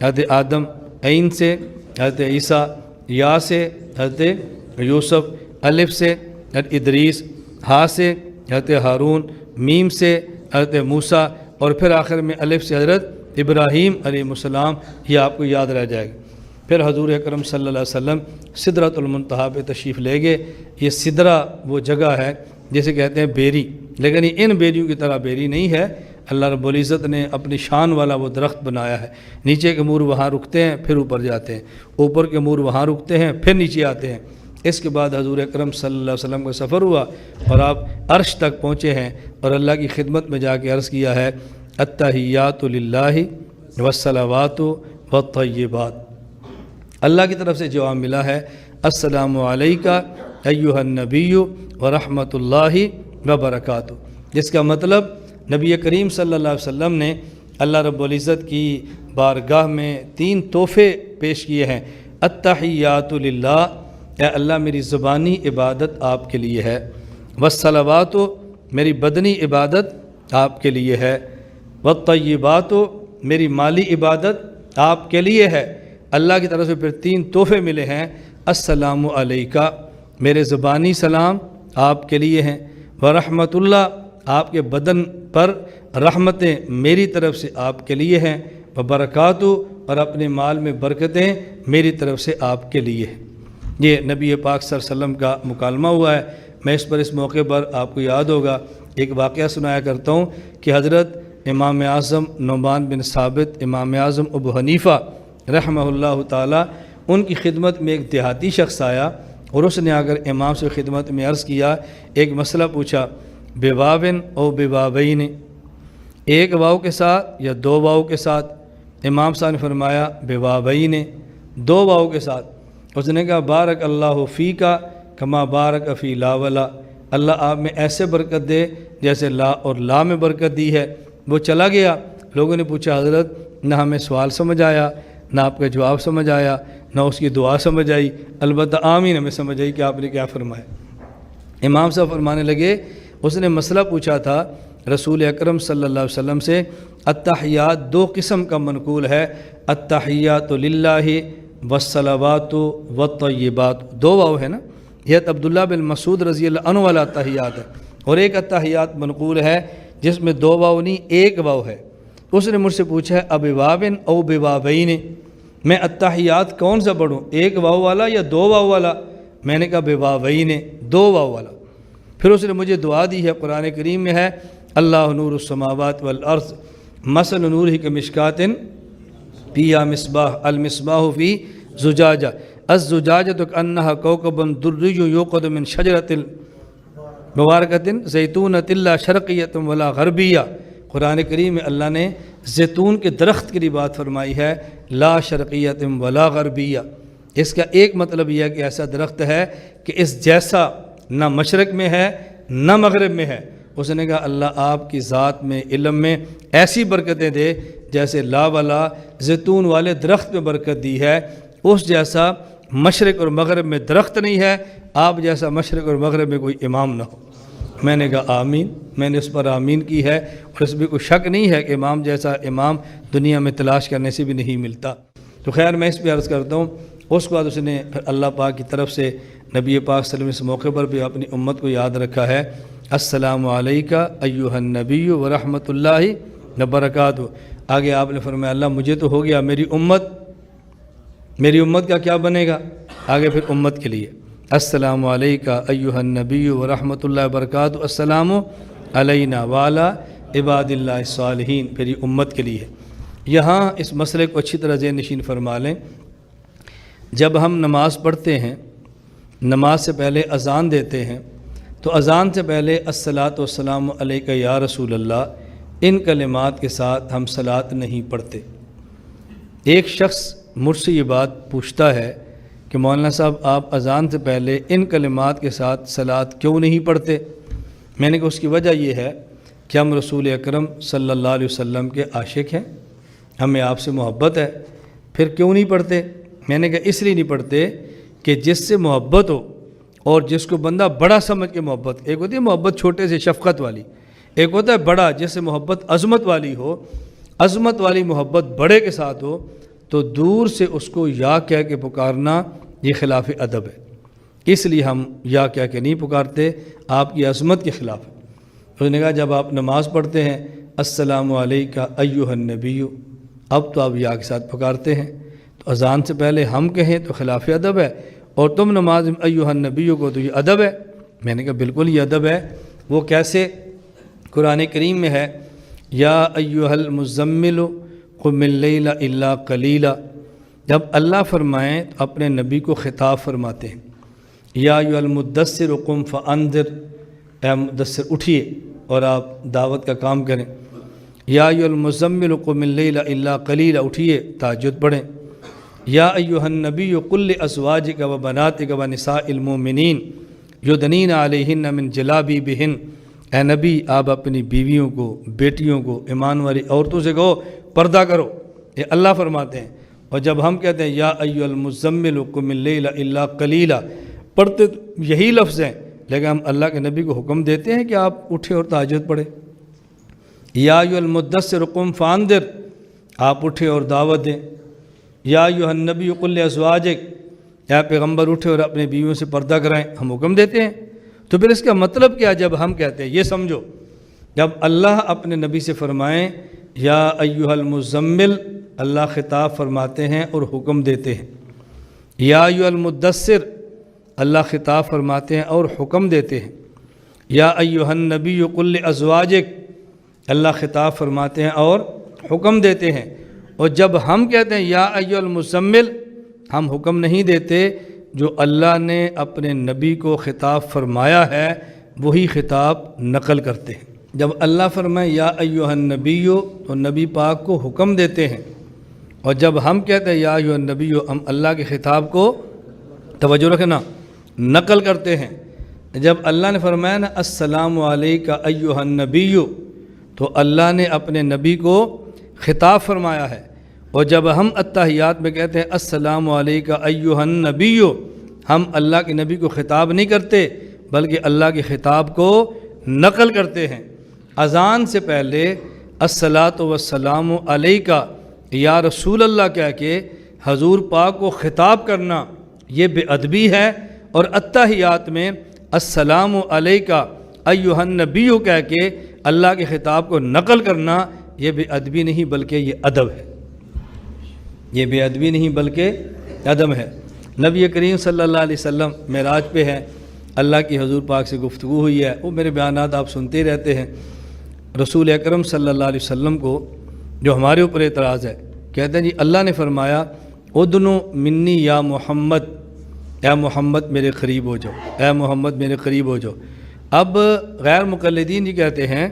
حضرت آدم، عین سے حضرت عیسیٰ، یا سے حضرت یوسف، الف سے حضرت ادریس، ہا سے حضرت ہارون، میم سے حضرت موسیٰ، اور پھر آخر میں الف سے حضرت ابراہیم علیہ السلام۔ یہ آپ کو یاد رہ جائے گا۔ پھر حضور اکرم صلی اللہ علیہ وسلم سدرۃ المنتہا پہ تشریف لے گئے۔ یہ سدرہ وہ جگہ ہے جسے کہتے ہیں بیری، لیکن یہ ان بیریوں کی طرح بیری نہیں ہے۔ اللہ رب العزت نے اپنی شان والا وہ درخت بنایا ہے، نیچے کے مور وہاں رکتے ہیں پھر اوپر جاتے ہیں، اوپر کے مور وہاں رکتے ہیں پھر نیچے آتے ہیں۔ اس کے بعد حضور اکرم صلی اللہ علیہ وسلم کا سفر ہوا اور آپ عرش تک پہنچے ہیں، اور اللہ کی خدمت میں جا کے عرض کیا ہے التحیات للہ والصلوات والطیبات۔ اللہ کی طرف سے جواب ملا ہے السلام علیکہ ایھا النبی ورحمۃ اللہ وبرکاتہ، جس کا مطلب نبی کریم صلی اللہ علیہ وسلم نے اللہ رب العزت کی بارگاہ میں 3 تحفے پیش کیے ہیں۔ التحیات للہ، اے اللہ میری زبانی عبادت آپ کے لیے ہے، والصلوات، میری بدنی عبادت آپ کے لیے ہے، والطیبات، میری مالی عبادت آپ کے لیے ہے۔ اللہ کی طرف سے پھر 3 تحفے ملے ہیں۔ السلام علیکہ، میرے زبانی سلام آپ کے لیے ہیں، ورحمۃ اللہ، آپ کے بدن پر رحمتیں میری طرف سے آپ کے لیے ہیں، وبرکاتہ، اور اپنے مال میں برکتیں میری طرف سے آپ کے لیے ہیں۔ یہ نبی پاک صلی اللہ علیہ وسلم کا مکالمہ ہوا ہے۔ میں اس موقع پر آپ کو یاد ہوگا ایک واقعہ سنایا کرتا ہوں کہ حضرت امام اعظم نعمان بن ثابت، امام اعظم ابو حنیفہ رحمہ اللہ تعالی، ان کی خدمت میں ایک دیہاتی شخص آیا، اور اس نے آ کر امام سے خدمت میں عرض کیا، ایک مسئلہ پوچھا، بواوٍ او بواوین، ایک واو کے ساتھ یا 2 واو کے ساتھ؟ امام صاحب نے فرمایا بواوین، 2 واو کے ساتھ۔ اس نے کہا بارک اللہ فیکا کما بارک فی لا ولا، اللہ آپ میں ایسے برکت دے جیسے لا اور لا میں برکت دی ہے۔ وہ چلا گیا۔ لوگوں نے پوچھا حضرت نہ ہمیں سوال سمجھ آیا، نہ آپ کا جواب سمجھ آیا، نہ اس کی دعا سمجھ آئی، البتہ آمین ہمیں سمجھ آئی کہ آپ نے کیا فرمایا۔ امام صاحب فرمانے لگے، اس نے مسئلہ پوچھا تھا رسول اکرم صلی اللہ علیہ وسلم سے، التحیات دو قسم کا منقول ہے، التحیات للہ والصلوات والطیبات، دو واو ہے نا، یہ عبداللہ بن مسعود رضی اللہ عنہ والا التحیات ہے، اور ایک التحیات منقول ہے جس میں دو واو نہیں ایک واو ہے۔ اس نے مجھ سے پوچھا ہے ابوابن او بوابین، میں التحیات کون سا پڑھوں، ایک واو والا یا دو واو والا؟ میں نے کہا بوابین، دو واو والا۔ پھر اس نے مجھے دعا دی ہے، قرآن کریم میں ہے، اللہ نور السماوات والارض مثل نورہ کمشکات فیہا مصباح المصباح فی زجاجہ الزجاجۃ کأنہا کوکب دری یوقد من شجرۃ مبارکۃ زیتونۃ لا شرقیۃ ولا غربیہ۔ قرآن کریم میں اللہ نے زیتون کے درخت کی بھی بات فرمائی ہے، لا شرقیۃ ولا غربیہ۔ اس کا ایک مطلب یہ ہے کہ ایسا درخت ہے کہ اس جیسا نہ مشرق میں ہے نہ مغرب میں ہے۔ اس نے کہا اللہ آپ کی ذات میں، علم میں ایسی برکتیں دے جیسے لا والا زیتون والے درخت میں برکت دی ہے، اس جیسا مشرق اور مغرب میں درخت نہیں ہے، آپ جیسا مشرق اور مغرب میں کوئی امام نہ ہو۔ میں نے کہا آمین، میں نے اس پر آمین کی ہے، اور اس میں کوئی شک نہیں ہے کہ امام جیسا امام دنیا میں تلاش کرنے سے بھی نہیں ملتا۔ تو خیر میں اس پہ عرض کرتا ہوں۔ اس کے بعد اس نے پھر اللہ پاک کی طرف سے نبی پاک صلی اللہ علیہ وسلم اس موقع پر بھی اپنی امت کو یاد رکھا ہے، السلام علیکہ ایھا النبی ورحمۃ اللہ وبرکاتہ۔ آگے آپ نے فرمایا اللہ مجھے تو ہو گیا، میری امت کا کیا بنے گا؟ آگے پھر امت کے لیے السلام علیکہ ایھا النبی ورحمۃ اللہ وبرکاتہ، السلام علینا وعلی عباد اللہ الصالحین، پھر یہ امت کے لیے۔ یہاں اس مسئلے کو اچھی طرح ذہن نشین فرما لیں، جب ہم نماز پڑھتے ہیں، نماز سے پہلے اذان دیتے ہیں، تو اذان سے پہلے الصلاۃ والسلام علیکہ یا رسول اللہ، ان کلمات کے ساتھ ہم صلاۃ نہیں پڑھتے۔ ایک شخص مجھ سے یہ بات پوچھتا ہے کہ مولانا صاحب آپ اذان سے پہلے ان کلمات کے ساتھ صلاۃ کیوں نہیں پڑھتے؟ میں نے کہا اس کی وجہ یہ ہے کہ ہم رسول اکرم صلی اللہ علیہ وسلم کے عاشق ہیں، ہمیں آپ سے محبت ہے، پھر کیوں نہیں پڑھتے؟ میں نے کہا اس لیے نہیں پڑھتے کہ جس سے محبت ہو اور جس کو بندہ بڑا سمجھ کے محبت، ایک ہوتی ہے محبت چھوٹے سے شفقت والی، ایک ہوتا ہے بڑا جس سے محبت عظمت والی ہو، عظمت والی محبت بڑے کے ساتھ ہو، تو دور سے اس کو یا کہہ کے پکارنا یہ خلاف ادب ہے، اس لیے ہم یا کہہ کے نہیں پکارتے، آپ کی عظمت کے خلاف ہے۔ اس نے کہا جب آپ نماز پڑھتے ہیں السلام علیکہ ایھا النبی، اب تو آپ یا کے ساتھ پکارتے ہیں، تو اذان سے پہلے ہم کہیں تو خلاف ادب ہے، اور تم نماز میں ایھا النبی کو تو یہ ادب ہے۔ میں نے کہا بالکل یہ ادب ہے۔ وہ کیسے؟ قرآن کریم میں ہے یا ایھا المزمل قم اللیل الا قلیلا، جب اللہ فرمائیں تو اپنے نبی کو خطاب فرماتے ہیں، یا ایھا المدثر قم فانذر، اے مدثر اٹھیے اور آپ دعوت کا کام کریں، یا ایھا المزمل قم اللیل الا قلیلا، اٹھیے تہجد پڑھیں، یا ایھا النبی قل لازواجک و بناتک و نساء المؤمنین یدنین علیہن من جلابیبہن، اے نبی آپ اپنی بیویوں کو، بیٹیوں کو، ایمان والی عورتوں سے کہو پردہ کرو، یہ اللہ فرماتے ہیں۔ اور جب ہم کہتے ہیں یا ایھا المزمل قم اللیل الا قلیلا، پڑھتے تو یہی لفظ ہیں، لیکن ہم اللہ کے نبی کو حکم دیتے ہیں کہ آپ اٹھیں اور تہجد پڑھیں۔ یا ایھا المدثر قم فانذر، آپ اٹھیں اور دعوت دیں۔ یا ایھا النبی قل لازواجک، یا پیغمبر اٹھے اور اپنے بیویوں سے پردہ کرائیں، ہم حکم دیتے ہیں۔ تو پھر اس کا مطلب کیا جب ہم کہتے ہیں؟ یہ سمجھو، جب اللہ اپنے نبی سے فرمائیں یا ایھا المزمل، اللہ خطاب فرماتے ہیں اور حکم دیتے ہیں، یا ایھا المدثر، اللہ خطاب فرماتے ہیں اور حکم دیتے ہیں، یا ایھا النبی قل لازواجک، اللہ خطاب فرماتے ہیں اور حکم دیتے ہیں۔ اور جب ہم کہتے ہیں یا ایھا المزمل، ہم حکم نہیں دیتے، جو اللہ نے اپنے نبی کو خطاب فرمایا ہے وہی خطاب نقل کرتے ہیں۔ جب اللہ فرمائے یا ایھا النبی تو نبی پاک کو حکم دیتے ہیں، اور جب ہم کہتے ہیں یا ایھا النبی ہم اللہ کے خطاب کو، توجہ رکھنا، نقل کرتے ہیں۔ جب اللہ نے فرمایا نا السلام علیکہ ایھا النبی، تو اللہ نے اپنے نبی کو خطاب فرمایا ہے، اور جب ہم اتحیات میں کہتے ہیں السلام علیکہ ایھا النبی، ہم اللہ کے نبی کو خطاب نہیں کرتے بلکہ اللہ کے خطاب کو نقل کرتے ہیں۔ اذان سے پہلے الصلاۃ والسلام علیکہ یا رسول اللہ کہہ کے حضور پاک کو خطاب کرنا یہ بے ادبی ہے، اور اتحیات میں السلام علیکہ ایھا النبی کہہ کے اللہ کے خطاب کو نقل کرنا یہ بے ادبی نہیں بلکہ یہ ادب ہے، یہ بے ادبی نہیں بلکہ ادب ہے۔ نبی کریم صلی اللہ علیہ وسلم معراج پہ ہے، اللہ کی حضور پاک سے گفتگو ہوئی ہے، وہ میرے بیانات آپ سنتے رہتے ہیں۔ رسول اکرم صلی اللہ علیہ وسلم کو جو ہمارے اوپر اعتراض ہے، کہتے ہیں جی اللہ نے فرمایا ادنو منی یا محمد، اے محمد میرے قریب ہو جاؤ، اے محمد میرے قریب ہو جاؤ۔ اب غیر مقلدین جی کہتے ہیں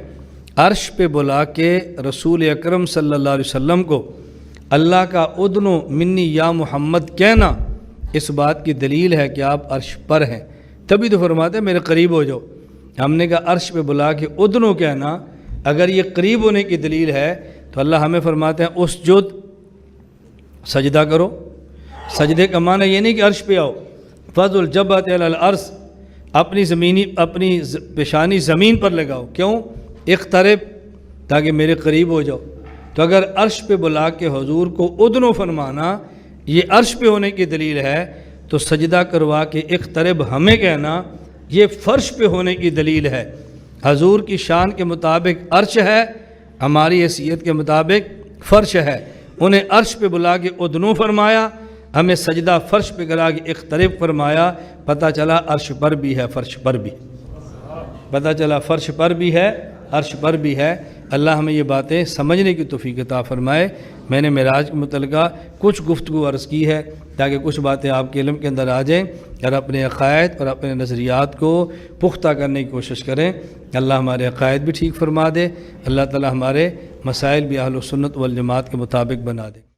عرش پہ بلا کے رسول اکرم صلی اللہ علیہ وسلم کو اللہ کا ادنو منی یا محمد کہنا اس بات کی دلیل ہے کہ آپ عرش پر ہیں، تبھی تو فرماتے ہیں میرے قریب ہو جاؤ۔ ہم نے کہا عرش پہ بلا کے ادنو کہنا اگر یہ قریب ہونے کی دلیل ہے تو اللہ ہمیں فرماتے ہیں اسجد، سجدہ کرو۔ سجدے کا معنی یہ نہیں کہ عرش پہ آؤ، فض الجبہۃ علی الارض، اپنی پیشانی زمین پر لگاؤ، کیوں؟ اقترب، تاکہ میرے قریب ہو جاؤ۔ تو اگر عرش پہ بلا کے حضور کو ادنو فرمانا یہ عرش پہ ہونے کی دلیل ہے تو سجدہ کروا کے اقترب ہمیں کہنا یہ فرش پہ ہونے کی دلیل ہے۔ حضور کی شان کے مطابق عرش ہے، ہماری حیثیت کے مطابق فرش ہے۔ انہیں عرش پہ بلا کے ادنو فرمایا، ہمیں سجدہ فرش پہ کرا کے اقترب فرمایا، پتہ چلا عرش پر بھی ہے فرش پر بھی، پتہ چلا فرش پر بھی ہے عرش پر بھی ہے۔ اللہ ہمیں یہ باتیں سمجھنے کی توفیق عطا فرمائے۔ میں نے معراج کے متعلقہ کچھ گفتگو عرض کی ہے تاکہ کچھ باتیں آپ کے علم کے اندر آ جائیں اور اپنے عقائد اور اپنے نظریات کو پختہ کرنے کی کوشش کریں۔ اللہ ہمارے عقائد بھی ٹھیک فرما دے، اللہ تعالی ہمارے مسائل بھی اہل سنت والجماعت کے مطابق بنا دے۔